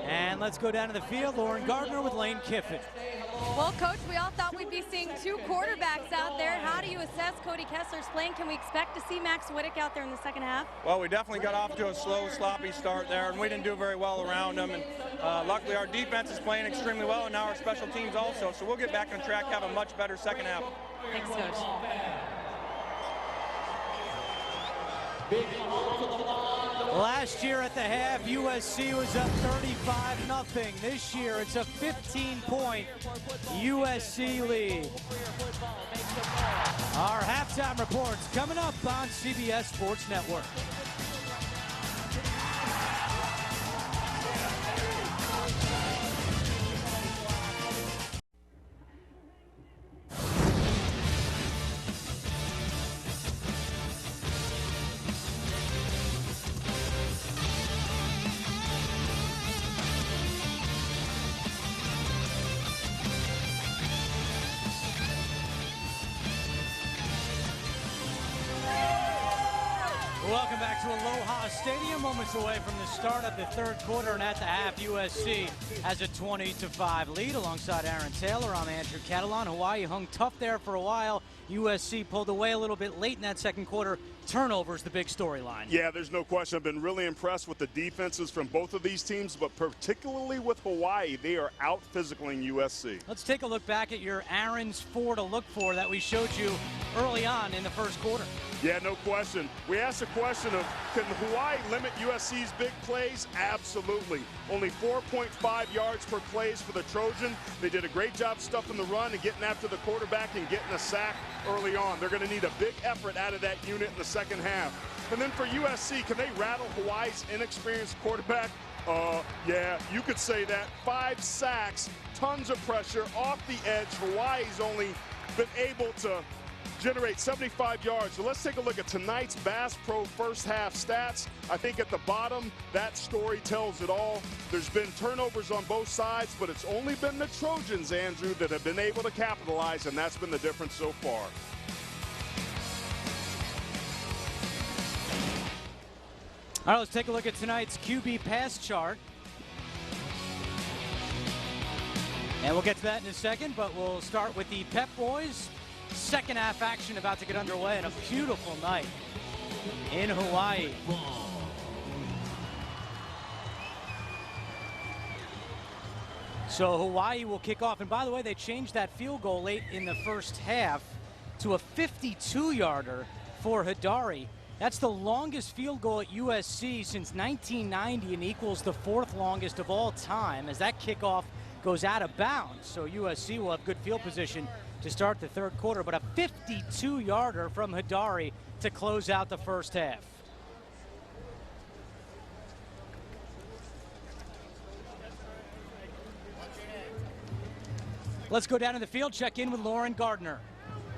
And let's go down to the field. Lauren Gardner with Lane Kiffin. Well, Coach, we all thought we'd be seeing 2 quarterbacks out there. How do you assess Cody Kessler's playing? Can we expect to see Max Whittick out there in the second half? Well, we definitely got off to a slow, sloppy start there, and we didn't do very well around them. And luckily, our defense is playing extremely well, and now our special teams also. So we'll get back on track, have a much better second half. Thanks, Coach. Big on to the line, Last year at the half, USC was up 35-0. This year, it's a 15-point USC lead. Our halftime reports coming up on CBS Sports Network. Welcome back to Aloha Stadium. Moments away from the start of the third quarter, and at the half, USC has a 20-5 lead. Alongside Aaron Taylor, I'm Andrew Catalan. Hawaii hung tough there for a while. USC pulled away a little bit late in that second quarter. Turnovers, the big storyline. Yeah, there's no question. I've been really impressed with the defenses from both of these teams, but particularly with Hawaii. They are out-physicaling USC. Let's take a look back at your Aaron's 4 to look for that we showed you early on in the first quarter. Yeah, no question. We asked the question of, can Hawaii limit USC's big plays? Absolutely. Only 4.5 yards per plays for the Trojans. They did a great job stuffing the run and getting after the quarterback and getting a sack early on. They're going to need a big effort out of that unit in the second half. And then for USC, can they rattle Hawaii's inexperienced quarterback? Yeah, you could say that. 5 sacks, tons of pressure off the edge. Hawaii's only been able to generate 75 yards. So let's take a look at tonight's Bass Pro first half stats. I think at the bottom, that story tells it all. There's been turnovers on both sides, but it's only been the Trojans, Andrew, that have been able to capitalize, and that's been the difference so far. All right, let's take a look at tonight's QB pass chart. And we'll get to that in a second, but we'll start with the Pep Boys. Second half action about to get underway, and a beautiful night in Hawaii. So Hawaii will kick off. And by the way, they changed that field goal late in the first half to a 52-yarder for Hidari. That's the longest field goal at USC since 1990 and equals the 4th longest of all time as that kickoff goes out of bounds. So USC will have good field position to start the third quarter, but a 52-yarder from Hidari to close out the first half. Let's go down to the field, check in with Lauren Gardner.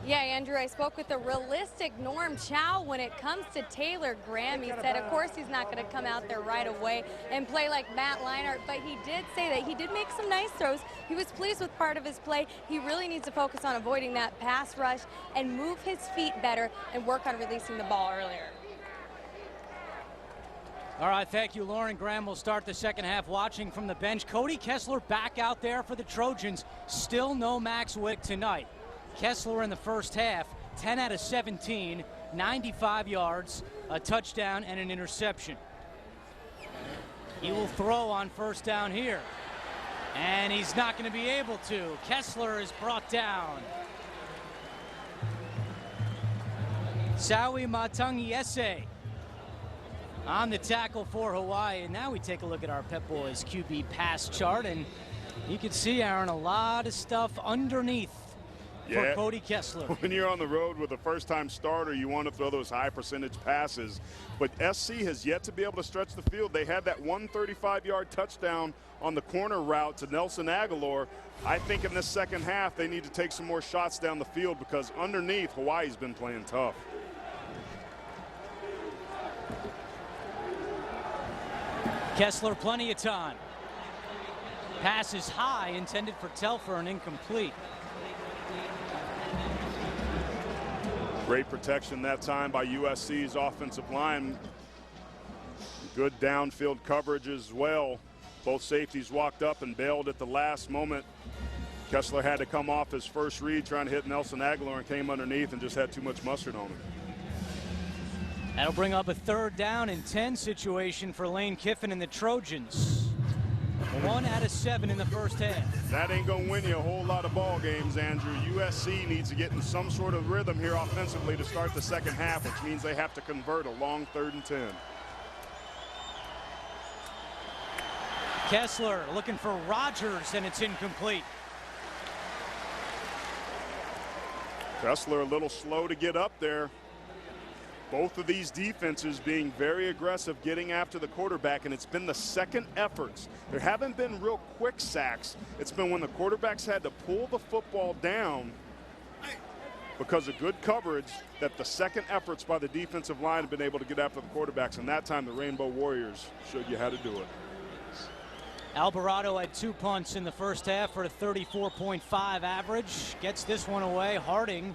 Yeah, Andrew, I spoke with the realistic Norm Chow when it comes to Taylor Graham. He said, of course, he's not going to come out there right away and play like Matt Leinart, but he did say that he did make some nice throws. He was pleased with part of his play. He really needs to focus on avoiding that pass rush and move his feet better and work on releasing the ball earlier. All right, thank you, Lauren. Graham will start the second half watching from the bench. Cody Kessler back out there for the Trojans. Still no Max Wick tonight. Kessler in the first half, 10 out of 17, 95 yards, a touchdown, and an interception. He will throw on first down here. And he's not going to be able to. Kessler is brought down. Sawi Matangiese on the tackle for Hawaii. And now we take a look at our Pep Boys QB pass chart. And you can see, Aaron, a lot of stuff underneath. Yeah. For Cody Kessler. When you're on the road with a first-time starter, you want to throw those high-percentage passes. But SC has yet to be able to stretch the field. They had that 135-yard touchdown on the corner route to Nelson Aguilar. I think in this second half, they need to take some more shots down the field because underneath, Hawaii's been playing tough. Kessler, plenty of time. Pass is high, intended for Telfer and incomplete. Great protection that time by USC's offensive line. Good downfield coverage as well. Both safeties walked up and bailed at the last moment. Kessler had to come off his first read trying to hit Nelson Aguilar and came underneath and just had too much mustard on him. That'll bring up a 3rd down and 10 situation for Lane Kiffin and the Trojans. 1 out of 7 in the first half. That ain't going to win you a whole lot of ball games, Andrew. USC needs to get in some sort of rhythm here offensively to start the second half, which means they have to convert a long 3rd and 10. Kessler looking for Rogers, and it's incomplete. Kessler a little slow to get up there. Both of these defenses being very aggressive, getting after the quarterback, and it's been the second efforts. There haven't been real quick sacks. It's been when the quarterbacks had to pull the football down because of good coverage that the second efforts by the defensive line have been able to get after the quarterbacks, and that time the Rainbow Warriors showed you how to do it. Alvarado had 2 punts in the first half for a 34.5 average. Gets this one away. Harding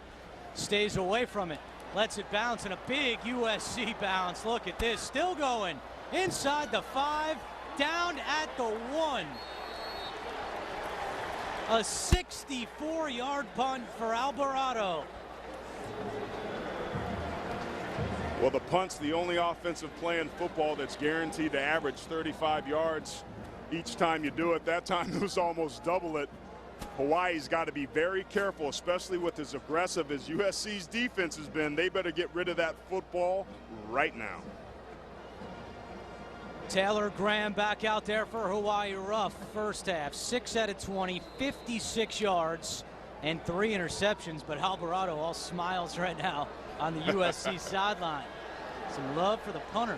stays away from it. Lets it bounce, and a big USC bounce. Look at this. Still going. Inside the 5. Down at the 1. A 64-yard punt for Alvarado. Well, the punt's the only offensive play in football that's guaranteed to average 35 yards each time you do it. That time it was almost double it. Hawaii's got to be very careful, especially with as aggressive as USC's defense has been. They better get rid of that football right now. Taylor Graham back out there for Hawaii rough. First half, 6 out of 20, 56 yards and 3 interceptions. But Alvarado all smiles right now on the USC sideline. Some love for the punter.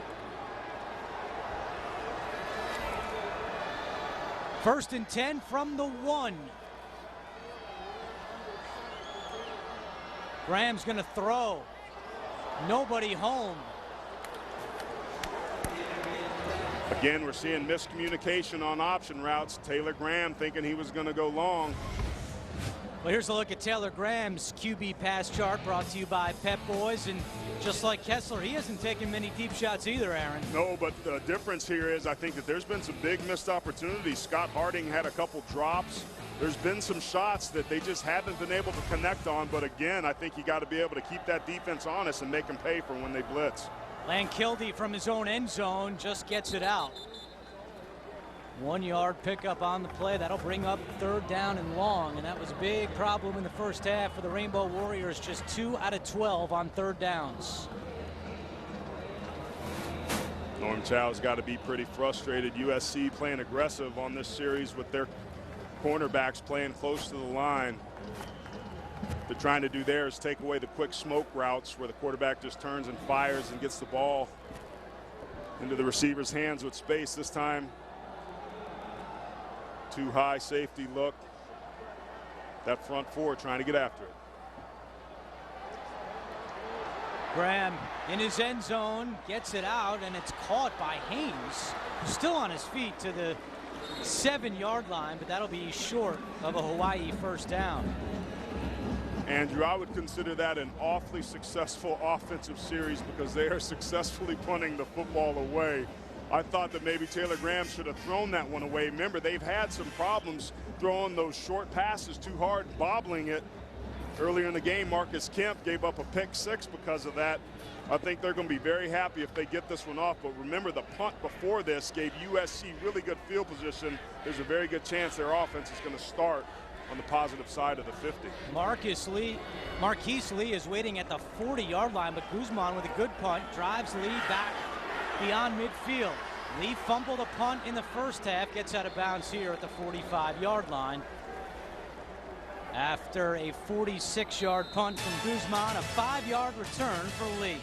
First and 10 from the 1. Graham's going to throw. Nobody home. Again, we're seeing miscommunication on option routes. Taylor Graham thinking he was going to go long. Well, here's a look at Taylor Graham's QB pass chart, brought to you by Pep Boys. And just like Kessler, he hasn't taken many deep shots either, Aaron. No, but the difference here is I think that there's been some big missed opportunities. Scott Harding had a couple drops. There's been some shots that they just haven't been able to connect on. But again, I think you got to be able to keep that defense honest and make them pay for when they blitz. Lankilde from his own end zone just gets it out. 1-yard pickup on the play. That'll bring up 3rd down and long, and that was a big problem in the first half for the Rainbow Warriors. Just 2 out of 12 on 3rd downs. Norm Chow's got to be pretty frustrated. USC playing aggressive on this series with their cornerbacks playing close to the line. They're trying to do there is take away the quick smoke routes where the quarterback just turns and fires and gets the ball into the receiver's hands with space. This time, too high safety look. That front 4 trying to get after it. Graham in his end zone gets it out, and it's caught by Haynes, still on his feet to the 7-yard line, but that'll be short of a Hawaii first down. Andrew, I would consider that an awfully successful offensive series because they are successfully punting the football away. I thought that maybe Taylor Graham should have thrown that one away. Remember, they've had some problems throwing those short passes too hard, bobbling it. Earlier in the game, Marcus Kemp gave up a pick-6 because of that. I think they're going to be very happy if they get this one off. But remember, the punt before this gave USC really good field position. There's a very good chance their offense is going to start on the positive side of the 50. Marquise Lee is waiting at the 40-yard line, but Guzman with a good punt drives Lee back beyond midfield. Lee fumbled a punt in the first half, gets out of bounds here at the 45-yard line. After a 46-yard punt from Guzman, a 5-yard return for Lee.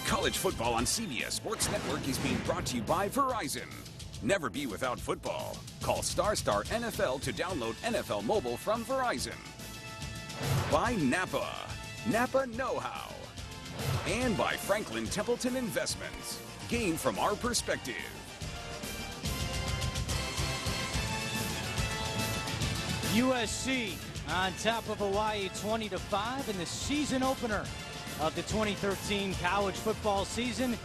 College football on CBS Sports Network is being brought to you by Verizon. Never be without football. Call ** NFL to download NFL Mobile from Verizon. By Napa. Napa Know-How. And by Franklin Templeton Investments. Gain from our perspective. USC on top of Hawaii 20-5 in the season opener of the 2013 college football season.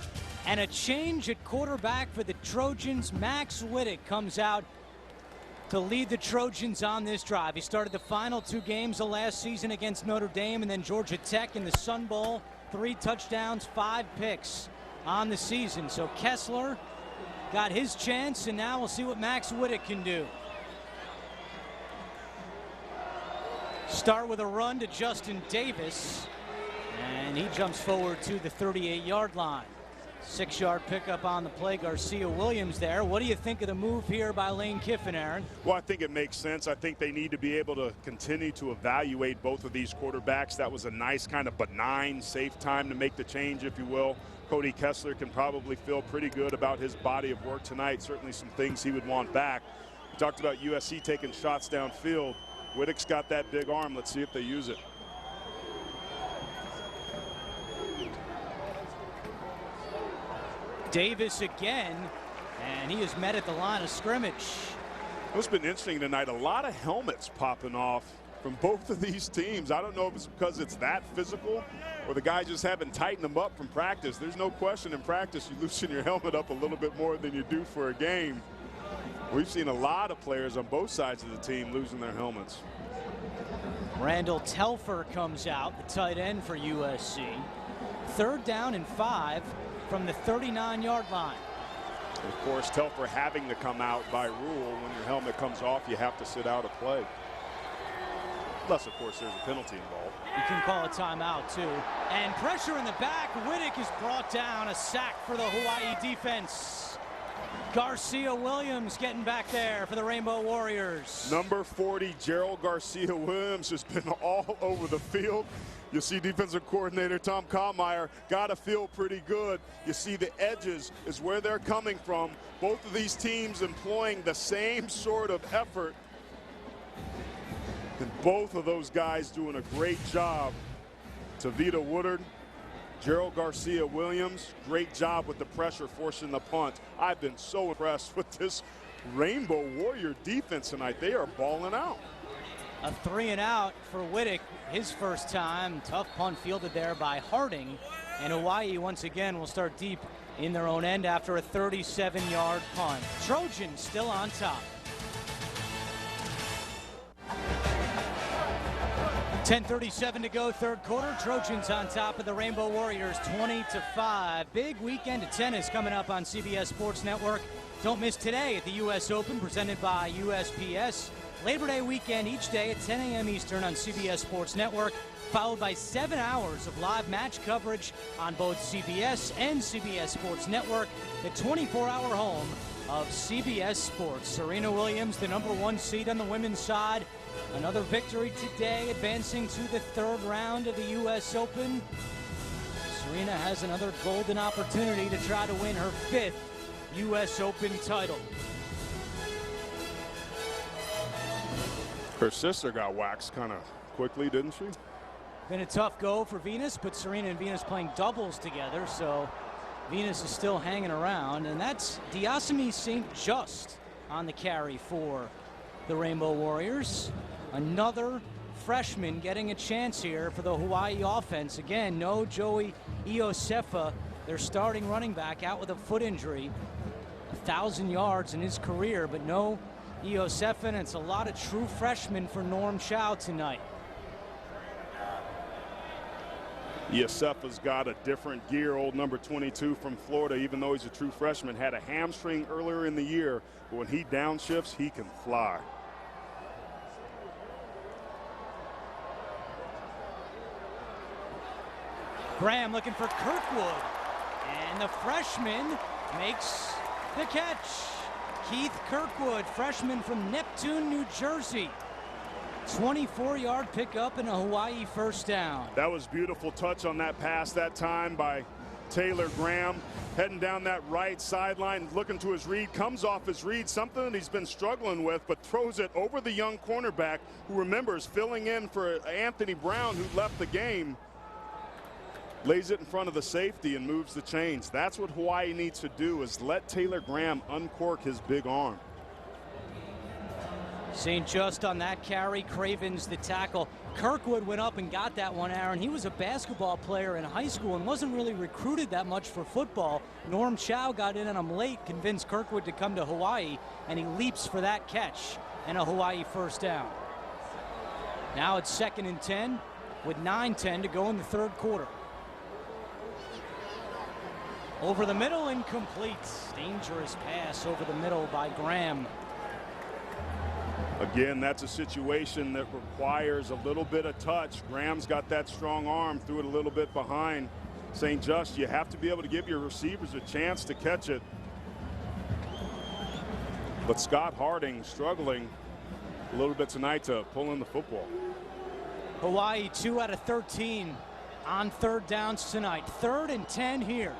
And a change at quarterback for the Trojans. Max Wittek comes out to lead the Trojans on this drive. He started the final 2 games of last season against Notre Dame and then Georgia Tech in the Sun Bowl. 3 touchdowns, 5 picks on the season. So Kessler got his chance, and now we'll see what Max Wittek can do. Start with a run to Justin Davis. And he jumps forward to the 38-yard line. 6-yard pickup on the play. Garcia Williams there. What do you think of the move here by Lane Kiffin, Aaron? Well, I think it makes sense. I think they need to be able to continue to evaluate both of these quarterbacks. That was a nice kind of benign, safe time to make the change, if you will. Cody Kessler can probably feel pretty good about his body of work tonight. Certainly some things he would want back. We talked about USC taking shots downfield. Whittick's got that big arm. Let's see if they use it. Davis again, and he is met at the line of scrimmage. What's been interesting tonight, a lot of helmets popping off from both of these teams. I don't know if it's because it's that physical or the guys just haven't tightened them up from practice. There's no question in practice you loosen your helmet up a little bit more than you do for a game. We've seen a lot of players on both sides of the team losing their helmets. Randall Telfer comes out, the tight end for USC. 3rd down and 5 from the 39-yard line. Of course, Telfer having to come out by rule. When your helmet comes off, you have to sit out a play. Unless, of course, there's a penalty involved. You can call a timeout, too. And pressure in the back. Whittick is brought down. A sack for the Hawaii defense. Garcia Williams getting back there for the Rainbow Warriors. Number 40, Gerald Garcia Williams, has been all over the field. You see defensive coordinator Tom Kottmeyer got to feel pretty good. You see the edges is where they're coming from. Both of these teams employing the same sort of effort. And both of those guys doing a great job. Tavita Woodard, Gerald Garcia Williams, great job with the pressure forcing the punt. I've been so impressed with this Rainbow Warrior defense tonight. They are balling out. A 3-and-out for Whittick, his first time. Tough punt fielded there by Harding. And Hawaii once again will start deep in their own end after a 37-yard punt. Trojans still on top. 10:37 to go, 3rd quarter. Trojans on top of the Rainbow Warriors, 20-5. Big weekend of tennis coming up on CBS Sports Network. Don't miss today at the U.S. Open, presented by USPS. Labor Day weekend each day at 10 a.m. Eastern on CBS Sports Network, followed by 7 hours of live match coverage on both CBS and CBS Sports Network, the 24-hour home of CBS Sports. Serena Williams, the #1 seed on the women's side. Another victory today, advancing to the 3rd round of the U.S. Open. Serena has another golden opportunity to try to win her 5th U.S. Open title. Her sister got waxed kind of quickly, didn't she? Been a tough go for Venus, but Serena and Venus playing doubles together, so Venus is still hanging around. And that's Diasimi St. Just on the carry for the Rainbow Warriors. Another freshman getting a chance here for the Hawaii offense. Again, no Joey Iosefa, their starting running back, out with a foot injury. 1,000 yards in his career, but no Iosefa, and it's a lot of true freshmen for Norm Chow tonight. Iosefa's got a different gear. Old number 22 from Florida, even though he's a true freshman, had a hamstring earlier in the year, but when he downshifts, he can fly. Graham looking for Kirkwood, and the freshman makes the catch. Keith Kirkwood, freshman from Neptune, New Jersey. 24-yard pickup and a Hawaii first down. That was beautiful touch on that pass that time by Taylor Graham. Heading down that right sideline, looking to his read, comes off his read, something that he's been struggling with, but throws it over the young cornerback who remembers filling in for Anthony Brown, who left the game. Lays it in front of the safety and moves the chains. That's what Hawaii needs to do, is let Taylor Graham uncork his big arm. St. Just on that carry, Cravens the tackle. Kirkwood went up and got that one, Aaron. He was a basketball player in high school and wasn't really recruited that much for football. Norm Chow got in on him late, convinced Kirkwood to come to Hawaii, and he leaps for that catch and a Hawaii first down. Now it's 2nd and 10 with 9:10 to go in the 3rd quarter. Over the middle, incomplete. Dangerous pass over the middle by Graham. Again, that's a situation that requires a little bit of touch. Graham's got that strong arm, threw it a little bit behind St. Just. You have to be able to give your receivers a chance to catch it. But Scott Harding struggling a little bit tonight to pull in the football. Hawaii 2 out of 13 on third downs tonight. 3rd and 10 here.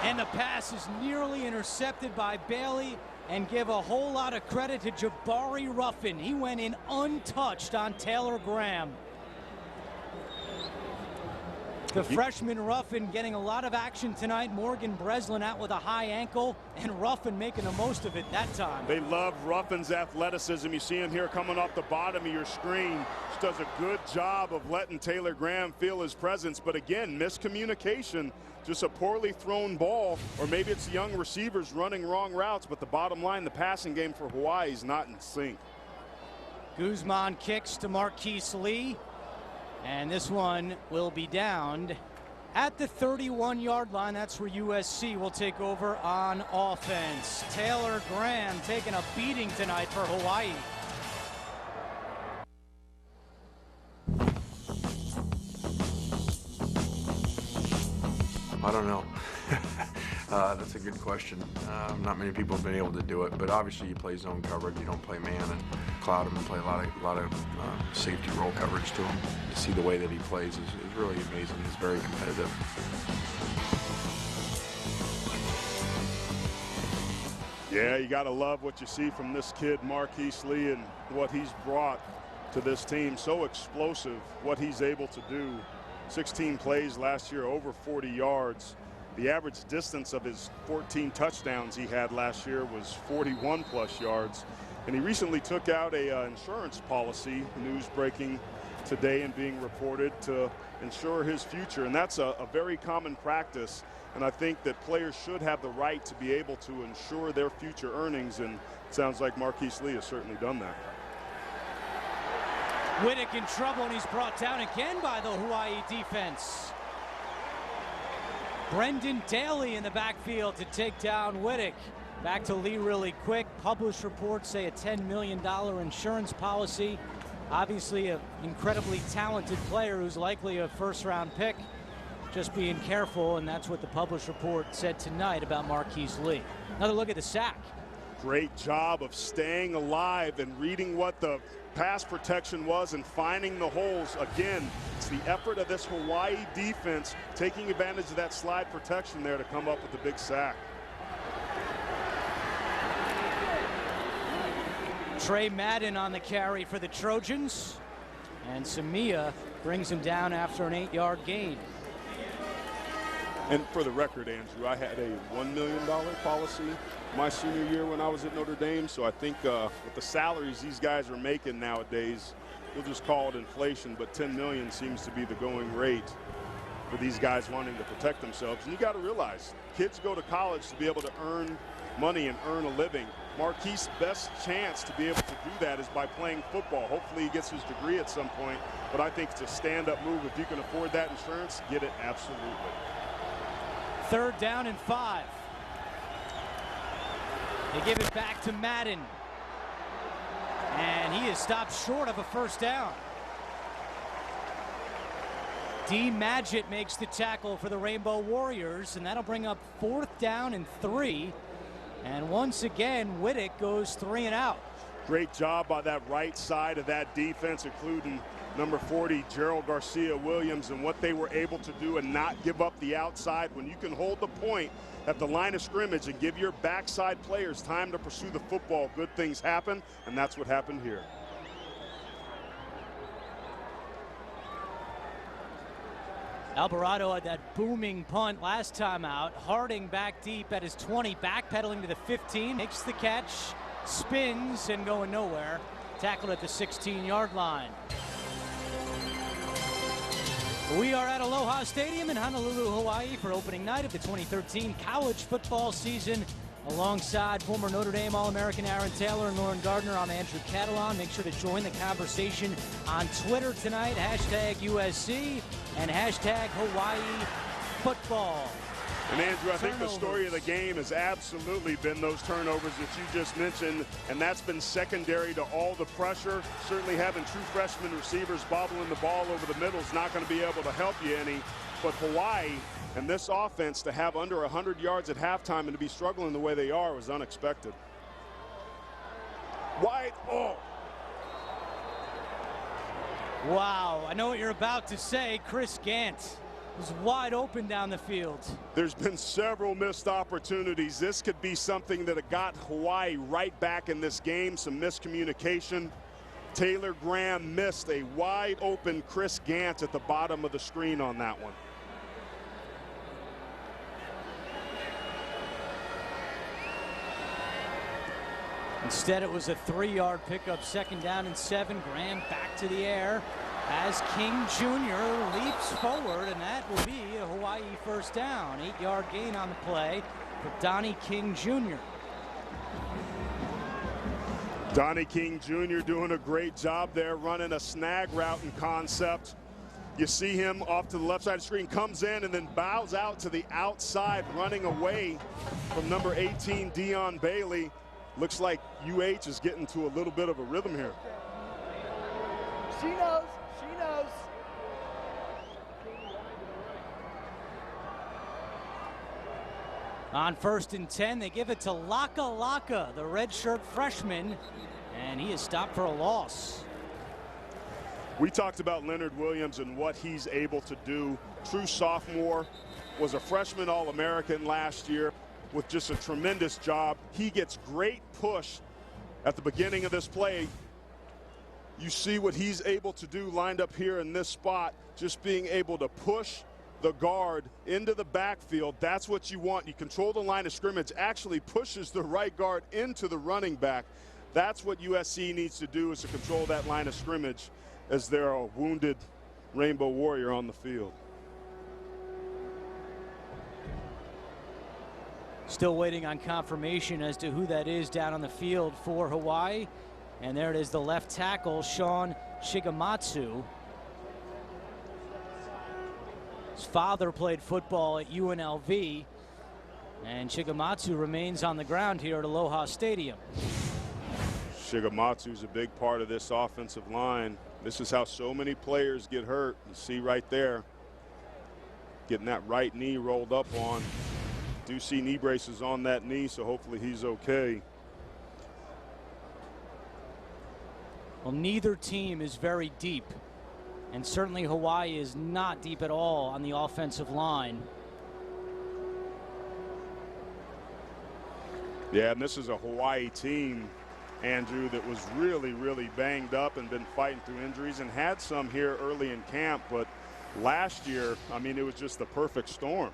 And the pass is nearly intercepted by Bailey, and give a whole lot of credit to Jabari Ruffin. He went in untouched on Taylor Graham. The freshman Ruffin getting a lot of action tonight. Morgan Breslin out with a high ankle, and Ruffin making the most of it that time. They love Ruffin's athleticism. You see him here coming off the bottom of your screen. Just does a good job of letting Taylor Graham feel his presence. But again, miscommunication, just a poorly thrown ball, or maybe it's the young receivers running wrong routes. But the bottom line, the passing game for Hawaii is not in sync. Guzman kicks to Marquise Lee. And this one will be downed at the 31-yard line. That's where USC will take over on offense. Taylor Graham taking a beating tonight for Hawaii. I don't know. That's a good question. Not many people have been able to do it, but obviously you play zone coverage, you don't play man, and cloud him and play a lot of safety roll coverage to him. To see the way that he plays is really amazing. He's very competitive. Yeah, you got to love what you see from this kid, Marquise Lee, and what he's brought to this team. So explosive, what he's able to do. 16 plays last year, over 40 yards. The average distance of his 14 touchdowns he had last year was 41+ yards. And he recently took out a insurance policy, news breaking today and being reported, to ensure his future. And that's a very common practice. And I think that players should have the right to be able to ensure their future earnings. And it sounds like Marquise Lee has certainly done that. Whittick in trouble, and he's brought down again by the Hawaii defense. Brendan Daly in the backfield to take down Whittick. Back to Lee really quick. Published reports say a $10 million insurance policy. Obviously an incredibly talented player who's likely a first-round pick. Just being careful, and that's what the published report said tonight about Marquise Lee. Another look at the sack. Great job of staying alive and reading what the pass protection was and finding the holes. Again, it's the effort of this Hawaii defense taking advantage of that slide protection there to come up with the big sack. Trey Madden on the carry for the Trojans, and Samia brings him down after an 8-yard gain. And for the record, Andrew, I had a $1 million policy my senior year when I was at Notre Dame, so I think with the salaries these guys are making nowadays, you'll just call it inflation, but $10 million seems to be the going rate for these guys wanting to protect themselves. And you got to realize, kids go to college to be able to earn money and earn a living. Marquise's best chance to be able to do that is by playing football. Hopefully he gets his degree at some point, but I think it's a stand-up move. If you can afford that insurance, get it absolutely. 3rd down and 5. They give it back to Madden. And he is stopped short of a first down. D. Magid makes the tackle for the Rainbow Warriors, and that'll bring up 4th down and 3. And once again, Whittick goes 3 and out. Great job by that right side of that defense, including number 40, Gerald Garcia-Williams, and what they were able to do and not give up the outside. When you can hold the point at the line of scrimmage and give your backside players time to pursue the football, good things happen, and that's what happened here. Alvarado had that booming punt last time out. Harding back deep at his 20, backpedaling to the 15, makes the catch, spins, and going nowhere. Tackled at the 16-yard line. We are at Aloha Stadium in Honolulu, Hawaii for opening night of the 2013 college football season. Alongside former Notre Dame All-American Aaron Taylor and Lauren Gardner, I'm Andrew Catalon. Make sure to join the conversation on Twitter tonight, #USC and #Hawaii Football. And Andrew, I think the story of the game has absolutely been those turnovers that you just mentioned, and that's been secondary to all the pressure. Certainly having true freshman receivers bobbling the ball over the middle is not going to be able to help you any. But Hawaii and this offense to have under 100 yards at halftime and to be struggling the way they are was unexpected. Wide, oh. Wow, I know what you're about to say. Chris Gant was wide open down the field. There's been several missed opportunities. This could be something that got Hawaii right back in this game, some miscommunication. Taylor Graham missed a wide open Chris Gant at the bottom of the screen on that one. Instead, it was a 3-yard pickup, 2nd down and 7. Graham back to the air as King Jr. leaps forward, and that will be a Hawaii 1st down. 8-yard gain on the play for Donnie King Jr. Donnie King Jr. doing a great job there, running a snag route and concept. You see him off to the left side of the screen, comes in and then bows out to the outside, running away from number 18, Dion Bailey. Looks like UH is getting to a little bit of a rhythm here. She knows. She knows. On 1st and 10, they give it to Laka Laka, the redshirt freshman, and he is stopped for a loss. We talked about Leonard Williams and what he's able to do. True sophomore, was a freshman All-American last year with just a tremendous job. He gets great push at the beginning of this play. You see what he's able to do lined up here in this spot, just being able to push the guard into the backfield. That's what you want. You control the line of scrimmage, actually pushes the right guard into the running back. That's what USC needs to do, is to control that line of scrimmage as they're a wounded Rainbow Warrior on the field. Still waiting on confirmation as to who that is down on the field for Hawaii. And there it is, the left tackle, Sean Shigematsu. His father played football at UNLV, and Shigematsu remains on the ground here at Aloha Stadium. Shigematsu's a big part of this offensive line. This is how so many players get hurt. You see right there, getting that right knee rolled up on. Do see knee braces on that knee, so hopefully he's okay. Well, neither team is very deep, and certainly Hawaii is not deep at all on the offensive line. Yeah, and this is a Hawaii team, Andrew, that was really, really banged up and been fighting through injuries and had some here early in camp, but last year, I mean, it was just the perfect storm.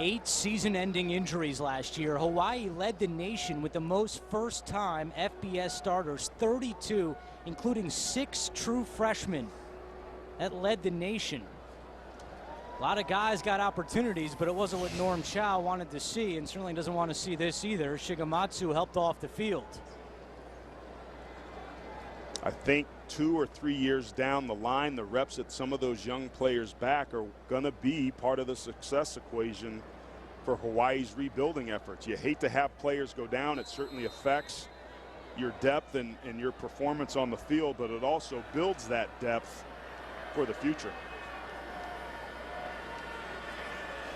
8 season-ending injuries last year. Hawaii led the nation with the most first-time FBS starters, 32, including 6 true freshmen. That led the nation. A lot of guys got opportunities, but it wasn't what Norm Chow wanted to see, and certainly doesn't want to see this either. Shigematsu helped off the field. I think 2 or 3 years down the line, the reps that some of those young players back are going to be part of the success equation for Hawaii's rebuilding efforts. You hate to have players go down. It certainly affects your depth and your performance on the field, but it also builds that depth for the future.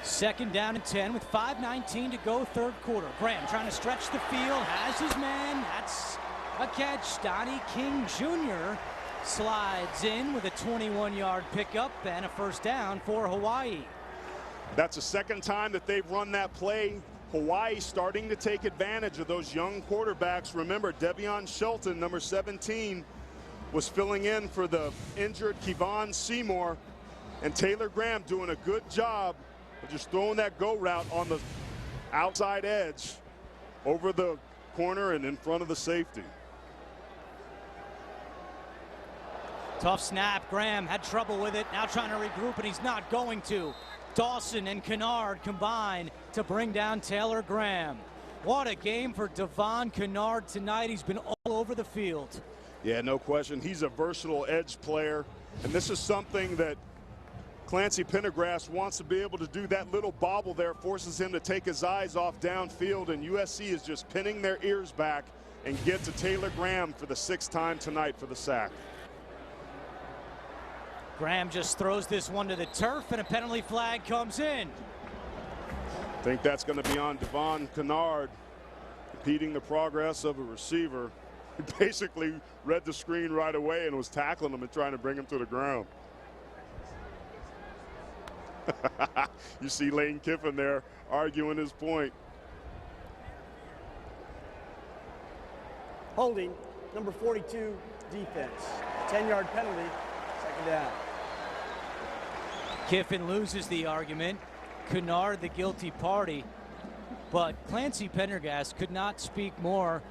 2nd down and 10 with 5:19 to go, 3rd quarter. Graham trying to stretch the field, has his man. That's a catch. Donnie King Jr. slides in with a 21-yard pickup and a 1st down for Hawaii. That's the 2nd time that they've run that play. Hawaii starting to take advantage of those young quarterbacks. Remember, Devion Shelton, number 17, was filling in for the injured Kevon Seymour, and Taylor Graham doing a good job of just throwing that go route on the outside edge over the corner and in front of the safety. Tough snap. Graham had trouble with it. Now trying to regroup, and he's not going to. Dawson and Kennard combine to bring down Taylor Graham. What a game for Devon Kennard tonight. He's been all over the field. Yeah, no question. He's a versatile edge player, and this is something that Clancy Pendergrass wants to be able to do that little bobble there, forces him to take his eyes off downfield, and USC is just pinning their ears back and get to Taylor Graham for the 6th time tonight for the sack. Graham just throws this one to the turf, and a penalty flag comes in. I think that's going to be on Devon Kennard, impeding the progress of a receiver. He basically read the screen right away and was tackling him and trying to bring him to the ground. You see Lane Kiffin there arguing his point. Holding, number 42, defense. 10-yard penalty, 2nd down. Kiffin loses the argument. Kennard the guilty party. But Clancy Pendergrass could not speak more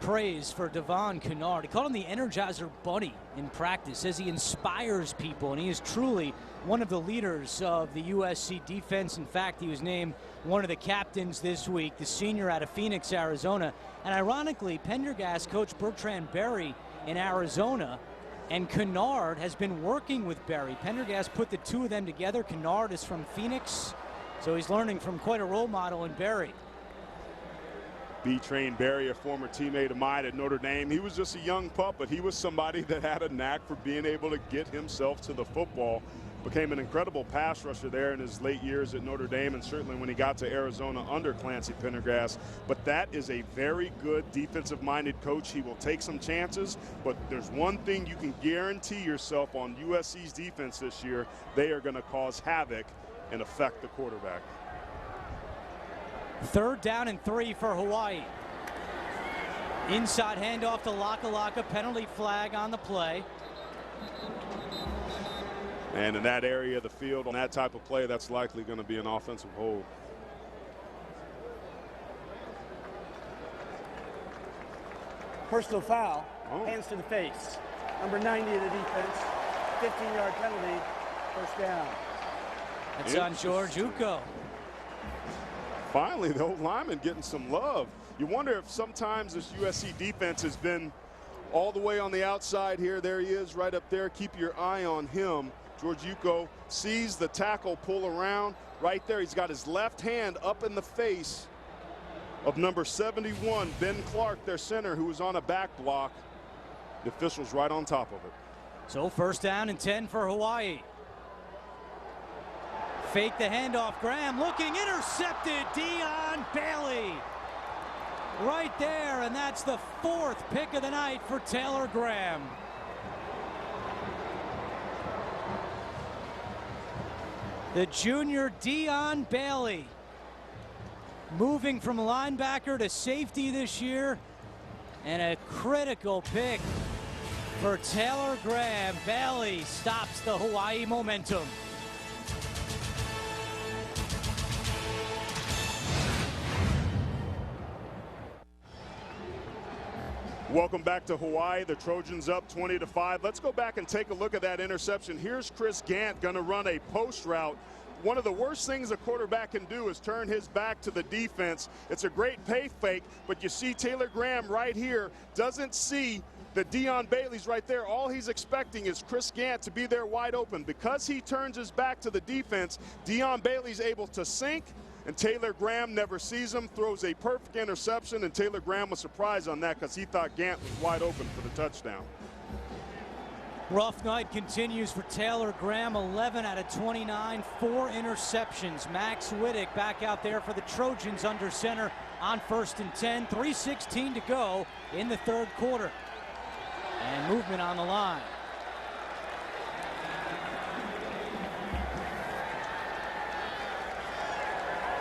praise for Devon Kennard. He called him the Energizer Bunny in practice, says he inspires people, and he is truly one of the leaders of the USC defense. In fact, he was named one of the captains this week, the senior out of Phoenix, Arizona. And ironically, Pendergrass coached Bertrand Berry in Arizona, and Kennard has been working with Berry. Pendergrass put the two of them together. Kennard is from Phoenix, so he's learning from quite a role model in Berry. B-Train Berry, a former teammate of mine at Notre Dame. He was just a young pup, but he was somebody that had a knack for being able to get himself to the football. Became an incredible pass rusher there in his late years at Notre Dame, and certainly when he got to Arizona under Clancy Pendergrass. But that is a very good defensive-minded coach. He will take some chances, but there's one thing you can guarantee yourself on USC's defense this year: they are going to cause havoc and affect the quarterback. 3rd down and 3 for Hawaii. Inside handoff to Lakalaka, penalty flag on the play. And in that area of the field, on that type of play, that's likely going to be an offensive hold. Personal foul, hands to the face. Number 90 of the defense, 15-yard penalty, 1st down. That's on George Uko. Finally, the old lineman getting some love. You wonder if sometimes this USC defense has been all the way on the outside here. There he is right up there. Keep your eye on him. George Uko sees the tackle pull around. Right there, he's got his left hand up in the face of number 71, Ben Clark, their center, who was on a back block. The official's right on top of it. So 1st down and 10 for Hawaii. Fake the handoff. Graham looking, intercepted. Dion Bailey right there, and that's the 4th pick of the night for Taylor Graham. The junior Dion Bailey moving from linebacker to safety this year, and a critical pick for Taylor Graham. Bailey stops the Hawaii momentum. Welcome back to Hawaii. The Trojans up 20-5. Let's go back and take a look at that interception. Here's Chris Gant going to run a post route. One of the worst things a quarterback can do is turn his back to the defense. It's a great pay fake, but you see Taylor Graham right here doesn't see the Dion Bailey's right there. All he's expecting is Chris Gant to be there wide open. Because he turns his back to the defense, Dion Bailey's able to sink, and Taylor Graham never sees him, throws a perfect interception, and Taylor Graham was surprised on that because he thought Gant was wide open for the touchdown. Rough night continues for Taylor Graham. 11 out of 29, 4 interceptions. Max Wittick back out there for the Trojans under center on 1st and 10. 3:16 to go in the 3rd quarter. And movement on the line.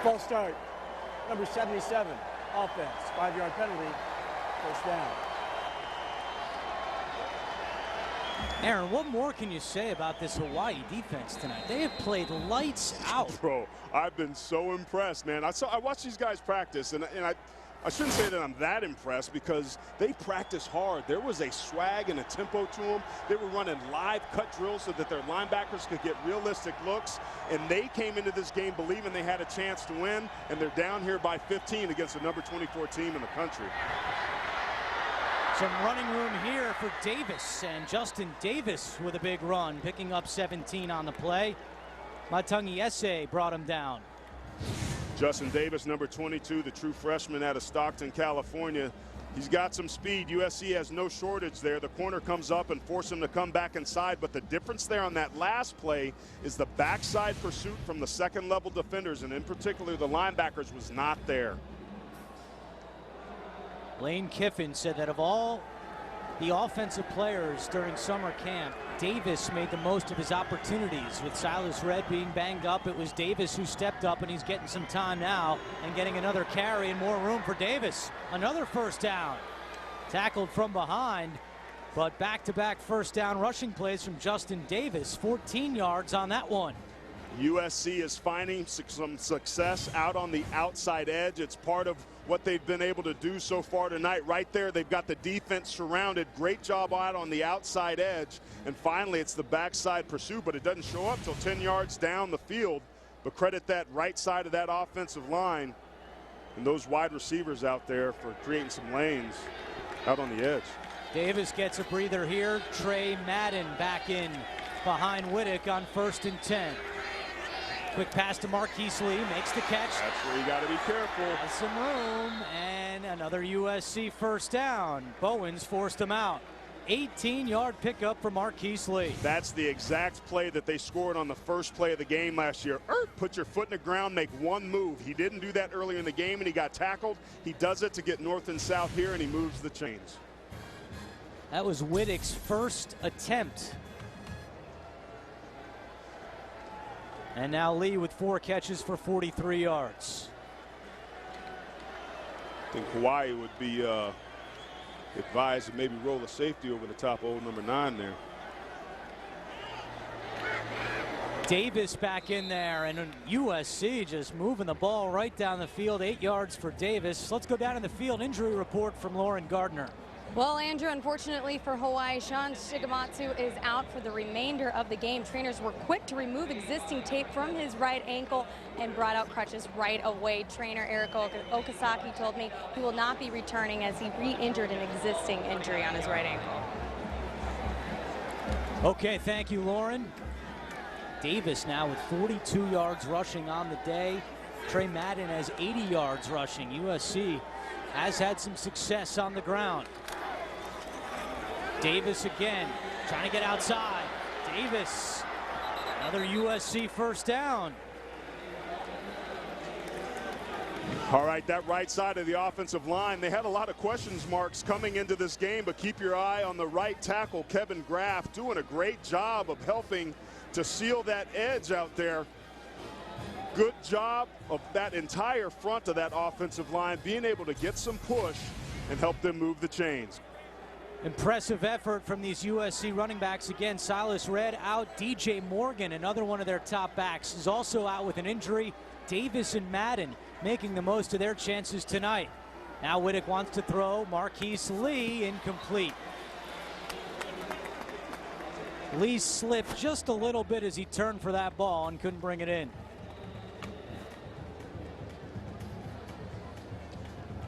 False start. Number 77, offense. 5-yard penalty, 1st down. Aaron, what more can you say about this Hawaii defense tonight? They have played lights out. Bro, I've been so impressed, man. I watched these guys practice, and I shouldn't say that I'm that impressed because they practice hard. There was a swag and a tempo to them. They were running live cut drills so that their linebackers could get realistic looks, and they came into this game believing they had a chance to win, and they're down here by 15 against the number 24 team in the country. Some running room here for Davis, and Justin Davis with a big run, picking up 17 on the play. Matangiese brought him down. Justin Davis, number 22, the true freshman out of Stockton, California. He's got some speed. USC has no shortage there. The corner comes up and forces him to come back inside. But the difference there on that last play is the backside pursuit from the second-level defenders, and in particular the linebackers, was not there. Lane Kiffin said that of all the offensive players during summer camp, Davis made the most of his opportunities. With Silas Redd being banged up, it was Davis who stepped up, and he's getting some time now and getting another carry and more room for Davis. Another first down. Tackled from behind, but back-to-back first down rushing plays from Justin Davis. 14 yards on that one. USC is finding some success out on the outside edge. It's part of what they've been able to do so far tonight. Right there, they've got the defense surrounded. Great job out on the outside edge. And finally, it's the backside pursuit, but it doesn't show up till 10 yards down the field. But credit that right side of that offensive line and those wide receivers out there for creating some lanes out on the edge. Davis gets a breather here. Trey Madden back in behind Whittick on 1st and 10. Quick pass to Marquise Lee, makes the catch. That's where you got to be careful. Has some room, and another USC first down. Bowens forced him out. 18-yard pickup for Marquise Lee. That's the exact play that they scored on the first play of the game last year. Put your foot in the ground, make one move. He didn't do that earlier in the game, and he got tackled. He does it to get north and south here, and he moves the chains. That was Whittick's first attempt. And now Lee with 4 catches for 43 yards. I think Hawai'i would be advised to maybe roll a safety over the top of old number 9 there. Davis back in there, and USC just moving the ball right down the field. 8 yards for Davis. Let's go down in the field. Injury report from Lauren Gardner. Well, Andrew, unfortunately for Hawai'i, Sean Shigematsu is out for the remainder of the game. Trainers were quick to remove existing tape from his right ankle and brought out crutches right away. Trainer Eric Okasaki told me he will not be returning as he re-injured an existing injury on his right ankle. Okay, thank you, Lauren. Davis now with 42 yards rushing on the day. Trey Madden has 80 yards rushing. USC has had some success on the ground. Davis again, trying to get outside. Davis, another USC first down. All right, that right side of the offensive line, they had a lot of questions marks coming into this game, but keep your eye on the right tackle, Kevin Graff, doing a great job of helping to seal that edge out there. Good job of that entire front of that offensive line being able to get some push and help them move the chains. Impressive effort from these USC running backs. Again, Silas Redd out. DJ Morgan, another one of their top backs, is also out with an injury. Davis and Madden making the most of their chances tonight. Now Whittick wants to throw. Marquise Lee, incomplete. Lee slipped just a little bit as he turned for that ball and couldn't bring it in.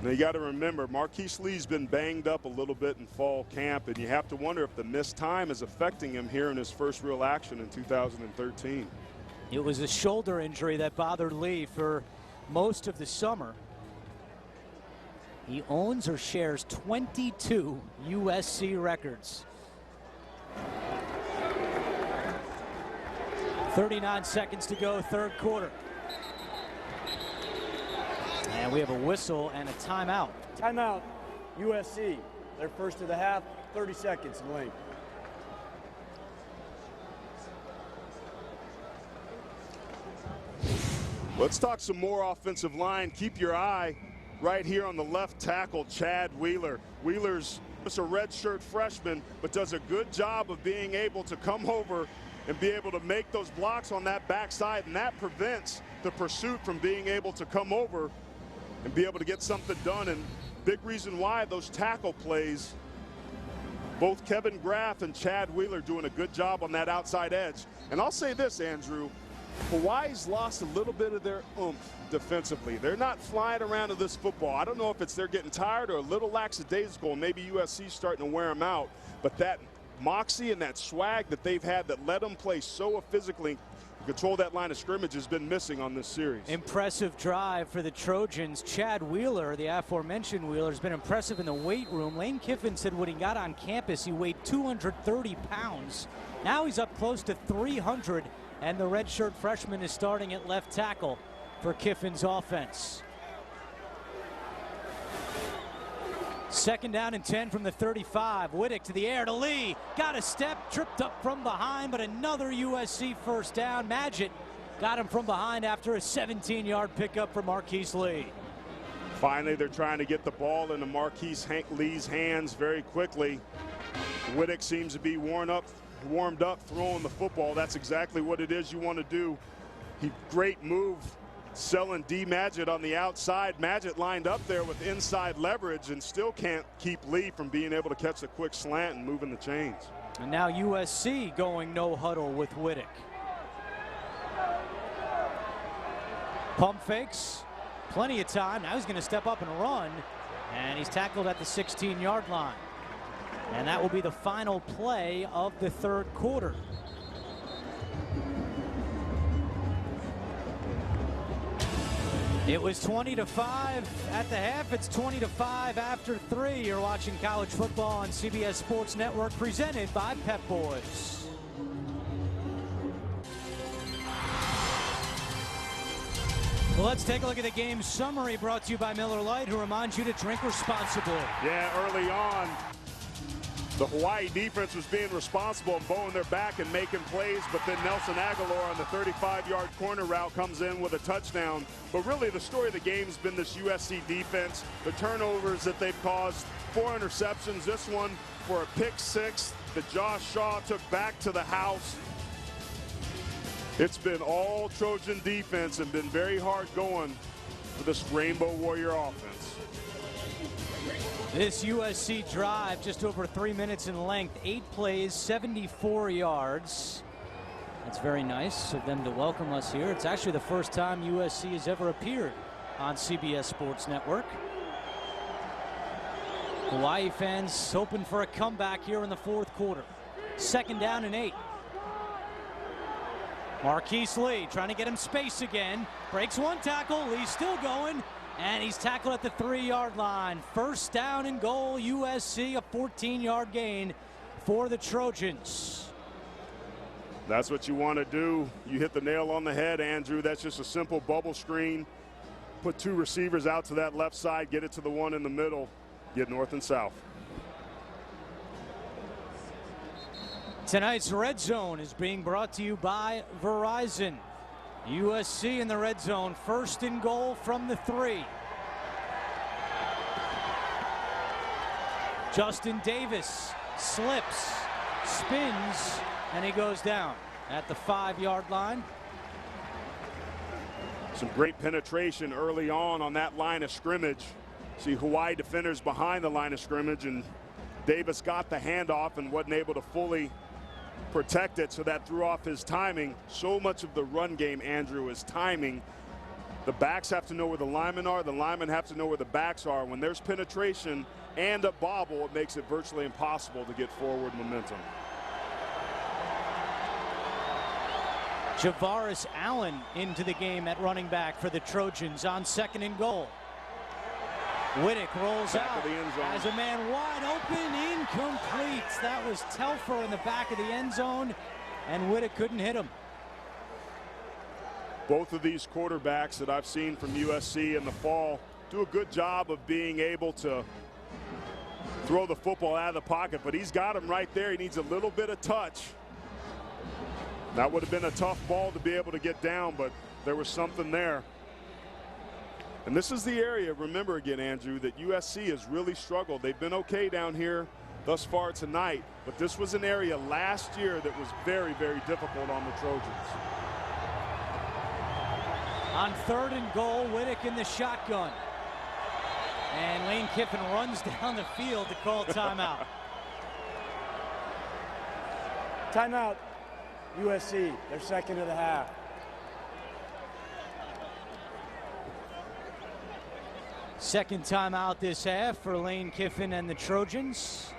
Now you got to remember, Marquise Lee's been banged up a little bit in fall camp, and you have to wonder if the missed time is affecting him here in his first real action in 2013. It was a shoulder injury that bothered Lee for most of the summer. He owns or shares 22 USC records. 39 seconds to go, third quarter. And we have a whistle and a timeout. Timeout, USC. Their first of the half, 30 seconds in length. Let's talk some more offensive line. Keep your eye right here on the left tackle, Chad Wheeler. Wheeler's just a redshirt freshman, but does a good job of being able to come over and be able to make those blocks on that backside, and that prevents the pursuit from being able to come over and be able to get something done. And big reason why those tackle plays, both Kevin Graff and Chad Wheeler doing a good job on that outside edge. And I'll say this, Andrew, Hawaii's lost a little bit of their oomph defensively. They're not flying around to this football. I don't know if it's they're getting tired or a little lackadaisical. Maybe USC's starting to wear them out. But that moxie and that swag that they've had that let them play so physically control that line of scrimmage has been missing on this series. Impressive drive for the Trojans. Chad Wheeler, the aforementioned Wheeler, has been impressive in the weight room. Lane Kiffin said when he got on campus, he weighed 230 pounds. Now he's up close to 300, and the redshirt freshman is starting at left tackle for Kiffin's offense. 2nd down and 10 from the 35. Whittick to the air to Lee. Got a step, tripped up from behind, but another USC first down. Magid got him from behind after a 17-yard pickup for Marquise Lee. Finally, they're trying to get the ball into Marquise Lee's hands very quickly. Whittick seems to be warmed up throwing the football. That's exactly what it is you want to do. Great move. Selling D. Magid on the outside. Magid lined up there with inside leverage and still can't keep Lee from being able to catch a quick slant and moving the chains. And now USC going no huddle with Whittick. Pump fakes. Plenty of time. Now he's going to step up and run. And he's tackled at the 16-yard line. And that will be the final play of the 3rd quarter. It was 20-5 at the half. It's 20-5 after 3. You're watching college football on CBS Sports Network, presented by Pep Boys. Well, let's take a look at the game summary brought to you by Miller Lite, who reminds you to drink responsibly. Yeah, early on, the Hawai'i defense was being responsible and bowing their back and making plays, but then Nelson Aguilar on the 35-yard corner route comes in with a touchdown. But really the story of the game has been this USC defense, the turnovers that they've caused, 4 interceptions, this one for a pick 6 that Josh Shaw took back to the house. It's been all Trojan defense and been very hard going for this Rainbow Warrior offense. This USC drive, just over 3 minutes in length, 8 plays, 74 yards. That's very nice of them to welcome us here. It's actually the first time USC has ever appeared on CBS Sports Network. Hawaii fans hoping for a comeback here in the 4th quarter. 2nd down and 8. Marquise Lee trying to get him space again. Breaks one tackle. Lee's still going. And he's tackled at the 3-yard line. 1st down and goal, USC, a 14-yard gain for the Trojans. That's what you want to do. You hit the nail on the head, Andrew. That's just a simple bubble screen. Put 2 receivers out to that left side, get it to the one in the middle, get north and south. Tonight's Red Zone is being brought to you by Verizon. USC in the red zone, 1st and goal from the 3. Justin Davis slips, spins, and he goes down at the 5-yard line. Some great penetration early on that line of scrimmage. See Hawaii defenders behind the line of scrimmage, and Davis got the handoff and wasn't able to fully protect it, so that threw off his timing. So much of the run game, Andrew, is timing. The backs have to know where the linemen are. The linemen have to know where the backs are. When there's penetration and a bobble, it makes it virtually impossible to get forward momentum. Javaris Allen into the game at running back for the Trojans on 2nd and goal. Whittick rolls out, has a man wide open, incomplete. That was Telfer in the back of the end zone, and Whittick couldn't hit him. Both of these quarterbacks that I've seen from USC in the fall do a good job of being able to throw the football out of the pocket, but he's got him right there. He needs a little bit of touch. That would have been a tough ball to be able to get down, but there was something there. And this is the area, remember again, Andrew, that USC has really struggled. They've been okay down here thus far tonight, but this was an area last year that was very, very difficult on the Trojans. On 3rd and goal, Whittick in the shotgun. And Lane Kiffin runs down the field to call timeout. Timeout, USC, their 2nd of the half. Second timeout this half for Lane Kiffin and the Trojans.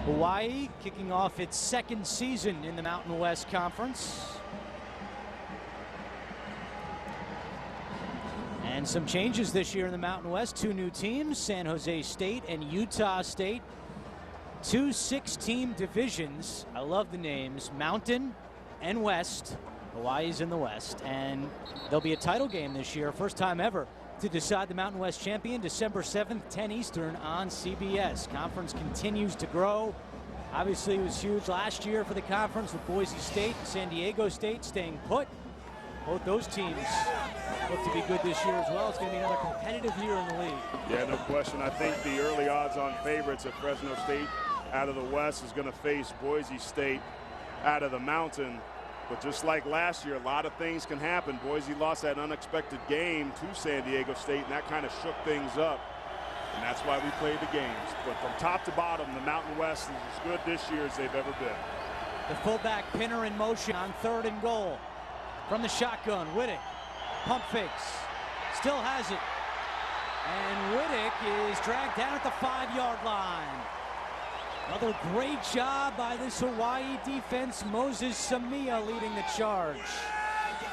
Hawaii kicking off its second season in the Mountain West Conference. And some changes this year in the Mountain West. 2 new teams, San Jose State and Utah State. 2 6-team divisions. I love the names, Mountain and West. Hawaii's in the West. And there'll be a title game this year, first time ever, to decide the Mountain West champion, December 7th, 10 Eastern on CBS. Conference continues to grow. Obviously, it was huge last year for the conference with Boise State and San Diego State staying put. Both those teams look to be good this year as well. It's going to be another competitive year in the league. Yeah, no question. I think the early odds-on favorites of Fresno State out of the West is going to face Boise State out of the Mountain. But just like last year, a lot of things can happen. Boise lost that unexpected game to San Diego State, and that kind of shook things up. And that's why we played the games. But from top to bottom, the Mountain West is as good this year as they've ever been. The fullback Pinner in motion on 3rd and goal. From the shotgun, Whittick, pump fakes, still has it. And Whittick is dragged down at the 5-yard line. Another great job by this Hawaii defense. Moses Samia leading the charge.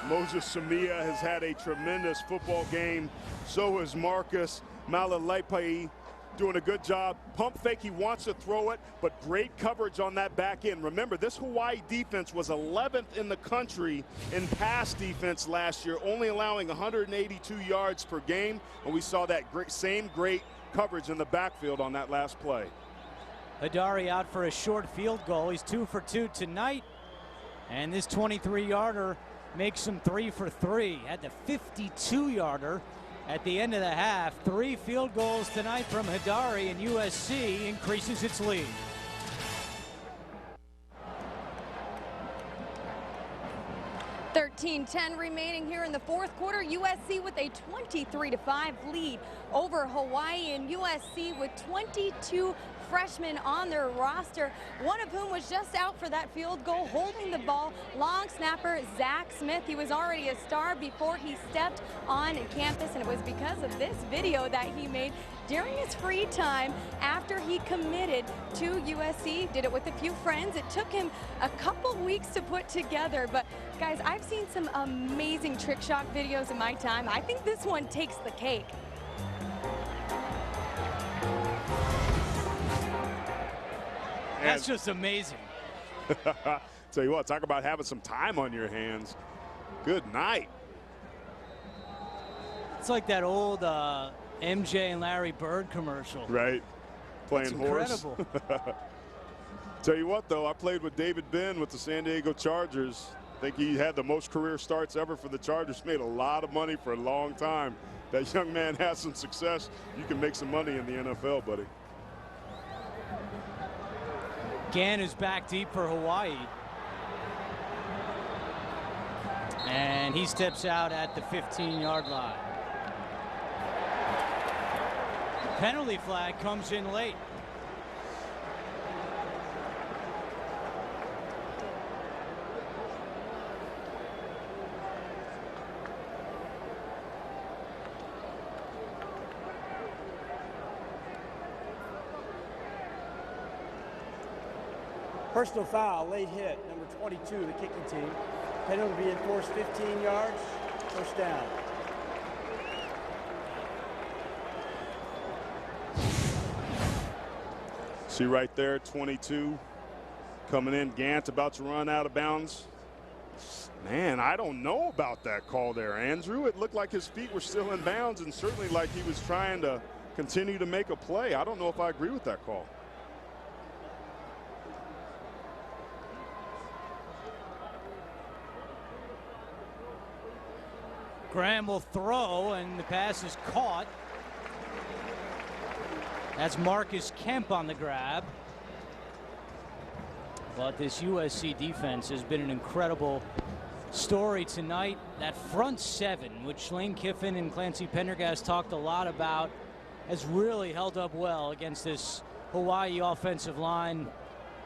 Moses Samia has had a tremendous football game. So has Marcus Malalaipai, doing a good job. Pump fake, he wants to throw it, but great coverage on that back end. Remember, this Hawaii defense was 11th in the country in pass defense last year, only allowing 182 yards per game, and we saw that same great coverage in the backfield on that last play. Hidari out for a short field goal. He's 2 for 2 tonight, and this 23-yarder makes him 3 for 3 at the 52-yarder. At the end of the half, 3 field goals tonight from Hidari, and USC increases its lead. .10 remaining here in the 4th quarter. USC with a 23-5 lead over Hawaii, and USC with 22 freshmen on their roster, one of whom was just out for that field goal, holding the ball. Long snapper Zach Smith. He was already a star before he stepped on campus, and it was because of this video that he made during his free time after he committed to USC. Did it with a few friends. It took him a couple weeks to put together, but guys, I've seen some amazing trick shot videos in my time. I think this one takes the cake. That's just amazing. Tell you what, talk about having some time on your hands. Good night. It's like that old MJ and Larry Bird commercial. Right. Playing That's horse. Incredible. Tell you what, though, I played with David Benn with the San Diego Chargers. I think he had the most career starts ever for the Chargers. Made a lot of money for a long time. That young man has some success. You can make some money in the NFL, buddy. Gann is back deep for Hawaii. And he steps out at the 15-yard line. Penalty flag comes in late. Personal foul, late hit, number 22, the kicking team. Penalty to be enforced 15 yards, first down. See right there, 22 coming in. Gant about to run out of bounds. Man, I don't know about that call there, Andrew. It looked like his feet were still in bounds and certainly like he was trying to continue to make a play. I don't know if I agree with that call. Graham will throw, and the pass is caught. That's Marcus Kemp on the grab. But this USC defense has been an incredible story tonight. That front seven, which Lane Kiffin and Clancy Pendergast talked a lot about, has really held up well against this Hawaii offensive line.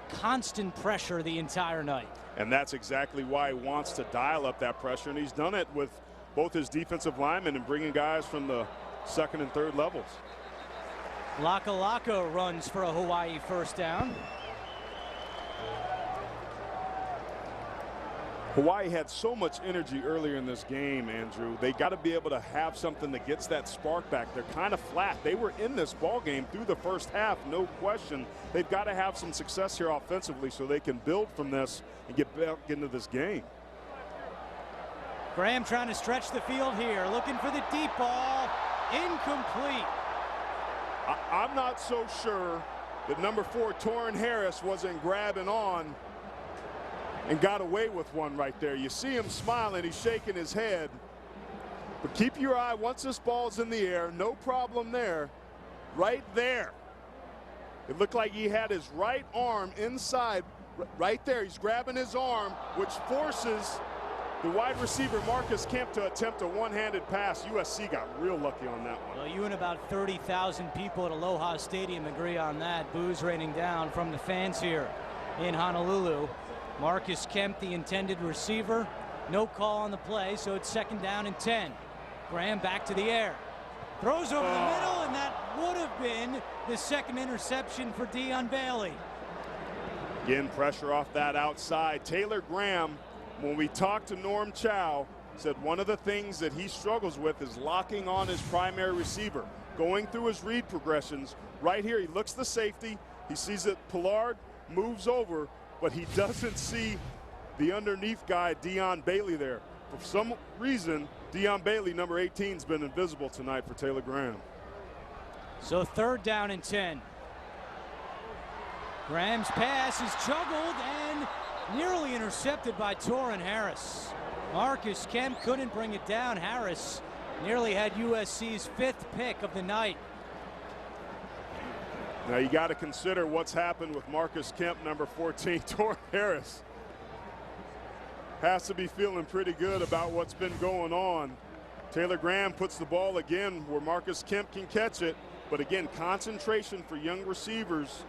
Constant pressure the entire night. And that's exactly why he wants to dial up that pressure, and he's done it with both his defensive linemen and bringing guys from the second and third levels. Laka runs for a Hawaii first down. Hawaii had so much energy earlier in this game, Andrew. They got to be able to have something that gets that spark back. They're kind of flat. They were in this ball game through the first half, no question. They've got to have some success here offensively so they can build from this and get back into this game. Graham trying to stretch the field here, looking for the deep ball. Incomplete. I'm not so sure that number 4, Torrin Harris, wasn't grabbing on and got away with one right there. You see him smiling, he's shaking his head. But keep your eye, once this ball's in the air, no problem there. Right there. It looked like he had his right arm inside, right there. He's grabbing his arm, which forces the wide receiver Marcus Kemp to attempt a one-handed pass. USC got real lucky on that one. Well, you and about 30,000 people at Aloha Stadium agree on that. Boos raining down from the fans here in Honolulu. Marcus Kemp, the intended receiver. No call on the play, so it's 2nd down and 10. Graham back to the air. Throws over the middle, and that would have been the 2nd interception for Dion Bailey. Again, pressure off that outside. Taylor Graham, when we talked to Norm Chow, said one of the things that he struggles with is locking on his primary receiver, going through his read progressions. Right here, he looks the safety. He sees that Pollard moves over, but he doesn't see the underneath guy, Dion Bailey, there. For some reason, Dion Bailey, number 18, has been invisible tonight for Taylor Graham. So 3rd down and 10. Graham's pass is juggled and nearly intercepted by Torrin Harris. Marcus Kemp couldn't bring it down. Harris nearly had USC's 5th pick of the night. Now you got to consider what's happened with Marcus Kemp, number 14. Torrin Harris has to be feeling pretty good about what's been going on. Taylor Graham puts the ball again where Marcus Kemp can catch it, but again, concentration for young receivers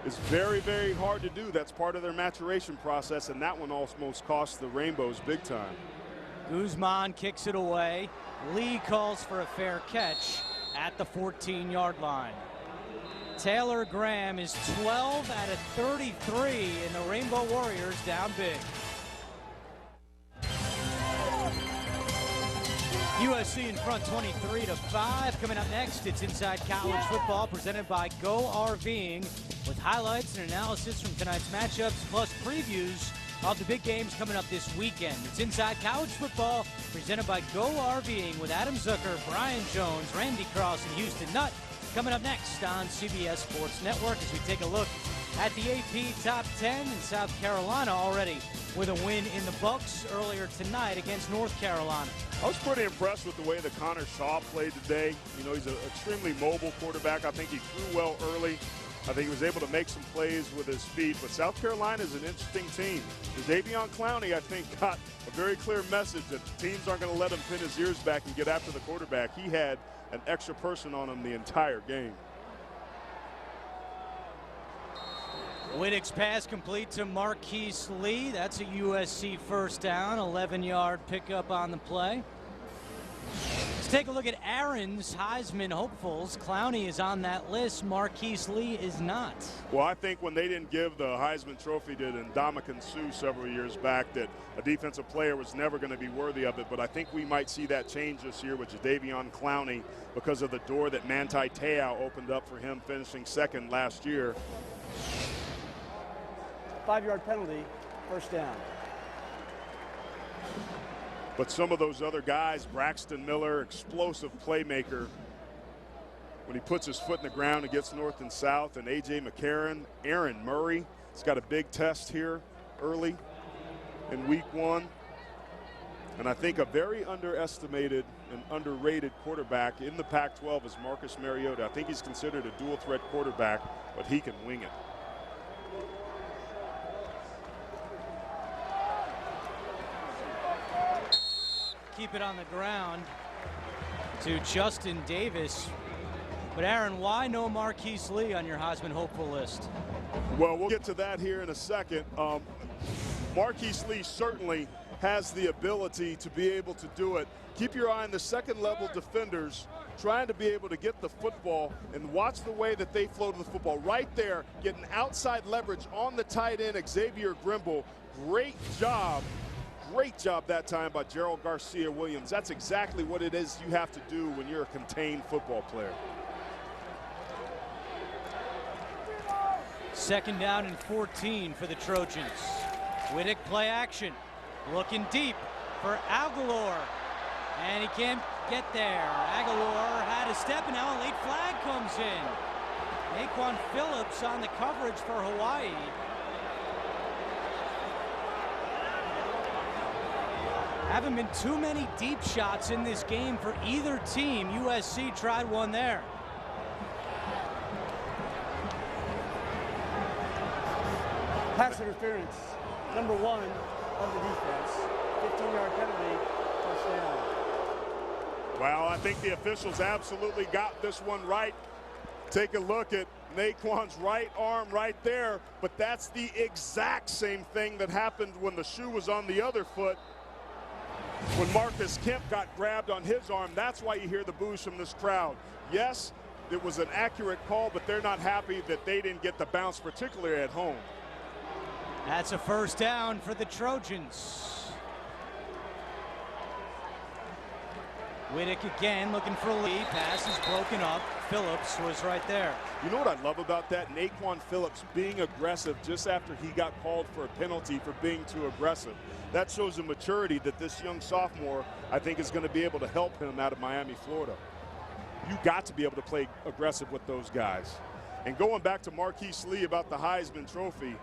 is very, very hard to do. That's part of their maturation process, and that one almost cost the Rainbows big time. Guzman kicks it away. Lee calls for a fair catch at the 14-yard line. Taylor Graham is 12 out of 33, and the Rainbow Warriors down big. USC in front 23-5. Coming up next, it's Inside College Football presented by Go RVing with highlights and analysis from tonight's matchups plus previews of the big games coming up this weekend. It's Inside College Football presented by Go RVing with Adam Zucker, Brian Jones, Randy Cross, and Houston Nutt. Coming up next on CBS Sports Network as we take a look at the AP Top 10 in South Carolina already with a win in the Bucks earlier tonight against North Carolina. I was pretty impressed with the way that Connor Shaw played today. You know, he's an extremely mobile quarterback. I think he threw well early. I think he was able to make some plays with his feet. But South Carolina is an interesting team. Davion Clowney, I think, got a very clear message that teams aren't going to let him pin his ears back and get after the quarterback. He had an extra person on him the entire game. Wittick's pass complete to Marquise Lee. That's a USC 1st down, 11-yard pickup on the play. Let's take a look at Aaron's Heisman hopefuls. Clowney is on that list. Marquise Lee is not. Well, I think when they didn't give the Heisman Trophy to Ndamukong Suh several years back, that a defensive player was never going to be worthy of it. But I think we might see that change this year with Jadeveon Clowney because of the door that Manti Te'o opened up for him, finishing 2nd last year. 5-yard penalty, 1st down. But some of those other guys, Braxton Miller, explosive playmaker, when he puts his foot in the ground and gets north and south, and A.J. McCarron, Aaron Murray, he's got a big test here early in week 1. And I think a very underestimated and underrated quarterback in the Pac-12 is Marcus Mariota. I think he's considered a dual-threat quarterback, but he can wing it. Keep it on the ground to Justin Davis. But Aaron, why no Marquise Lee on your Heisman hopeful list? Well, we'll get to that here in a second. Marquise Lee certainly has the ability to be able to do it. Keep your eye on the 2nd-level defenders. trying to be able to get the football and watch the way that they flow to the football. Right there, getting outside leverage on the tight end, Xavier Grimble. Great job that time by Gerald Garcia Williams. That's exactly what it is you have to do when you're a contained football player. Second down and 14 for the Trojans. Whittick play action. Looking deep for Aguilar. And he can't get there. Aguilar had a step, and now a late flag comes in. Naquan Phillips on the coverage for Hawaii. Haven't been too many deep shots in this game for either team. USC tried one there. Pass interference, number 1 of the defense. 15-yard penalty, touchdown. Well, I think the officials absolutely got this one right. Take a look at Naquan's right arm right there, but that's the exact same thing that happened when the shoe was on the other foot. When Marcus Kemp got grabbed on his arm, that's why you hear the boos from this crowd. Yes, it was an accurate call, but they're not happy that they didn't get the bounce, particularly at home. That's a first down for the Trojans. Whittick again looking for a lead. Pass is broken up. Phillips was right there. You know what I love about that? Naquan Phillips being aggressive just after he got called for a penalty for being too aggressive. That shows a maturity that this young sophomore, I think, is going to be able to help him out of Miami, Florida. You got to be able to play aggressive with those guys. And going back to Marquise Lee about the Heisman Trophy,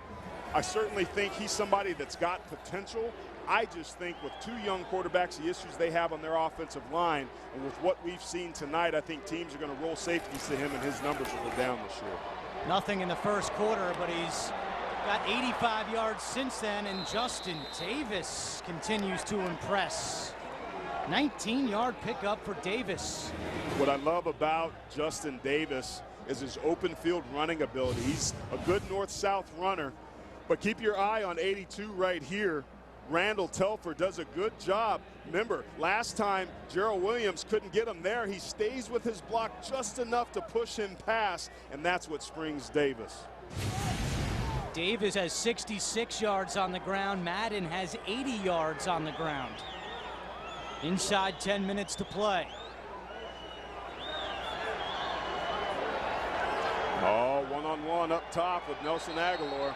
I certainly think he's somebody that's got potential. I just think with two young quarterbacks, the issues they have on their offensive line, and with what we've seen tonight, I think teams are going to roll safeties to him, and his numbers will go down this year. Nothing in the first quarter, but he's got 85 yards since then, and Justin Davis continues to impress. 19-yard pickup for Davis. What I love about Justin Davis is his open field running ability. He's a good north-south runner. But keep your eye on 82 right here. Randall Telfer does a good job. Remember, last time Gerald Williams couldn't get him there. He stays with his block just enough to push him past, and that's what springs Davis. Davis has 66 yards on the ground. Madden has 80 yards on the ground. Inside 10 minutes to play. Oh, one-on-one up top with Nelson Aguilar.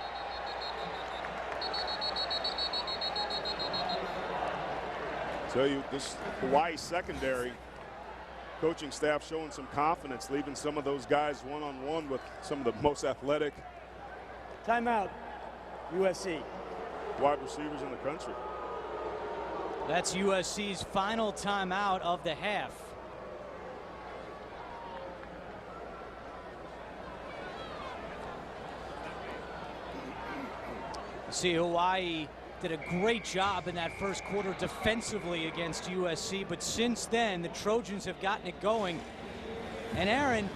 Tell you, this Hawaii secondary coaching staff showing some confidence, leaving some of those guys one-on-one with some of the most athletic Timeout, USC. wide receivers in the country. That's USC's final timeout of the half. See, Hawaii did a great job in that first quarter defensively against USC, but since then the Trojans have gotten it going. And Aaron,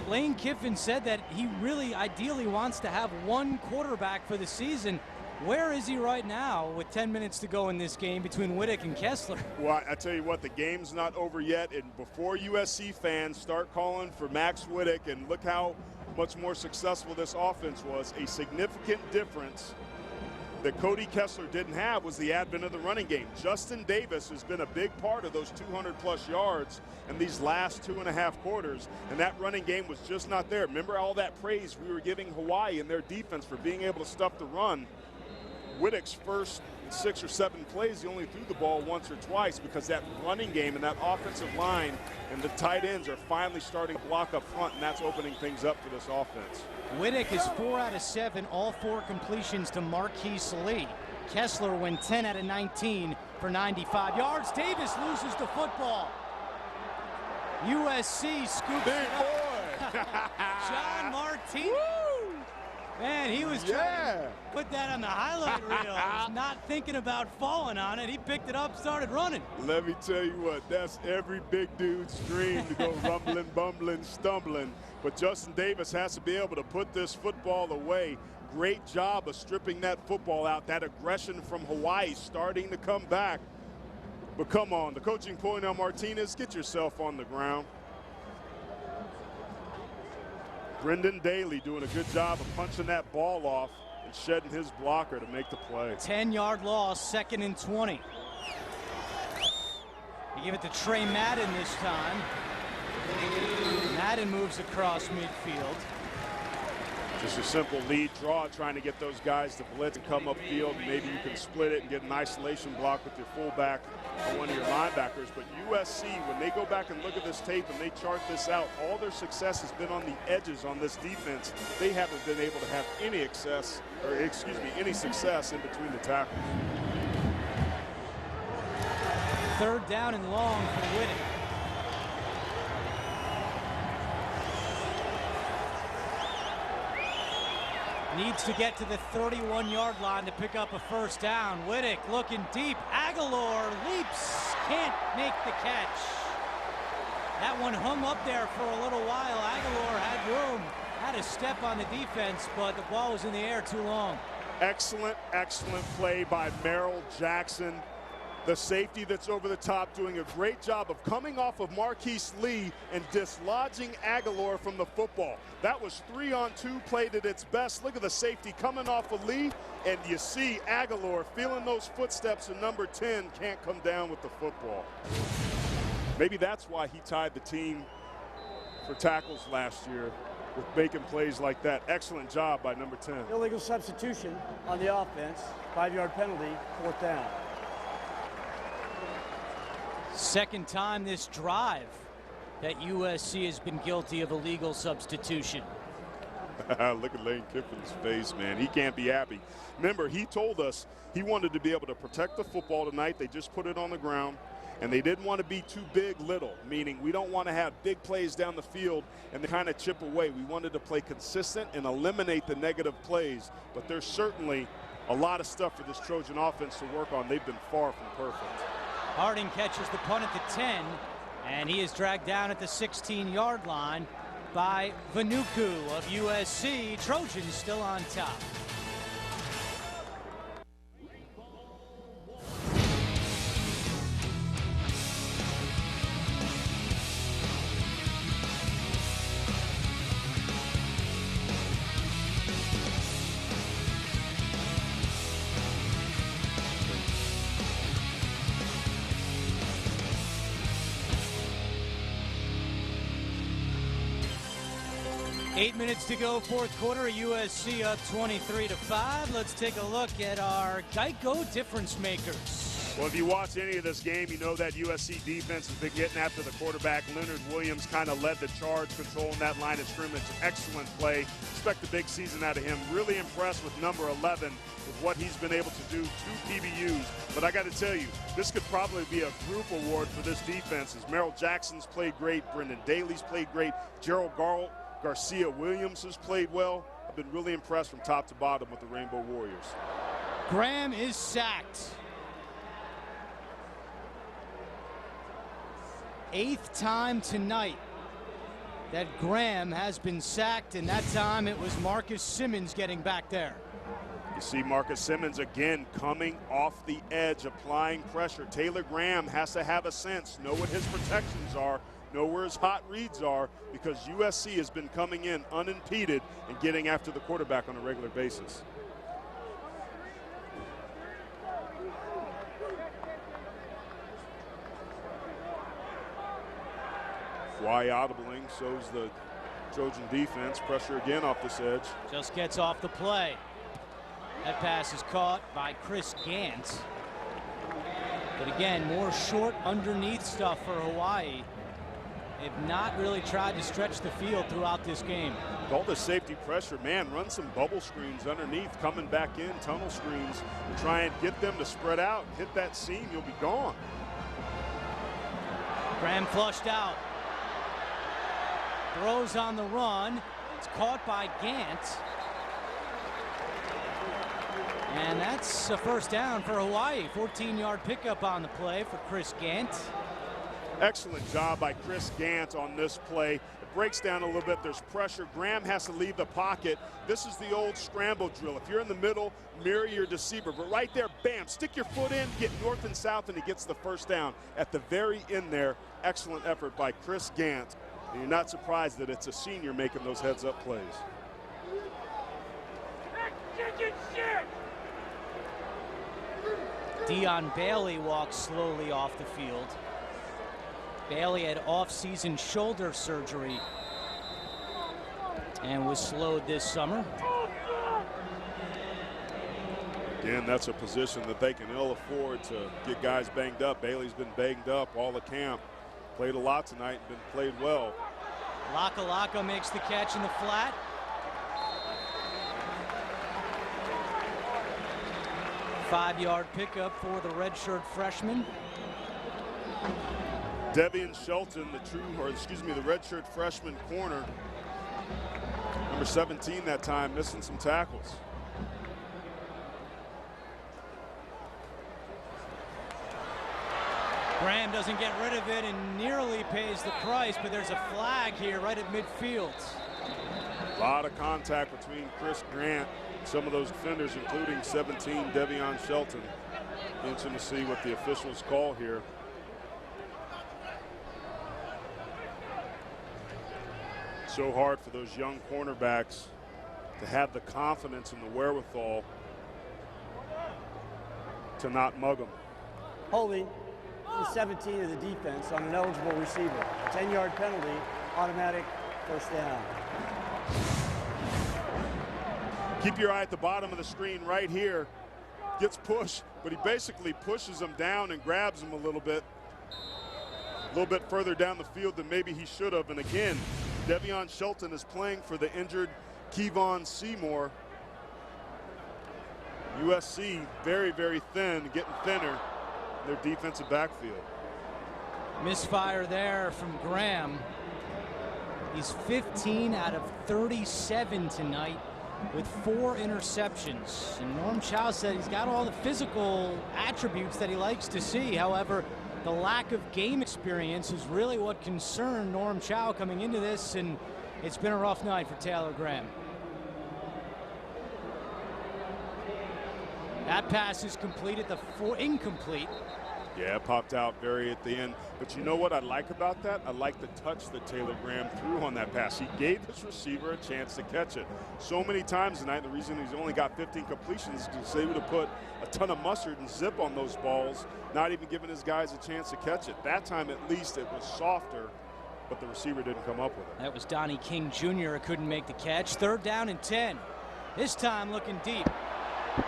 Lane Kiffin said that he really ideally wants to have one quarterback for the season. Where is he right now with 10 minutes to go in this game between Whittick and Kessler? Well, I tell you what, the game's not over yet, and before USC fans start calling for Max Whittick, and look how much more successful this offense was, a significant difference that Cody Kessler didn't have was the advent of the running game. Justin Davis has been a big part of those 200-plus yards in these last 2.5 quarters, and that running game was just not there. Remember all that praise we were giving Hawaii and their defense for being able to stuff the run. Whittick's first 6 or 7 plays, he only threw the ball once or twice because that running game and that offensive line and the tight ends are finally starting to block up front, and that's opening things up for this offense. Whittick is 4 out of 7, all 4 completions to Marquise Lee. Kessler went 10 out of 19 for 95 yards. Davis loses the football. USC scoops it up. John Martini. Man, he was trying to put that on the highlight reel. He was not thinking about falling on it. He picked it up, started running. Let me tell you what, that's every big dude's dream, to go rumbling, bumbling, stumbling. But Justin Davis has to be able to put this football away. Great job of stripping that football out. That aggression from Hawaii starting to come back. But come on, the coaching point on Martinez, get yourself on the ground. Brendan Daly doing a good job of punching that ball off and shedding his blocker to make the play. 10-yard loss, 2nd and 20. They give it to Trey Madden this time. Madden moves across midfield. Just a simple lead draw, trying to get those guys to blitz and come upfield. Maybe you can split it and get an isolation block with your fullback or one of your linebackers. But USC, when they go back and look at this tape and they chart this out, all their success has been on the edges on this defense. They haven't been able to have any success in between the tackles. 3rd down and long for Whittick. Needs to get to the 31-yard line to pick up a 1st down. Whittick looking deep. Aguilar leaps. Can't make the catch. That one hung up there for a little while. Aguilar had room, had a step on the defense, but the ball was in the air too long. Excellent, excellent play by Merrill Jackson. The safety that's over the top doing a great job of coming off of Marquise Lee and dislodging Aguilar from the football. That was 3-on-2 played at its best. Look at the safety coming off of Lee, and you see Aguilar feeling those footsteps, and number 10 can't come down with the football. Maybe that's why he tied the team for tackles last year, with making plays like that. Excellent job by number 10. Illegal substitution on the offense. 5-yard penalty, 4th down. 2nd time this drive that USC has been guilty of illegal substitution. Look at Lane Kiffin's face, man. He can't be happy. Remember, he told us he wanted to be able to protect the football tonight. They just put it on the ground, and they didn't want to be too big little, meaning we don't want to have big plays down the field and they kind of chip away. We wanted to play consistent and eliminate the negative plays, but there's certainly a lot of stuff for this Trojan offense to work on. They've been far from perfect. Harding catches the punt at the 10, and he is dragged down at the 16-yard line by Vanuku of USC. Trojans still on top. Eight minutes to go, 4th quarter. USC up 23-5. Let's take a look at our Geico difference makers. Well, if you watch any of this game, you know that USC defense has been getting after the quarterback. Leonard Williams kind of led the charge, controlling that line of scrimmage. Excellent play. Expect a big season out of him. Really impressed with number 11 with what he's been able to do, 2 PBUs. But I got to tell you, this could probably be a group award for this defense, as Merrill Jackson's played great, Brendan Daly's played great, Gerald Garcia Williams has played well. I've been really impressed from top to bottom with the Rainbow Warriors. Graham is sacked. 8th time tonight that Graham has been sacked, and that time it was Marcus Simmons getting back there. You see Marcus Simmons again coming off the edge, applying pressure. Taylor Graham has to have a sense, know what his protections are, know where his hot reads are, because USC has been coming in unimpeded and getting after the quarterback on a regular basis. Hawai'i audibling, so's the Trojan defense. Pressure again off this edge. Just gets off the play. That pass is caught by Chris Gant. But again, more short underneath stuff for Hawai'i. They've not really tried to stretch the field throughout this game. With all the safety pressure, man, run some bubble screens underneath, coming back in, tunnel screens, and try and get them to spread out. Hit that seam, you'll be gone. Graham flushed out. Throws on the run. It's caught by Gant. And that's a 1st down for Hawai'i. 14-yard pickup on the play for Chris Gant. Excellent job by Chris Gant on this play. It breaks down a little bit. There's pressure. Graham has to leave the pocket. This is the old scramble drill. If you're in the middle, mirror your deceiver. But right there, bam, stick your foot in, get north and south, and he gets the 1st down. At the very end there, excellent effort by Chris Gant. And you're not surprised that it's a senior making those heads-up plays. Dion Bailey walks slowly off the field. Bailey had off-season shoulder surgery and was slowed this summer. Again, that's a position that they can ill afford to get guys banged up. Bailey's been banged up all the camp. Played a lot tonight and been played well. Laka makes the catch in the flat. Five-yard pickup for the redshirt freshman. Devian Shelton, the redshirt freshman corner. Number 17 that time, missing some tackles. Graham doesn't get rid of it and nearly pays the price, but there's a flag here right at midfield. A lot of contact between Chris Grant and some of those defenders, including 17 Devion Shelton. Interesting to see what the officials call here. So hard for those young cornerbacks to have the confidence and the wherewithal to not mug them. Holding the 17 of the defense on an eligible receiver. 10-yard penalty, automatic first down. Keep your eye at the bottom of the screen right here. Gets pushed, but he basically pushes him down and grabs him a little bit further down the field than maybe he should have. And again, Devion Shelton is playing for the injured Kevon Seymour. USC very, very thin, getting thinner in their defensive backfield. Misfire there from Graham. He's 15 out of 37 tonight with 4 interceptions. And Norm Chow said he's got all the physical attributes that he likes to see. However, the lack of game experience is really what concerned Norm Chow coming into this, and it's been a rough night for Taylor Graham. That pass is completed, incomplete. Yeah, it popped out very at the end. But you know what I like about that? I like the touch that Taylor Graham threw on that pass. He gave his receiver a chance to catch it. So many times tonight, the reason he's only got 15 completions is because they would have put a ton of mustard and zip on those balls, not even giving his guys a chance to catch it. That time, at least, it was softer, but the receiver didn't come up with it. That was Donnie King Jr. who couldn't make the catch. 3rd down and 10. This time looking deep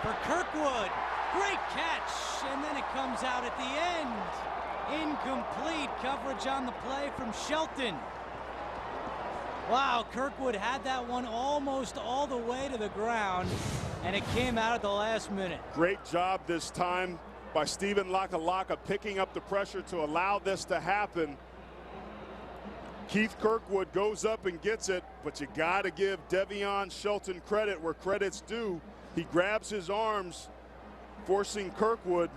for Kirkwood. Great catch, and then it comes out at the end. Incomplete coverage on the play from Shelton. Wow, Kirkwood had that one almost all the way to the ground, and it came out at the last minute. Great job this time by Stephen Laka picking up the pressure to allow this to happen. Keith Kirkwood goes up and gets it, but you got to give Devion Shelton credit where credit's due. He grabs his arms, forcing Kirkwood,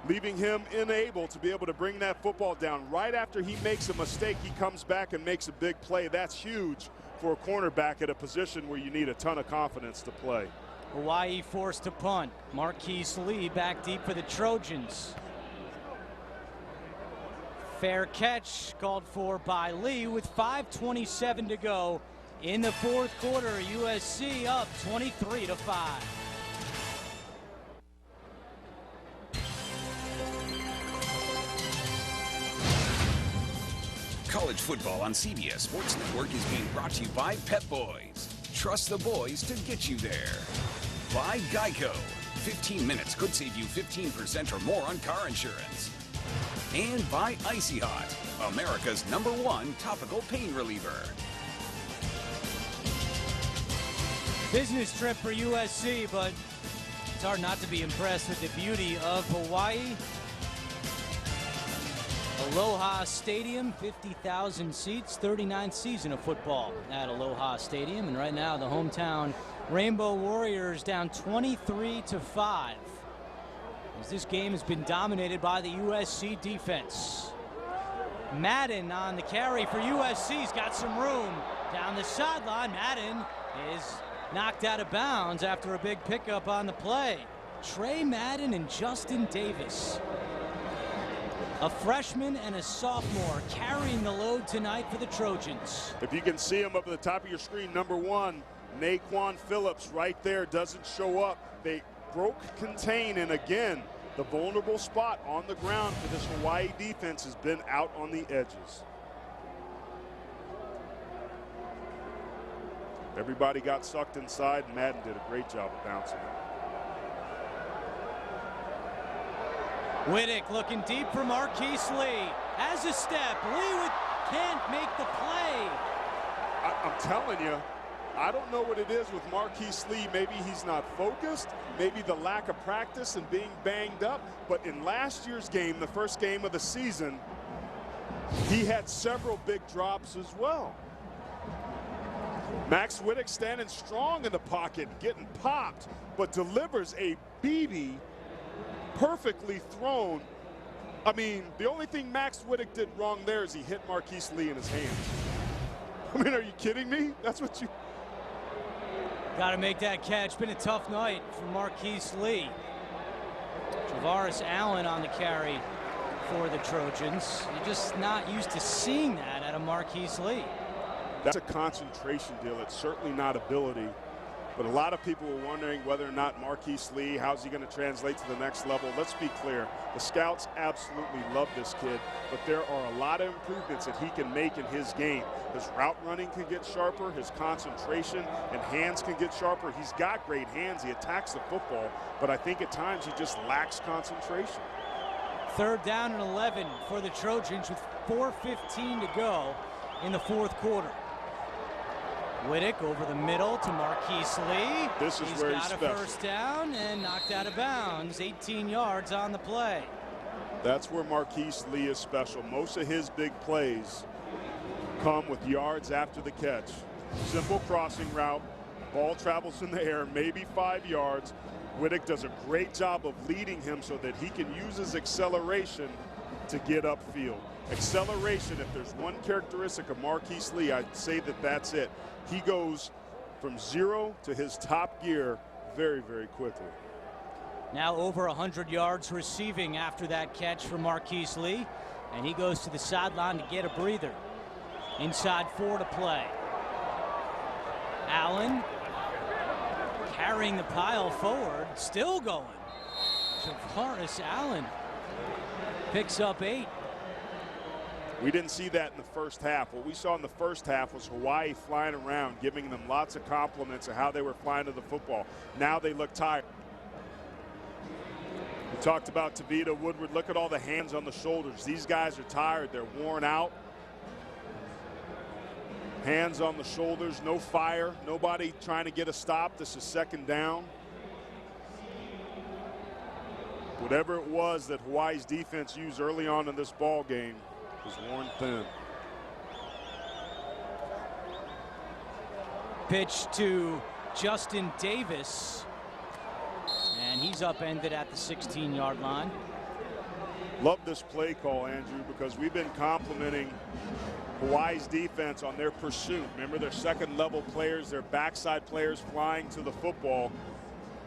leaving him unable to be able to bring that football down. Right after he makes a mistake, he comes back and makes a big play. That's huge for a cornerback at a position where you need a ton of confidence to play. Hawaii forced to punt. Marquise Lee back deep for the Trojans. Fair catch called for by Lee with 5:27 to go in the 4th quarter. USC up 23-5. College football on CBS Sports Network is being brought to you by Pep Boys. Trust the boys to get you there. By Geico. 15 minutes could save you 15% or more on car insurance. And by Icy Hot, America's #1 topical pain reliever. Business trip for USC, but it's hard not to be impressed with the beauty of Hawaii. Aloha Stadium, 50,000 seats, 39th season of football at Aloha Stadium. And right now, the hometown Rainbow Warriors down 23-5. As this game has been dominated by the USC defense. Madden on the carry for USC. He's got some room down the sideline. Madden is knocked out of bounds after a big pickup on the play. Trey Madden and Justin Davis. A freshman and a sophomore carrying the load tonight for the Trojans. If you can see him up at the top of your screen, number 1, Naquan Phillips right there doesn't show up. They broke contain, and again, the vulnerable spot on the ground for this Hawaii defense has been out on the edges. Everybody got sucked inside. Madden did a great job of bouncing it. Whittick looking deep for Marquise Lee. Has a step. Lee can't make the play. I'm telling you, I don't know what it is with Marquise Lee. Maybe he's not focused. Maybe the lack of practice and being banged up. But in last year's game, the first game of the season, he had several big drops as well. Max Whittick standing strong in the pocket, getting popped, but delivers a BB perfectly thrown. I mean, the only thing Max Whittick did wrong there is he hit Marquise Lee in his hands. I mean, are you kidding me? That's what you... Got to make that catch. Been a tough night for Marquise Lee. Travaris Allen on the carry for the Trojans. You're just not used to seeing that out of Marquise Lee. That's a concentration deal. It's certainly not ability. But a lot of people were wondering whether or not Marquise Lee, how's he going to translate to the next level? Let's be clear. The scouts absolutely love this kid, but there are a lot of improvements that he can make in his game. His route running can get sharper, his concentration and hands can get sharper. He's got great hands. He attacks the football, but I think at times he just lacks concentration. 3rd down and 11 for the Trojans with 4:15 to go in the 4th quarter. Whittick over the middle to Marquise Lee. This is where he's got a special. first down and knocked out of bounds. 18 yards on the play. That's where Marquise Lee is special. Most of his big plays come with yards after the catch. Simple crossing route, ball travels in the air, maybe 5 yards. Whittick does a great job of leading him so that he can use his acceleration to get upfield. Acceleration, if there's one characteristic of Marquise Lee, I'd say that that's it. He goes from 0 to his top gear very, very quickly. Now over 100 yards receiving after that catch for Marquise Lee, and he goes to the sideline to get a breather. Inside 4 to play. Allen carrying the pile forward, still going. Travaris Allen picks up 8. We didn't see that in the first half. What we saw in the first half was Hawaii flying around, giving them lots of compliments of how they were flying to the football. Now they look tired. We talked about Tavita Woodward. Look at all the hands on the shoulders. These guys are tired. They're worn out. Hands on the shoulders, no fire, nobody trying to get a stop. This is 2nd down. Whatever it was that Hawaii's defense used early on in this ball game was worn thin. Pitch to Justin Davis, and he's upended at the 16-yard line. Love this play call, Andrew, because we've been complimenting Hawaii's defense on their pursuit. Remember, their 2nd-level players, their backside players flying to the football.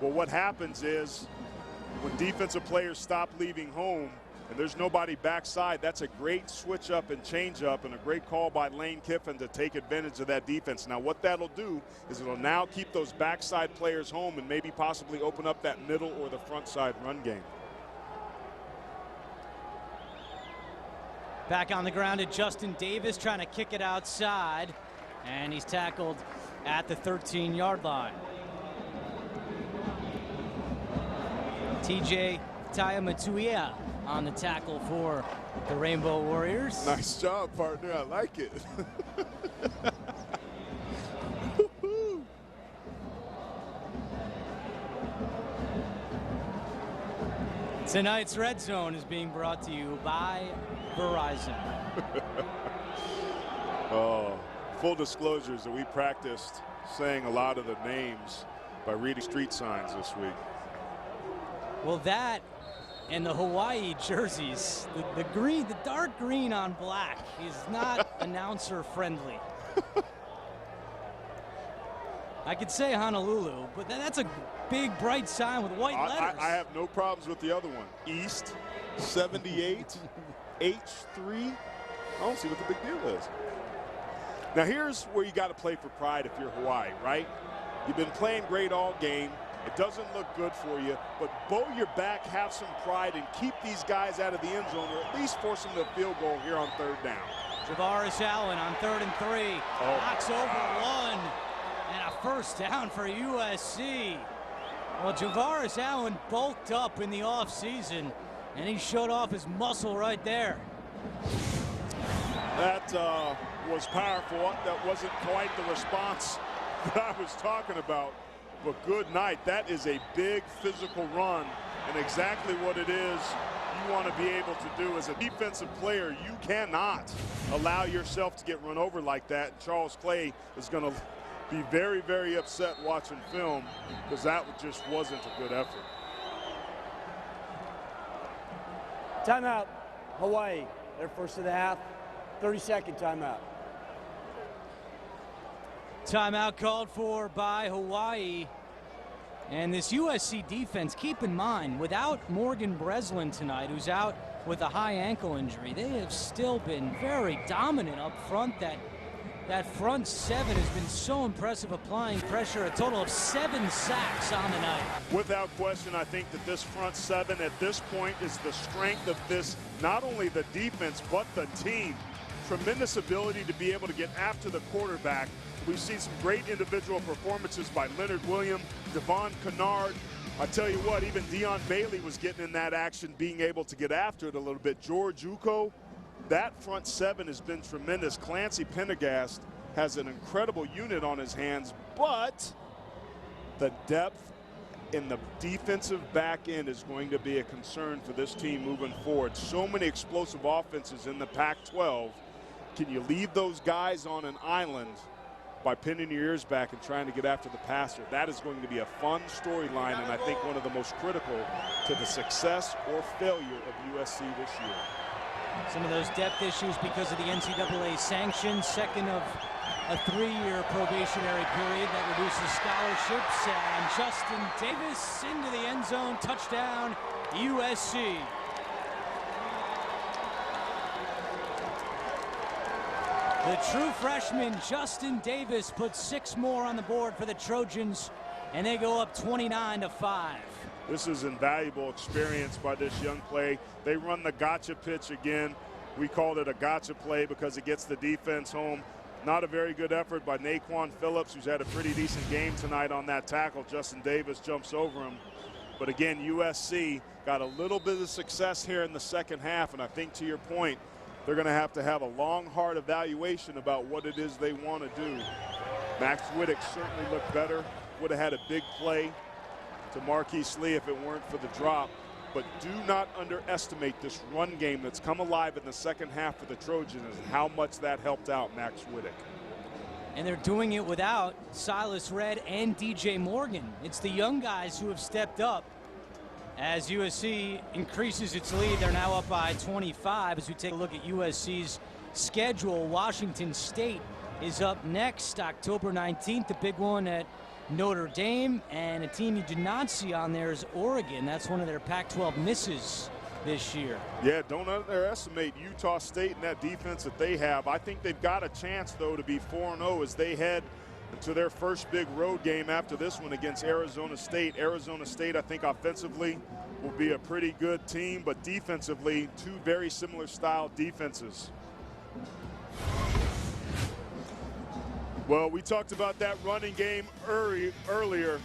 Well, what happens is when defensive players stop leaving home and there's nobody backside, that's a great switch up and change up and a great call by Lane Kiffin to take advantage of that defense. Now what that'll do is it'll now keep those backside players home and maybe possibly open up that middle or the front side run game. Back on the ground at Justin Davis, trying to kick it outside, and he's tackled at the 13-yard line. TJ Taimatuia on the tackle for the Rainbow Warriors. Nice job, partner. I like it. Tonight's Red Zone is being brought to you by Verizon. Oh, full disclosure is that we practiced saying a lot of the names by reading street signs this week. Well, that and the Hawaii jerseys, the green, the dark green on black is not announcer friendly. I could say Honolulu, but that's a big bright sign with white letters. I have no problems with the other one. East 78 H3. I don't see what the big deal is. Now here's where you got to play for pride if you're Hawaii, right? You've been playing great all game. It doesn't look good for you, but bow your back, have some pride, and keep these guys out of the end zone, or at least force them to a field goal here on 3rd down. Javaris Allen on 3rd and 3. Knocks over one, and a first down for USC. Well, Javaris Allen bulked up in the offseason, and he showed off his muscle right there. That was powerful. That wasn't quite the response that I was talking about, but good night. That is a big physical run, and exactly what it is you want to be able to do as a defensive player. You cannot allow yourself to get run over like that. Charles Clay is going to be very, very upset watching film because that just wasn't a good effort. Timeout, Hawaii. Their first of the half. 30-second timeout. Timeout called for by Hawaii. And this USC defense, keep in mind, without Morgan Breslin tonight, who's out with a high ankle injury, they have still been very dominant up front. That front seven has been so impressive, applying pressure. A total of 7 sacks on the night. Without question, I think that this front seven at this point is the strength of this, not only the defense, but the team. Tremendous ability to be able to get after the quarterback. We've seen some great individual performances by Leonard Williams, Devon Kennard. I tell you what, even Deion Bailey was getting in that action, being able to get after it a little bit. George Uko, that front seven has been tremendous. Clancy Pendergast has an incredible unit on his hands, but the depth in the defensive back end is going to be a concern for this team moving forward. So many explosive offenses in the Pac-12. Can you leave those guys on an island by pinning your ears back and trying to get after the passer? That is going to be a fun storyline, and I think one of the most critical to the success or failure of USC this year. Some of those depth issues because of the NCAA sanctions, second of a 3-year probationary period that reduces scholarships. And Justin Davis into the end zone, touchdown, USC. The true freshman Justin Davis puts 6 more on the board for the Trojans, and they go up 29-5. This is invaluable experience by this young play. They run the gotcha pitch again. We called it a gotcha play because it gets the defense home. Not a very good effort by Naquan Phillips, who's had a pretty decent game tonight on that tackle. Justin Davis jumps over him. But again, USC got a little bit of success here in the second half, and I think to your point, they're going to have a long, hard evaluation about what it is they want to do. Max Whittick certainly looked better. Would have had a big play to Marquise Lee if it weren't for the drop. But do not underestimate this run game that's come alive in the second half for the Trojans and how much that helped out Max Whittick. And they're doing it without Silas Redd and DJ Morgan. It's the young guys who have stepped up. As USC increases its lead, they're now up by 25. As we take a look at USC's schedule, Washington State is up next, October 19th, the big one at Notre Dame, and a team you did not see on there is Oregon. That's one of their Pac-12 misses this year. Yeah, don't underestimate Utah State and that defense that they have. I think they've got a chance, though, to be 4-0 as they head to their first big road game after this one against Arizona State. Arizona State, I think, offensively will be a pretty good team, but defensively, 2 very similar style defenses. Well, we talked about that running game earlier.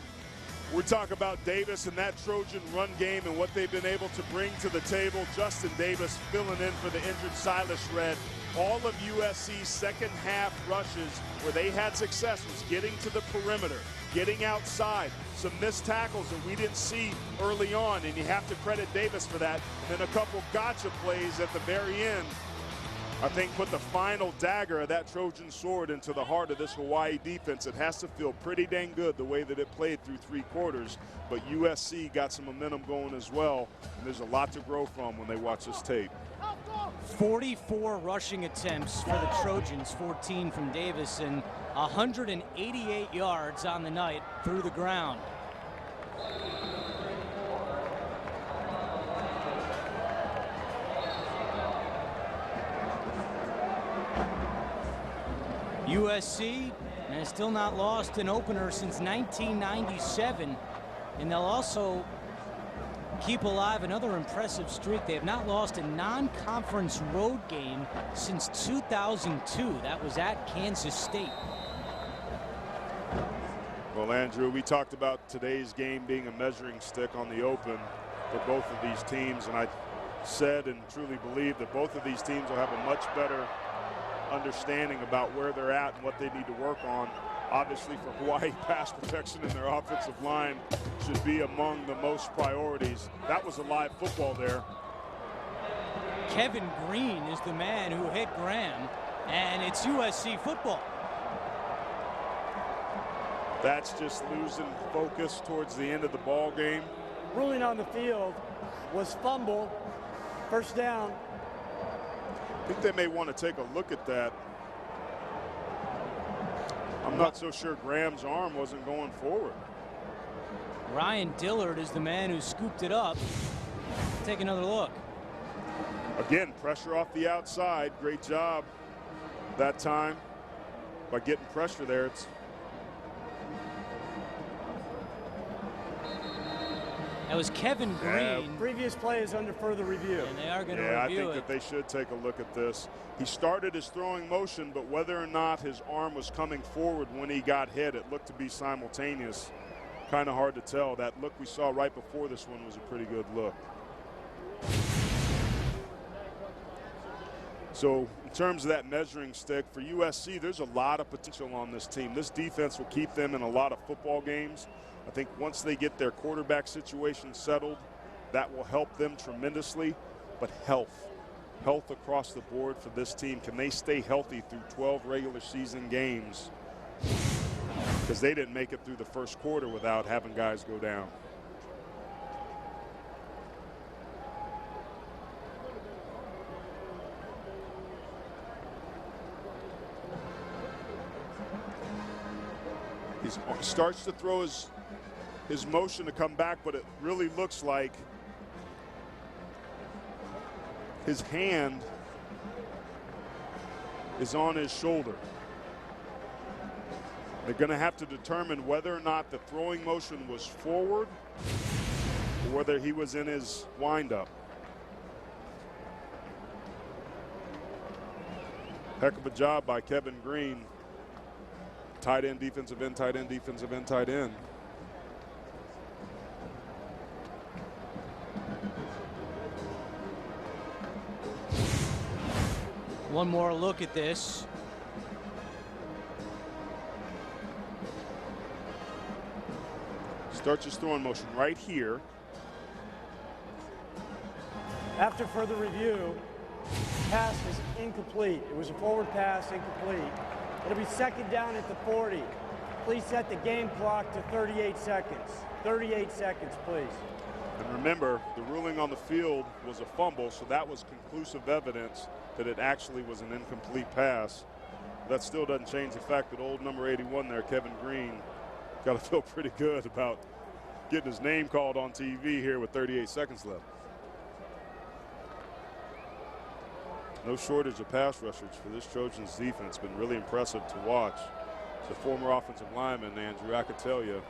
We're talking about Davis and that Trojan run game and what they've been able to bring to the table. Justin Davis filling in for the injured Silas Redd. All of USC's second half rushes where they had success was getting to the perimeter, getting outside. Some missed tackles that we didn't see early on, and you have to credit Davis for that. And then a couple gotcha plays at the very end, I think, put the final dagger of that Trojan sword into the heart of this Hawaii defense. It has to feel pretty dang good the way that it played through 3 quarters, but USC got some momentum going as well, and there's a lot to grow from when they watch this tape. 44 rushing attempts for the Trojans, 14 from Davis, and 188 yards on the night through the ground. USC has still not lost an opener since 1997, and they'll also keep alive another impressive streak. They have not lost a non-conference road game since 2002. That was at Kansas State. Well, Andrew, we talked about today's game being a measuring stick on the open for both of these teams, and I said and truly believe that both of these teams will have a much better understanding about where they're at and what they need to work on. Obviously, for Hawaii, pass protection in their offensive line should be among the most priorities. That was a live football there. Kevin Green is the man who hit Graham, and it's USC football. That's just losing focus towards the end of the ball game. Ruling on the field was fumble, first down. I think they may want to take a look at that. I'm not so sure Graham's arm wasn't going forward. Ryan Dillard is the man who scooped it up. Take another look. Again, pressure off the outside. Great job that time by getting pressure there. It's That was Kevin Green. Previous play is under further review. And they are going to I review think it. that they should take a look at this. He started his throwing motion, but whether or not his arm was coming forward when he got hit, it looked to be simultaneous. Kind of hard to tell. That look we saw right before this one was a pretty good look. So in terms of that measuring stick for USC, there's a lot of potential on this team. This defense will keep them in a lot of football games. I think once they get their quarterback situation settled, that will help them tremendously. But health across the board for this team. Can they stay healthy through 12 regular season games? Because they didn't make it through the first quarter without having guys go down. He starts to throw his motion to come back, but it really looks like his hand is on his shoulder. They're going to have to determine whether or not the throwing motion was forward or whether he was in his windup. Heck of a job by Kevin Green. Tight end, defensive end, tight end, defensive end, tight end. One more look at this. Starts his throwing motion right here. After further review, pass is incomplete. It was a forward pass, incomplete. It'll be second down at the 40. Please set the game clock to 38 seconds. 38 seconds, please. And remember, the ruling on the field was a fumble, so that was conclusive evidence that it actually was an incomplete pass. That still doesn't change the fact that old number 81 there, Kevin Green, got to feel pretty good about getting his name called on TV here with 38 seconds left. No shortage of pass rushers for this Trojans defense. Been really impressive to watch. As a former offensive lineman, Andrew, I could tell you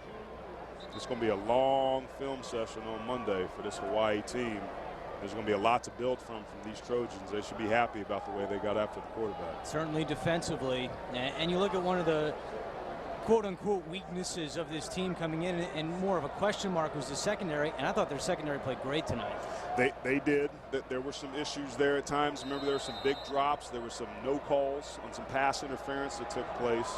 it's going to be a long film session on Monday for this Hawaii team. There's going to be a lot to build from these Trojans. They should be happy about the way they got after the quarterback. Certainly defensively. And you look at one of the quote-unquote weaknesses of this team coming in, and more of a question mark was the secondary, and I thought their secondary played great tonight. They did. There were some issues there at times. Remember, there were some big drops. There were some no calls on some pass interference that took place.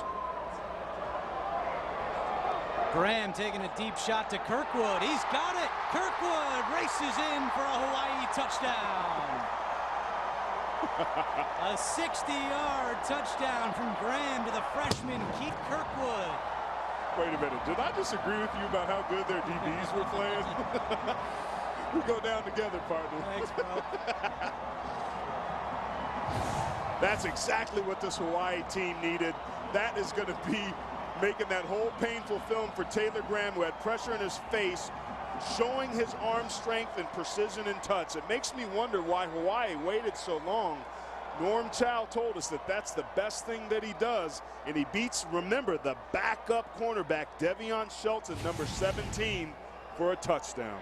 Graham taking a deep shot to Kirkwood. He's got it. Kirkwood races in for a Hawaii touchdown. A 60-yard touchdown from Graham to the freshman Keith Kirkwood. Wait a minute. Did I disagree with you about how good their DBs were playing? We go down together, partner. Thanks, bro. That's exactly what this Hawaii team needed. That is going to be making that whole painful film for Taylor Graham, who had pressure in his face, showing his arm strength and precision and touch. It makes me wonder why Hawaii waited so long Norm Chow told us that that's the best thing that he does, and he beats, remember, the backup cornerback, Devion Shelton, number 17, for a touchdown.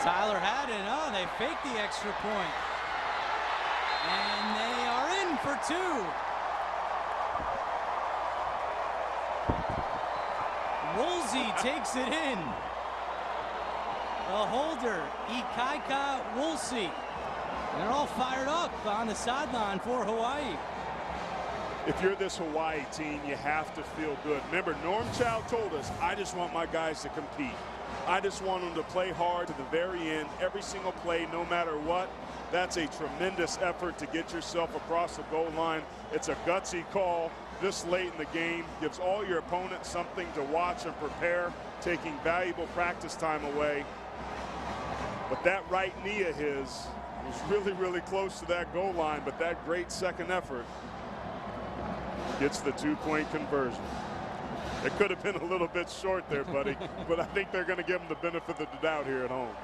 Tyler Haddon, they faked the extra point. And they are in for 2. Woolsey takes it in. A holder, Ikaika Woolsey. They're all fired up on the sideline for Hawaii. If you're this Hawaii team, you have to feel good. Remember, Norm Chow told us, I just want my guys to compete. I just want them to play hard to the very end, every single play, no matter what. That's a tremendous effort to get yourself across the goal line. It's a gutsy call this late in the game. Gives all your opponents something to watch and prepare, taking valuable practice time away. But that right knee of his was really, really close to that goal line, but that great second effort gets the 2-point conversion. It could have been a little bit short there, buddy, but I think they're going to give him the benefit of the doubt here at home.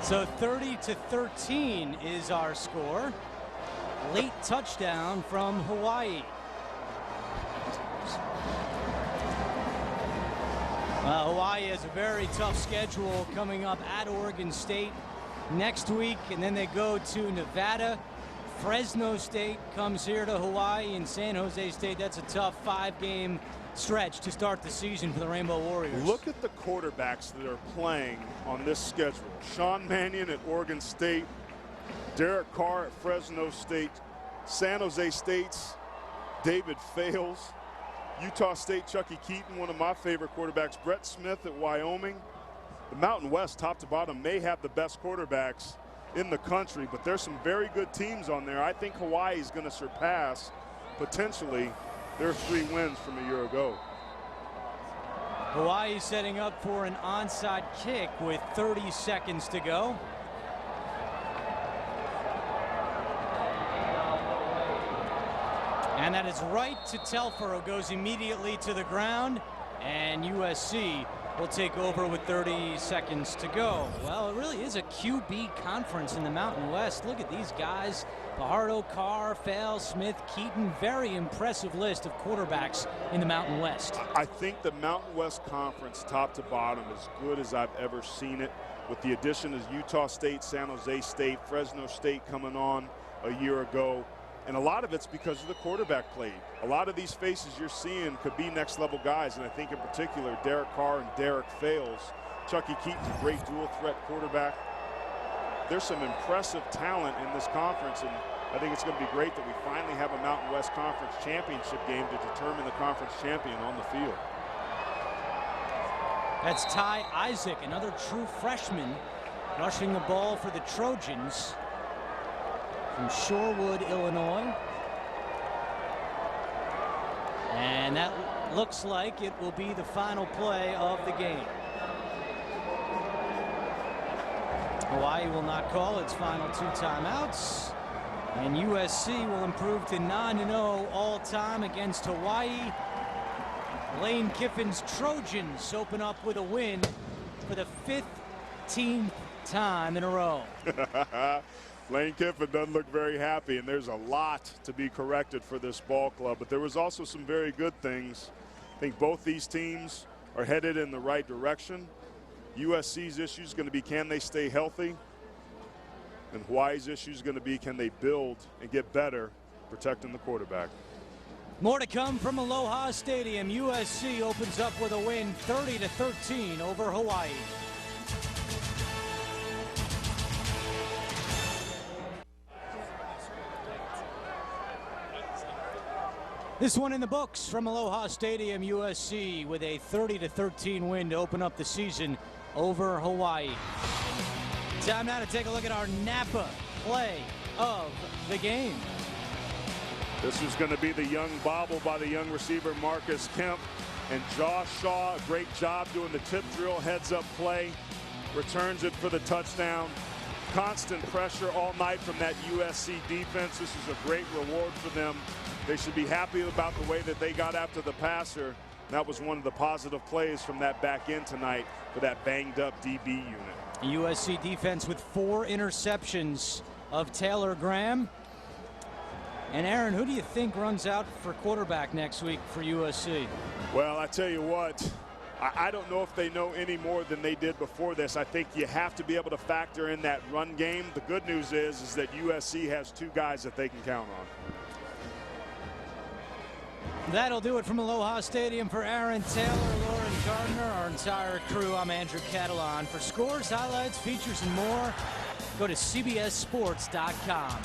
So 30-13 is our score. Late touchdown from Hawaii. Hawaii has a very tough schedule coming up at Oregon State next week, and then they go to Nevada. Fresno State comes here to Hawaii, and San Jose State. That's a tough 5-game stretch to start the season for the Rainbow Warriors. Look at the quarterbacks that are playing on this schedule. Sean Mannion at Oregon State, Derek Carr at Fresno State, San Jose State's David Fales, Utah State Chucky Keaton, one of my favorite quarterbacks, Brett Smith at Wyoming. The Mountain West, top to bottom, may have the best quarterbacks in the country, but there's some very good teams on there. I think Hawaii is going to surpass potentially their 3 wins from a year ago. Hawaii setting up for an onside kick with 30 seconds to go. And that is right to Telfer, who goes immediately to the ground, and USC will take over with 30 seconds to go. Well, it really is a QB conference in the Mountain West. Look at these guys. Fajardo, Carr, Fales, Smith, Keaton. Very impressive list of quarterbacks in the Mountain West. I think the Mountain West Conference, top to bottom, is good as I've ever seen it, with the addition of Utah State, San Jose State, Fresno State coming on a year ago. And a lot of it's because of the quarterback play. A lot of these faces you're seeing could be next-level guys, and I think in particular Derek Carr and Derek Fales. Chucky Keaton's a great dual-threat quarterback. There's some impressive talent in this conference, and I think it's going to be great that we finally have a Mountain West Conference championship game to determine the conference champion on the field. That's Ty Isaac, another true freshman, rushing the ball for the Trojans from Shorewood, Illinois. And that looks like it will be the final play of the game. Hawaii will not call its final 2 timeouts. And USC will improve to 9-0 all-time against Hawaii. Lane Kiffin's Trojans open up with a win for the 15th time in a row. Lane Kiffin doesn't look very happy, and there's a lot to be corrected for this ball club. But there was also some very good things. I think both these teams are headed in the right direction. USC's issue is going to be, can they stay healthy? And Hawaii's issue is going to be, can they build and get better protecting the quarterback? More to come from Aloha Stadium. USC opens up with a win 30-13 over Hawaii. This one in the books from Aloha Stadium. USC with a 30-13 win to open up the season over Hawaii. Time now to take a look at our Napa play of the game. This is going to be the young bobble by the young receiver Marcus Kemp. And Josh Shaw, a great job doing the tip drill heads-up play. Returns it for the touchdown. Constant pressure all night from that USC defense. This is a great reward for them. They should be happy about the way that they got after the passer. That was one of the positive plays from that back end tonight for that banged-up DB unit. USC defense with 4 interceptions of Taylor Graham. And Aaron, who do you think runs out for quarterback next week for USC? Well, I tell you what, I don't know if they know any more than they did before this. I think you have to be able to factor in that run game. The good news is that USC has 2 guys that they can count on. That'll do it from Aloha Stadium. For Aaron Taylor, Lauren Gardner, our entire crew, I'm Andrew Catalan. For scores, highlights, features, and more, go to CBSSports.com.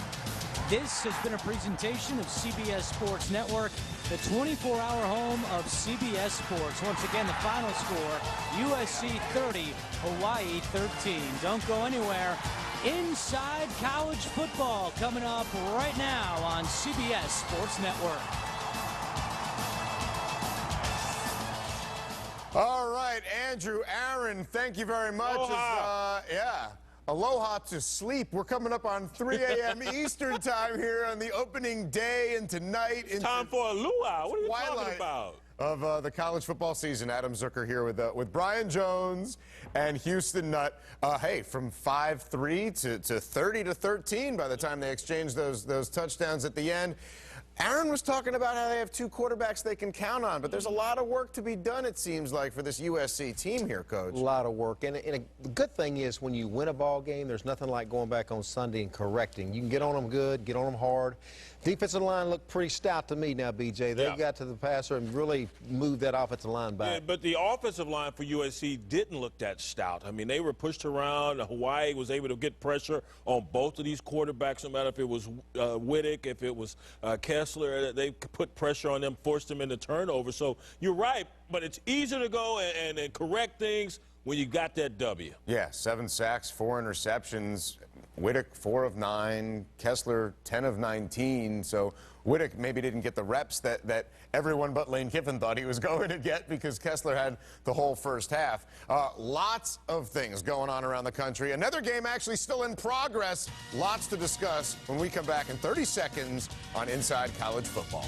This has been a presentation of CBS Sports Network, the 24-hour home of CBS Sports. Once again, the final score, USC 30, Hawaii 13. Don't go anywhere. Inside College Football coming up right now on CBS Sports Network. All right, Andrew, Aaron, thank you very much. Aloha. Aloha to sleep. We're coming up on 3 a.m. Eastern time here on the opening day and tonight. It's time for a luau. What are you talking about? Of the college football season. Adam Zucker here with Brian Jones and Houston Nutt. Hey, from 5-3 to 30-13 by the time they exchange those touchdowns at the end. Aaron was talking about how they have 2 quarterbacks they can count on, but there's a lot of work to be done, it seems like, for this USC team here, Coach. A lot of work. And the good thing is when you win a ball game, there's nothing like going back on Sunday and correcting. You can get on them good, get on them hard. Defensive line looked pretty stout to me now, BJ. They got to the passer and really moved that offensive line back. Yeah, but the offensive line for USC didn't look that stout. I mean, they were pushed around. Hawaii was able to get pressure on both of these quarterbacks, no matter if it was Whittick, if it was Kessler. They put pressure on them, forced them into turnover. So you're right, but it's easier to go and correct things when you got that W. Yeah, 7 sacks, 4 interceptions. Whittick, 4 of 9. Kessler, 10 of 19. So Whittick maybe didn't get the reps that everyone but Lane Kiffin thought he was going to get because Kessler had the whole first half. Lots of things going on around the country. Another game actually still in progress. Lots to discuss when we come back in 30 seconds on Inside College Football.